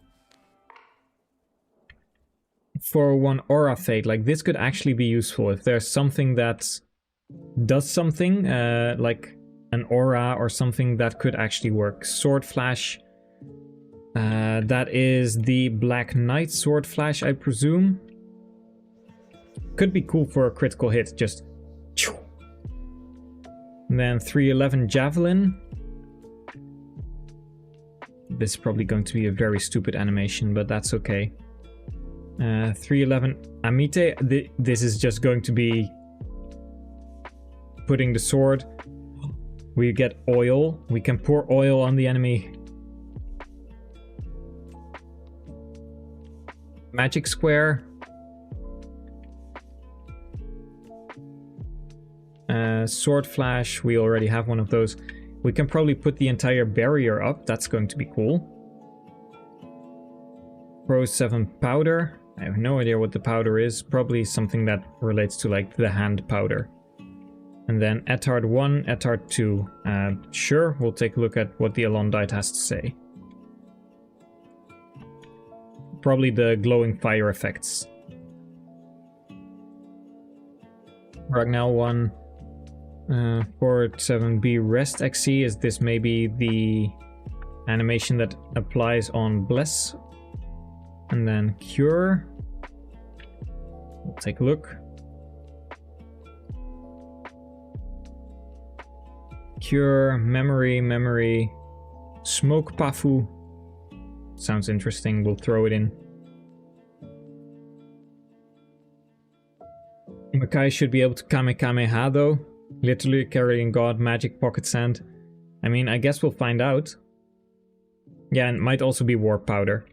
For one Aura Fade, like this could actually be useful if there's something that does something, like an aura or something that could actually work. Sword Flash. That is the Black Knight Sword Flash, I presume. Could be cool for a critical hit, just... And then 311 Javelin. This is probably going to be a very stupid animation, but that's okay. 311 Amite. This is just going to be putting the sword. We get oil. We can pour oil on the enemy. Magic Square. Sword Flash. We already have one of those. We can probably put the entire barrier up. That's going to be cool. Pro 7 Powder. I have no idea what the powder is. Probably something that relates to like the hand powder. And then Etard 1, Etard 2. Sure, we'll take a look at what the Elondite has to say. Probably the glowing fire effects. Ragnell 1. Port 7B Rest XC. Is this maybe the animation that applies on Bless? And then Cure. We'll take a look. Cure, memory, Smoke Pafu. Sounds interesting, we'll throw it in. Makai should be able to Kamehameha though. Literally carrying God, magic, pocket sand. I mean, I guess we'll find out. Yeah, and it might also be Warp Powder.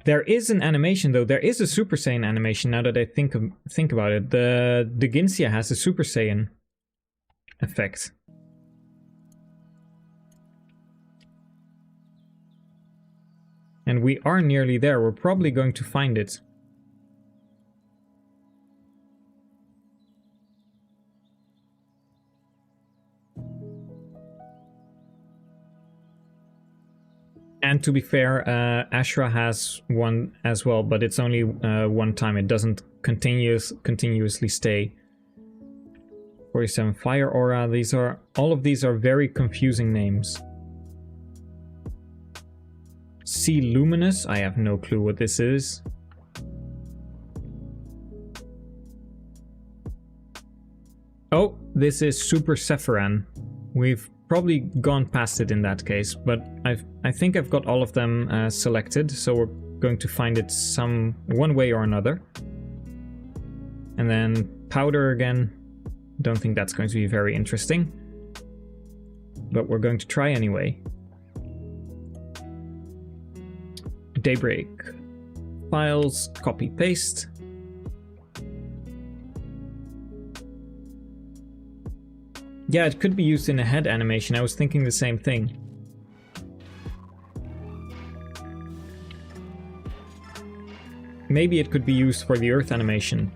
There is an animation though, there is a Super Saiyan animation now that I think about it. The Ginsia has a Super Saiyan effect. And we are nearly there, we're probably going to find it. And to be fair, Ashra has one as well, but it's only one time. It doesn't continuously stay. 47 Fire Aura. All of these are very confusing names. Sea Luminous. I have no clue what this is. Oh, this is Super Sephiran. We've probably gone past it in that case, but I think I've got all of them selected, so we're going to find it one way or another. And then Powder again. Don't think that's going to be very interesting, but we're going to try anyway. Daybreak. Files, copy, paste. Yeah, it could be used in a head animation. I was thinking the same thing. Maybe it could be used for the earth animation.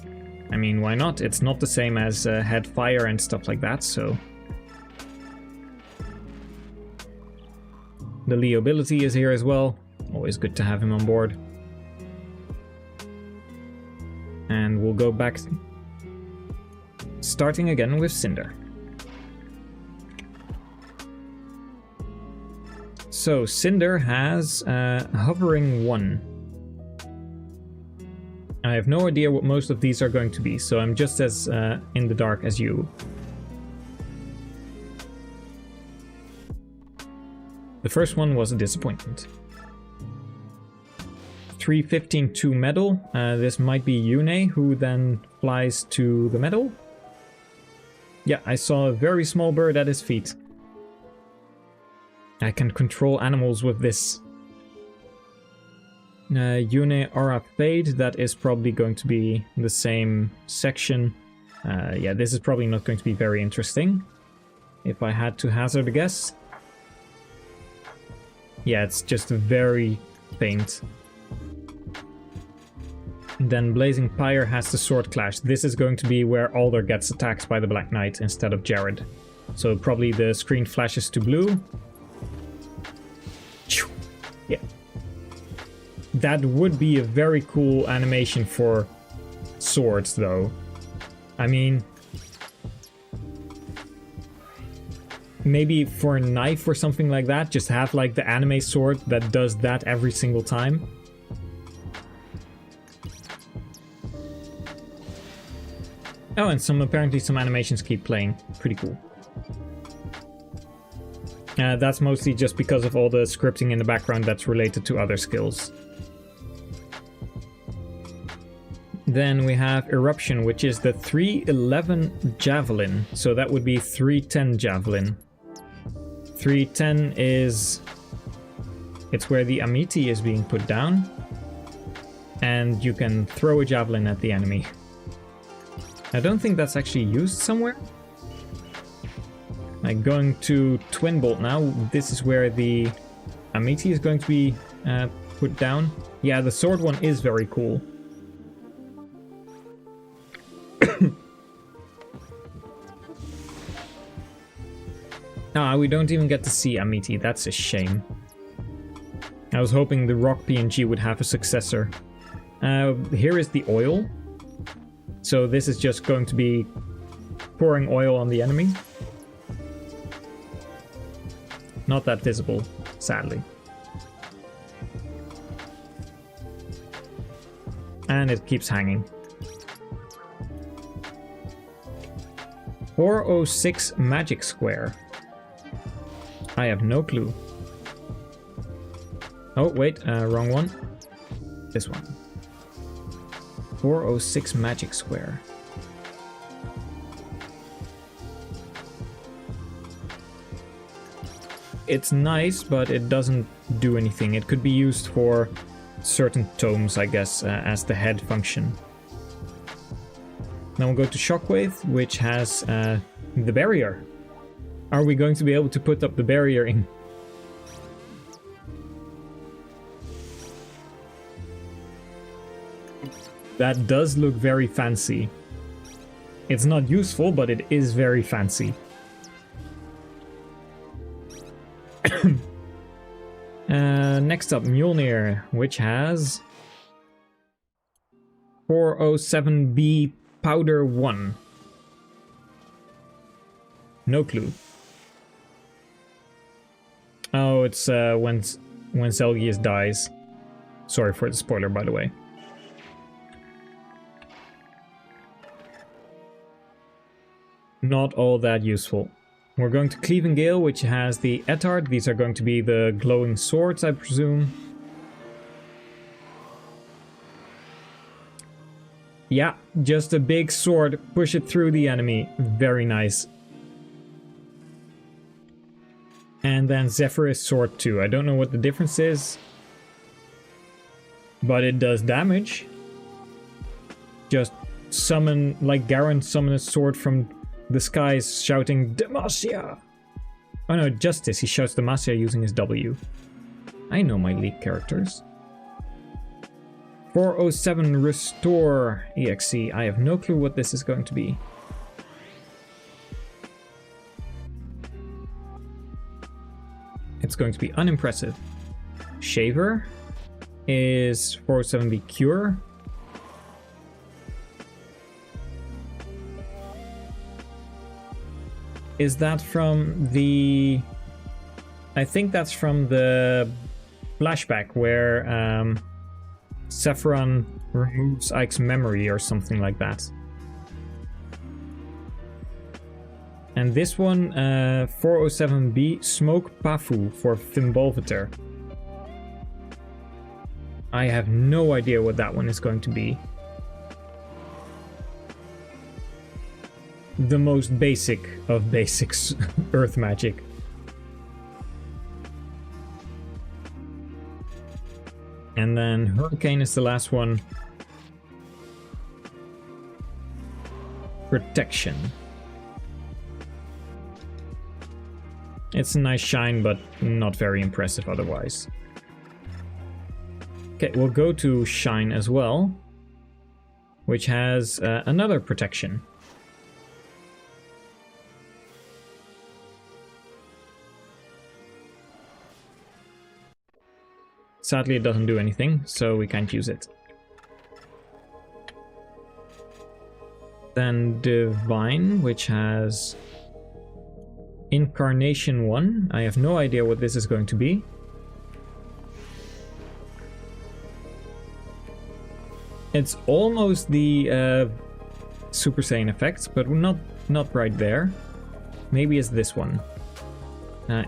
I mean, why not? It's not the same as head fire and stuff like that, so... The Leo ability is here as well. Always good to have him on board. And we'll go back... starting again with Cinder. So, Cinder has hovering 1. I have no idea what most of these are going to be, so I'm just as in the dark as you. The first one was a disappointment. 315-2 medal. This might be Yune, who then flies to the medal. Yeah, I saw a very small bird at his feet. I can control animals with this. Yune Aura Fade, that is probably going to be the same section. Yeah, this is probably not going to be very interesting, if I had to hazard a guess. Yeah, it's just very faint. Then Blazing Pyre has the Sword Clash. This is going to be where Alder gets attacked by the Black Knight instead of Jared. So probably the screen flashes to blue. Yeah. That would be a very cool animation for swords, though. I mean... maybe for a knife or something like that, just have like the anime sword that does that every single time. Oh, and apparently some animations keep playing. Pretty cool. That's mostly just because of all the scripting in the background that's related to other skills. Then we have Eruption, which is the 311 Javelin. So that would be 310 Javelin. 310 is... it's where the Amiti is being put down. And you can throw a javelin at the enemy. I don't think that's actually used somewhere. Like going to Twin Bolt now, this is where the Amiti is going to be put down. Yeah, the sword one is very cool. Ah, we don't even get to see Amiti, that's a shame. I was hoping the Rock PNG would have a successor. Here is the oil. So this is just going to be pouring oil on the enemy. Not that visible, sadly. And it keeps hanging. 406 Magic Square. I have no clue. Oh, wait, wrong one. This one. 406 Magic Square. It's nice, but it doesn't do anything. It could be used for certain tomes, I guess, as the head function. Now we'll go to Shockwave, which has the barrier. Are we going to be able to put up the barrier in? That does look very fancy. It's not useful, but it is very fancy. Next up, Mjolnir, which has 407B Powder 1. No clue. Oh, it's when Zelgius dies. Sorry for the spoiler, by the way. Not all that useful. We're going to Cleaving Gale, which has the Etard. These are going to be the glowing swords, I presume. Yeah, just a big sword. Push it through the enemy. Very nice. And then Zephyrus Sword 2. I don't know what the difference is. But it does damage. Just summon, like Garen summon a sword from the skies shouting Demacia! Oh no, Justice, he shouts Demacia using his W. I know my League characters. 407 Restore EXE. I have no clue what this is going to be. It's going to be unimpressive. Shaver is 407B Cure. Is that from the... I think that's from the flashback where Sephiron removes Ike's memory or something like that. And this one, 407B, Smoke Pafu for Fimbulveter. I have no idea what that one is going to be. The most basic of basics, Earth Magic. And then Hurricane is the last one. Protection. It's a nice shine, but not very impressive otherwise. Okay, we'll go to Shine as well, which has another protection. Sadly, it doesn't do anything, so we can't use it. Then Divine, which has Incarnation 1. I have no idea what this is going to be. It's almost the Super Saiyan effect, but not right there. Maybe it's this one.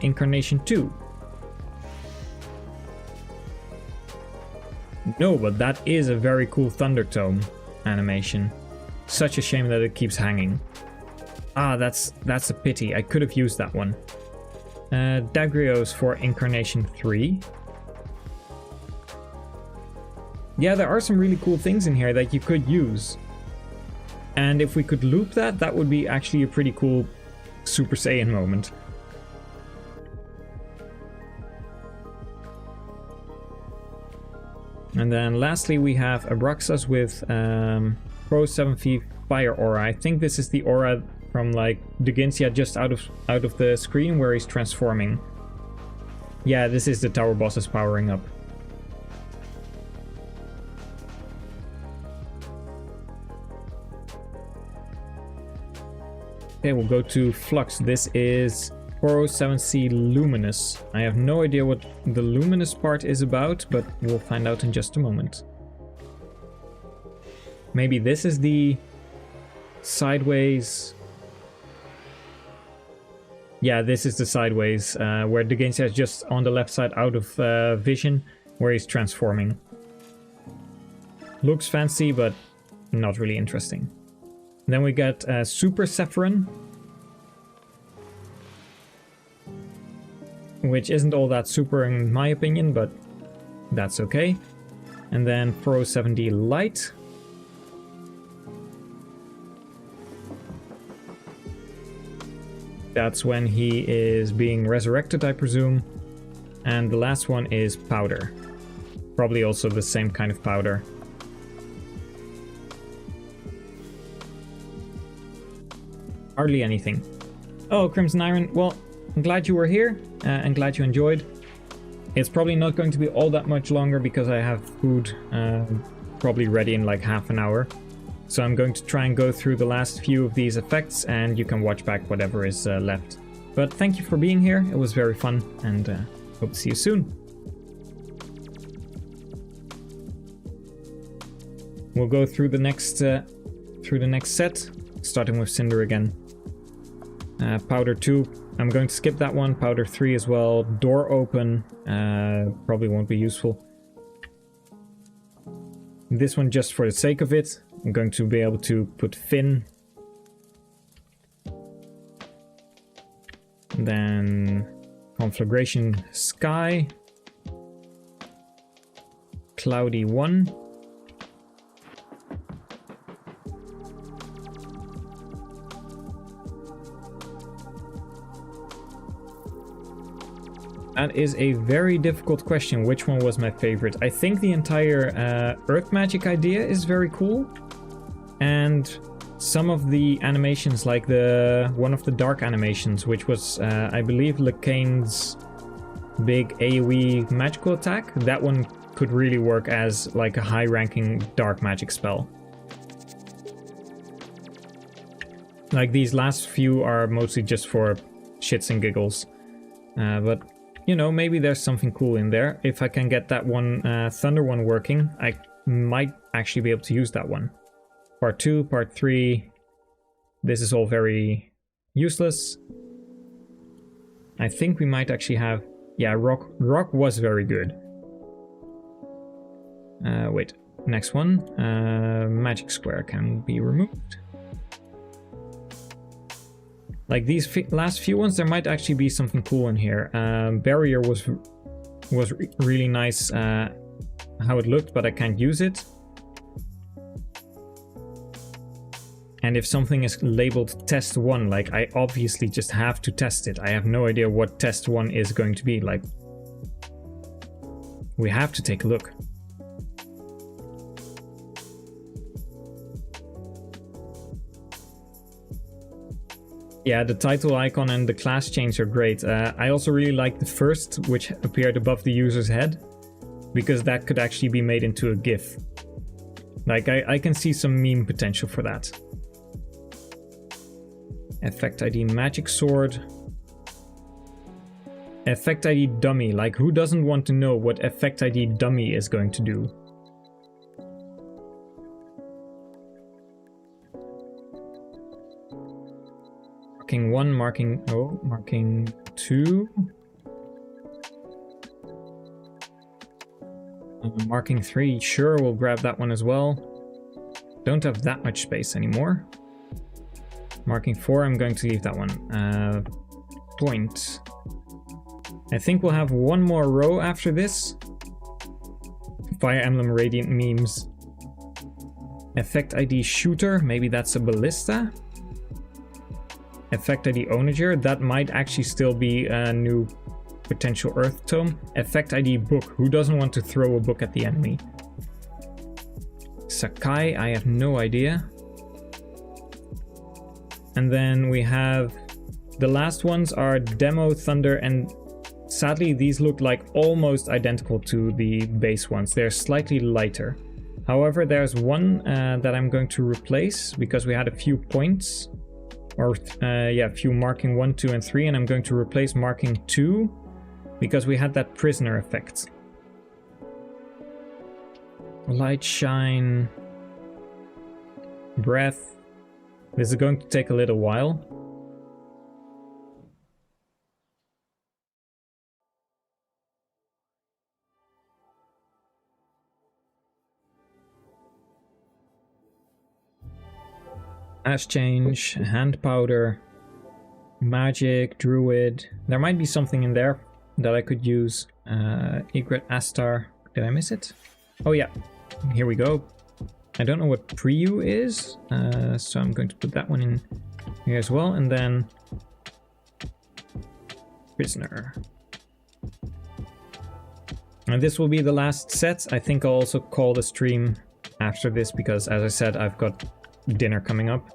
Incarnation 2. No, but that is a very cool Thunder Tome animation. Such a shame that it keeps hanging. Ah, that's a pity. I could have used that one. Dagrios for Incarnation 3. Yeah, there are some really cool things in here that you could use. And if we could loop that, that would be actually a pretty cool Super Saiyan moment. And then lastly we have Abraxas with Pro 7 Fire Aura. I think this is the aura from like Duginsia just out of the screen where he's transforming. Yeah, this is the tower bosses powering up. Okay, we'll go to Flux. This is 407C Luminous. I have no idea what the Luminous part is about, but we'll find out in just a moment. Maybe this is the sideways... Yeah, this is the sideways, where Duginsia is just on the left side out of vision, where he's transforming. Looks fancy, but not really interesting. Then we got Super Sephiron, which isn't all that super in my opinion, but that's okay. And then 407D Light. That's when he is being resurrected, I presume. And the last one is Powder. Probably also the same kind of powder. Hardly anything. Oh, Crimson Iron, well, I'm glad you were here and glad you enjoyed. It's probably not going to be all that much longer because I have food probably ready in like half an hour. So I'm going to try and go through the last few of these effects and you can watch back whatever is left. But thank you for being here, it was very fun and hope to see you soon. We'll go through the next set, starting with Cinder again. Powder 2, I'm going to skip that one. Powder 3 as well. Door Open, probably won't be useful. This one just for the sake of it. I'm going to be able to put Finn. Then Conflagration Sky. cloudy 1. That is a very difficult question. Which one was my favorite? I think the entire earth magic idea is very cool. And some of the animations, like one of the dark animations, which was, I believe, Lecane's big AoE magical attack, that one could really work as like a high-ranking dark magic spell. Like these last few are mostly just for shits and giggles. But, you know, maybe there's something cool in there. If I can get that one Thunder one working, I might actually be able to use that one. Part 2, Part 3, this is all very useless. I think we might actually have... Yeah, rock was very good. Wait, next one. Magic Square can be removed. Like these last few ones, there might actually be something cool in here. Barrier was really nice how it looked, but I can't use it. And if something is labeled test 1, like I obviously just have to test it. I have no idea what test 1 is going to be. Like, we have to take a look. Yeah, the title icon and the class change are great. I also really like the first, which appeared above the user's head, because that could actually be made into a GIF. Like, I can see some meme potential for that. Effect ID Magic Sword. Effect ID Dummy. Like, who doesn't want to know what Effect ID Dummy is going to do? Marking 1, marking 2. Marking 3, sure, we'll grab that one as well. Don't have that much space anymore. Marking 4, I'm going to leave that one. Point. I think we'll have one more row after this. Fire Emblem Radiant memes. Effect ID Shooter, maybe that's a ballista. Effect ID Onager, that might actually still be a new potential Earth Tome. Effect ID Book, who doesn't want to throw a book at the enemy? Sakai, I have no idea. And then we have the last ones are Demo, Thunder, and sadly these look like almost identical to the base ones. They're slightly lighter. However, there's one that I'm going to replace because we had a few points. Or, yeah, a few marking 1, 2, and 3, and I'm going to replace marking 2 because we had that prisoner effect. Light, shine, breath. This is going to take a little while. Ash change, hand powder, magic, druid. There might be something in there that I could use. Egret Astar. Did I miss it? Oh yeah, here we go. I don't know what Priyu is, so I'm going to put that one in here as well, and then prisoner. And this will be the last set. I think I'll also call the stream after this because, as I said, I've got dinner coming up.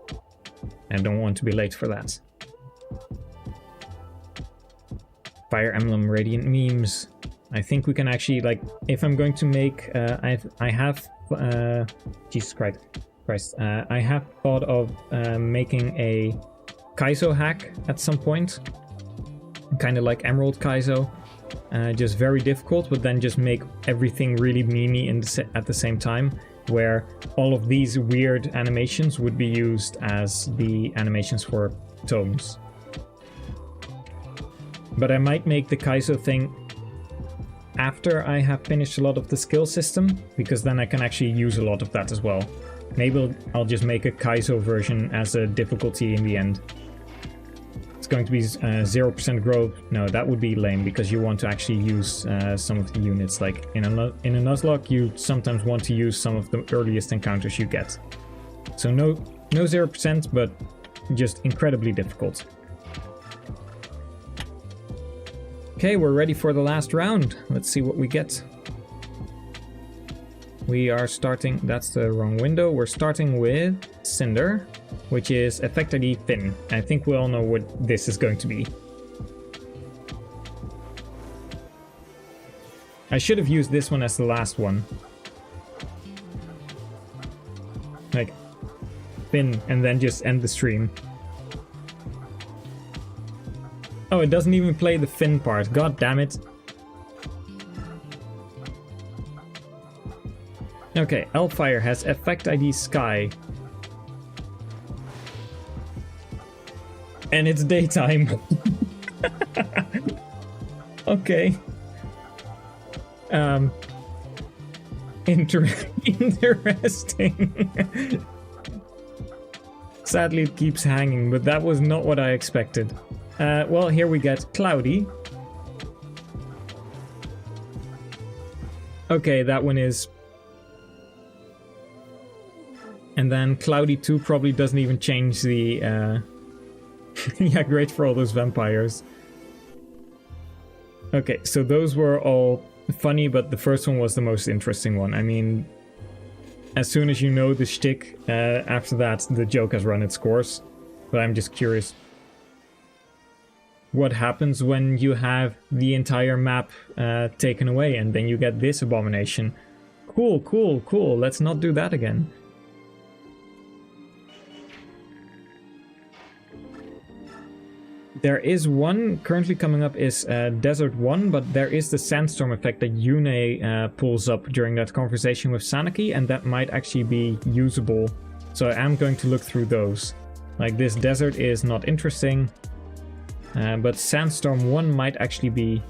I don't want to be late for that. Fire Emblem Radiant memes. I think we can actually, like, if I'm going to make, I have, Jesus Christ, I have thought of making a Kaizo hack at some point, kind of like Emerald Kaizo, just very difficult, but then just make everything really memey at the same time, where all of these weird animations would be used as the animations for tomes. But I might make the Kaizo thing after I have finished a lot of the skill system, because then I can actually use a lot of that as well. Maybe I'll just make a Kaizo version as a difficulty in the end. It's going to be 0% growth. No, that would be lame because you want to actually use some of the units. Like in a Nuzlocke, you sometimes want to use some of the earliest encounters you get. So no 0%, but just incredibly difficult. Okay, we're ready for the last round. Let's see what we get. We are starting, that's the wrong window. We're starting with Cinder, which is Effect ID Thin. I think we all know what this is going to be. I should have used this one as the last one. Like, Thin, and then just end the stream. Oh, it doesn't even play the fin part. God damn it. Okay, Elfire has Effect ID Sky. And it's daytime. Okay. Interesting. Sadly, it keeps hanging, but that was not what I expected. Well, here we get Cloudy. Okay, that one is... And then Cloudy 2 probably doesn't even change the... Yeah, great for all those vampires. Okay, so those were all funny, but the first one was the most interesting one. I mean, as soon as you know the shtick, after that, the joke has run its course. But I'm just curious. What happens when you have the entire map taken away and then you get this abomination? Cool, cool, cool. Let's not do that again. There is one currently coming up is Desert 1, but there is the Sandstorm effect that Yune pulls up during that conversation with Sanaki, and that might actually be usable. So I am going to look through those. Like, this desert is not interesting. But Sandstorm 1 might actually be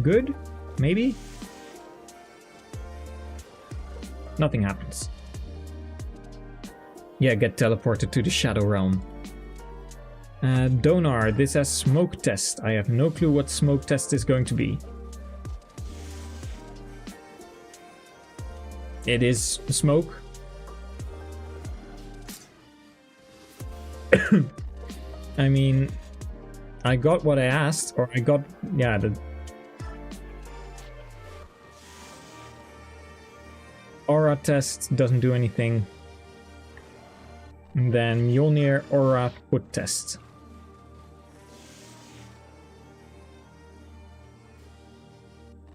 good, maybe? Nothing happens. Yeah, get teleported to the Shadow Realm. Donar, this has Smoke Test. I have no clue what Smoke Test is going to be. It is smoke. I mean, I got what I asked, or I got, yeah, the... Aura test doesn't do anything. And then Mjolnir Aura Put test.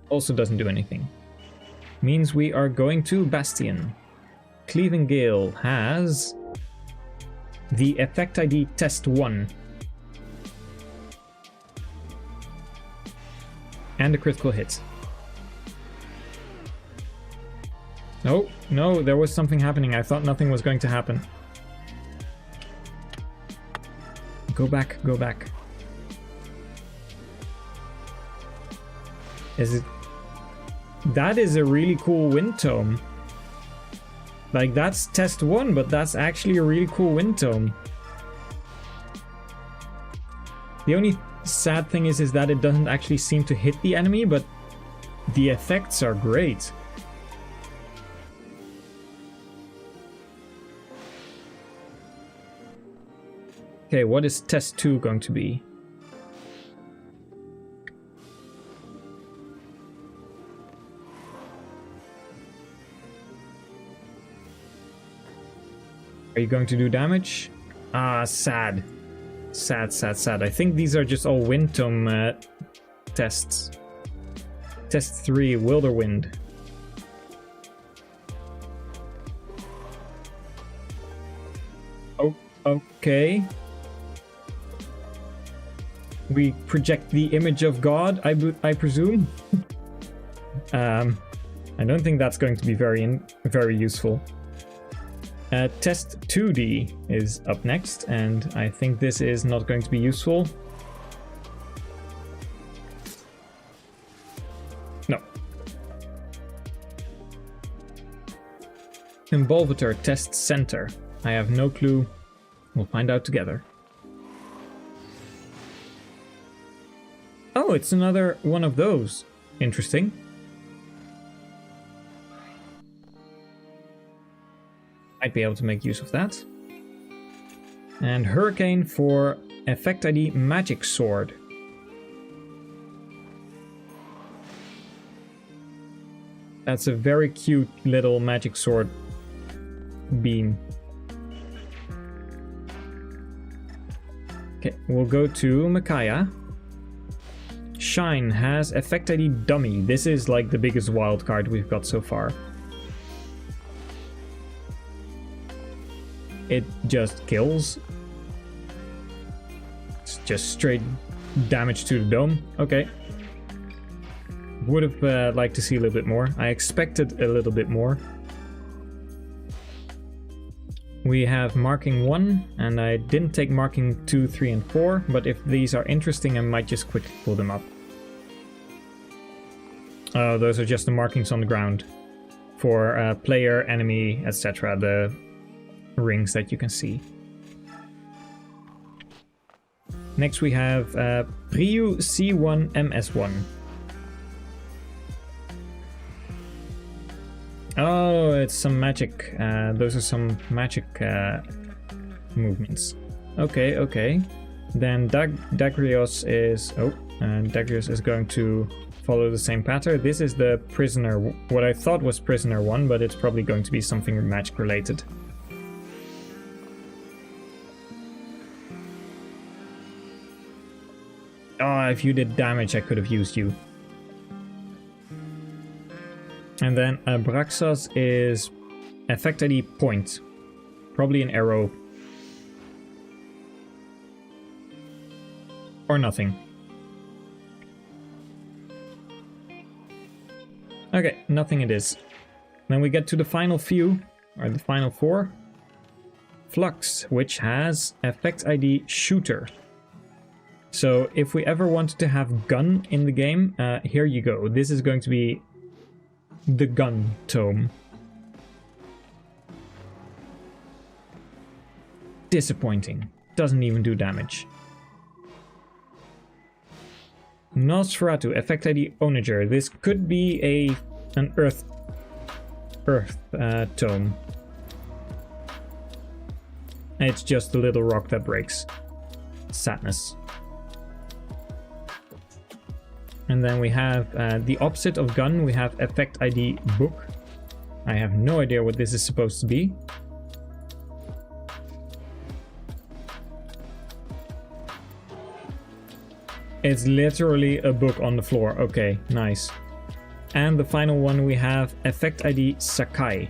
Also doesn't do anything. Means we are going to Bastion. Cleaving Gale has... the Effect ID Test 1. And a critical hit. No, no, there was something happening. I thought nothing was going to happen. Go back, go back. Is it... That is a really cool wind tome. Like, that's test 1, but that's actually a really cool wind tome. The only sad thing is that it doesn't actually seem to hit the enemy, but the effects are great. Okay, what is test 2 going to be? Are you going to do damage? Ah, sad. Sad, sad, sad. I think these are just all wind tome tests. Test 3, Wilderwind. Oh, okay. We project the image of God, I presume. I don't think that's going to be very useful. Test 2D is up next, and I think this is not going to be useful. No. Involvator Test Center. I have no clue. We'll find out together. Oh, it's another one of those. Interesting. Might be able to make use of that. And Hurricane for Effect ID Magic Sword. That's a very cute little magic sword beam. Okay, we'll go to Micaiah. Shine has Effect ID Dummy. This is like the biggest wild card we've got so far. It just kills. It's just straight damage to the dome. Okay. Would have liked to see a little bit more. I expected a little bit more. We have marking 1, and I didn't take marking 2, 3, and 4, but if these are interesting, I might just quickly pull them up. Oh, those are just the markings on the ground for player, enemy, etc. The rings that you can see. Next we have Priu C1 MS1. Oh, it's some magic. Those are some magic movements. Okay, okay. Then Dagrios is... Oh, Dagrios is going to follow the same pattern. This is the prisoner... What I thought was prisoner 1, but it's probably going to be something magic related. Oh, if you did damage, I could have used you. And then Abraxas is Effect ID Point. Probably an arrow. Or nothing. Okay, nothing it is. Then we get to the final few, or the final 4. Flux, which has Effect ID Shooter. So if we ever wanted to have gun in the game, here you go. This is going to be the gun tome. Disappointing. Doesn't even do damage. Nosferatu, Effect ID Onager. This could be an Earth tome. It's just a little rock that breaks. Sadness. And then we have the opposite of gun, we have Effect ID Book. I have no idea what this is supposed to be. It's literally a book on the floor. Okay, nice. And the final one we have Effect ID Sakai.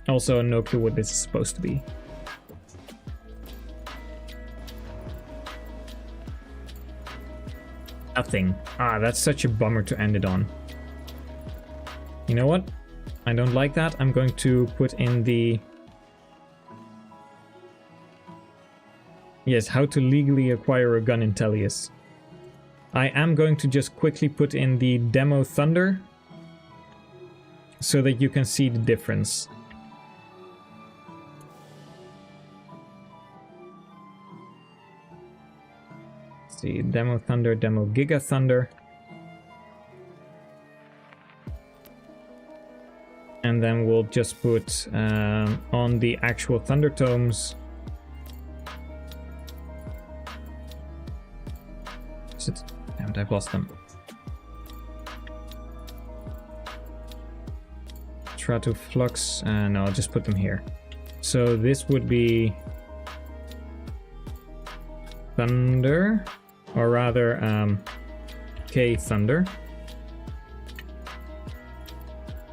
Also no clue what this is supposed to be. Nothing. Ah, that's such a bummer to end it on. You know what? I don't like that. I'm going to put in the... Yes, how to legally acquire a gun in Tellius. I am going to just quickly put in the Demo Thunder so that you can see the difference. See, Demo Thunder, Demo Giga Thunder. And then we'll just put on the actual Thunder Tomes. Damn it, I've lost them. Stratu Flux, no, I'll just put them here. So this would be Thunder. Or rather, K Thunder.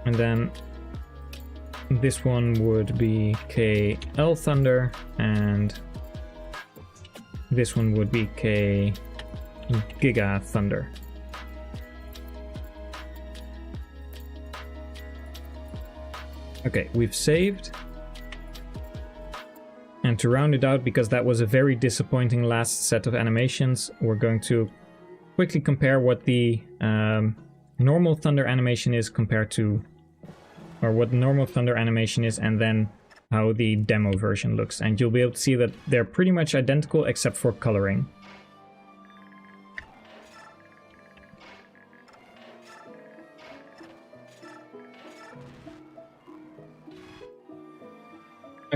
And then this one would be KL Thunder, and this one would be K Giga Thunder. Okay, we've saved. And to round it out, because that was a very disappointing last set of animations, we're going to quickly compare what the normal Thunder animation is compared to, or what the normal Thunder animation is, and then how the demo version looks. And you'll be able to see that they're pretty much identical except for coloring.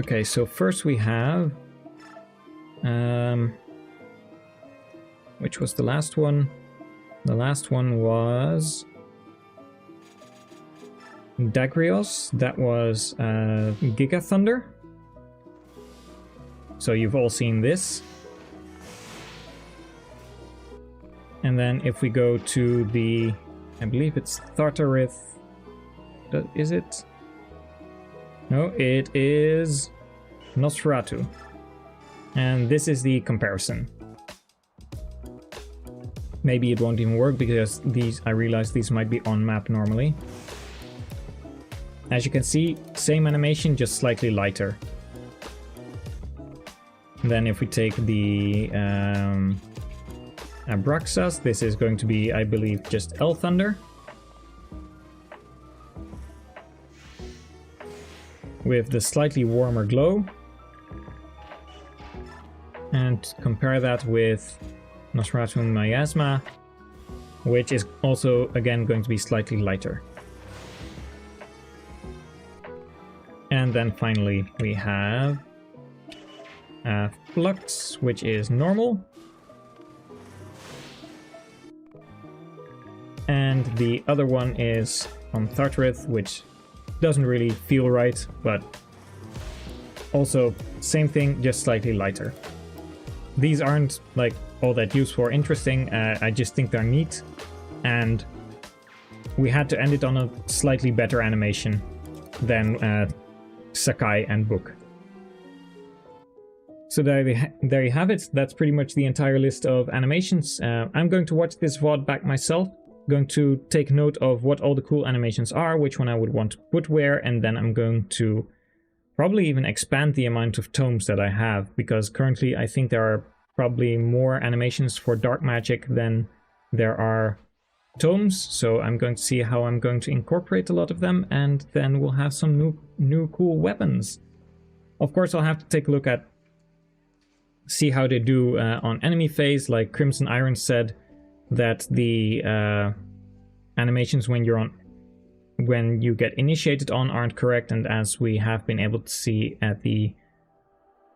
Okay, so first we have... which was the last one? The last one was... Dagrios. That was Giga Thunder. So you've all seen this. And then if we go to the... I believe it's Tartarith. Is it? No, it is Nosferatu. And this is the comparison. Maybe it won't even work because these, I realize these might be on map normally. As you can see, same animation, just slightly lighter. Then if we take the Abraxas, this is going to be, I believe, just L Thunder. With the slightly warmer glow. And compare that with Nosferatu Miasma, which is also, again, going to be slightly lighter. And then finally we have Flux, which is normal. And the other one is on Tartarith, which doesn't really feel right, but also same thing, just slightly lighter. These aren't like all that useful or interesting, I just think they're neat, and we had to end it on a slightly better animation than Sakai and Book. So there you have it. That's pretty much the entire list of animations. I'm going to watch this VOD back myself. Going to take note of what all the cool animations are, which one I would want to put where, and then I'm going to probably even expand the amount of tomes that I have, because currently I think there are probably more animations for dark magic than there are tomes, so I'm going to see how I'm going to incorporate a lot of them, and then we'll have some new cool weapons. Of course, I'll have to take a look at, see how they do on enemy phase. Like Crimson Iron said that the animations when you get initiated on aren't correct, and as we have been able to see at the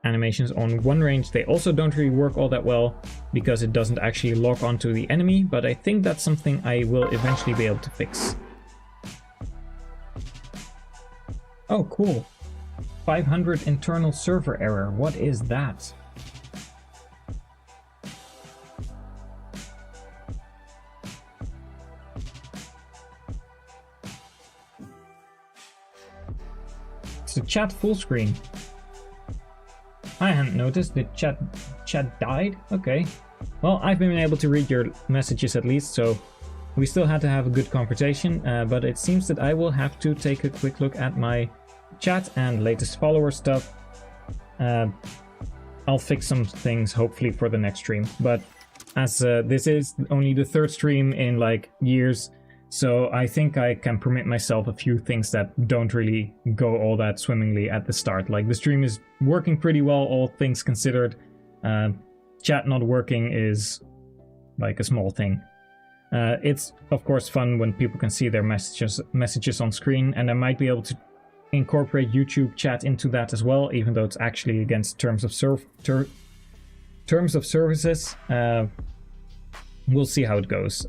animations on one range, they also don't really work all that well because it doesn't actually lock onto the enemy, but I think that's something I will eventually be able to fix. Oh, cool. 500 internal server error. What is that? It's a chat full screen. I hadn't noticed. The chat died? Okay. Well, I've been able to read your messages at least, so we still had to have a good conversation, but it seems that I will have to take a quick look at my chat and latest follower stuff. I'll fix some things hopefully for the next stream, but as this is only the third stream in like years, so I think I can permit myself a few things that don't really go all that swimmingly at the start. Like the stream is working pretty well, all things considered. Chat not working is like a small thing. It's of course fun when people can see their messages on screen, and I might be able to incorporate YouTube chat into that as well, even though it's actually against terms of services. We'll see how it goes.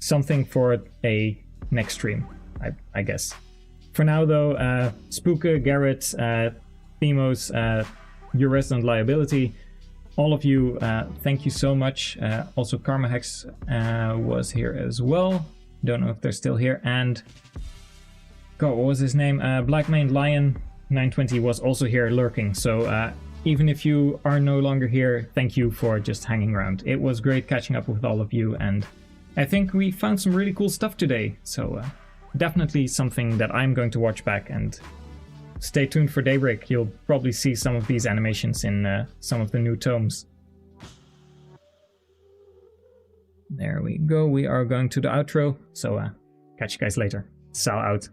Something for a next stream, I guess. For now though, Spooka, Garrett, Themos, your resident liability, all of you, thank you so much. Also Karma Hex was here as well. Don't know if they're still here. And God, what was his name? Black-maned Lion 920 was also here lurking. So even if you are no longer here, thank you for just hanging around. It was great catching up with all of you, and I think we found some really cool stuff today. So definitely something that I'm going to watch back, and stay tuned for Daybreak. You'll probably see some of these animations in some of the new tomes. There we go. We are going to the outro. So catch you guys later. Sal out.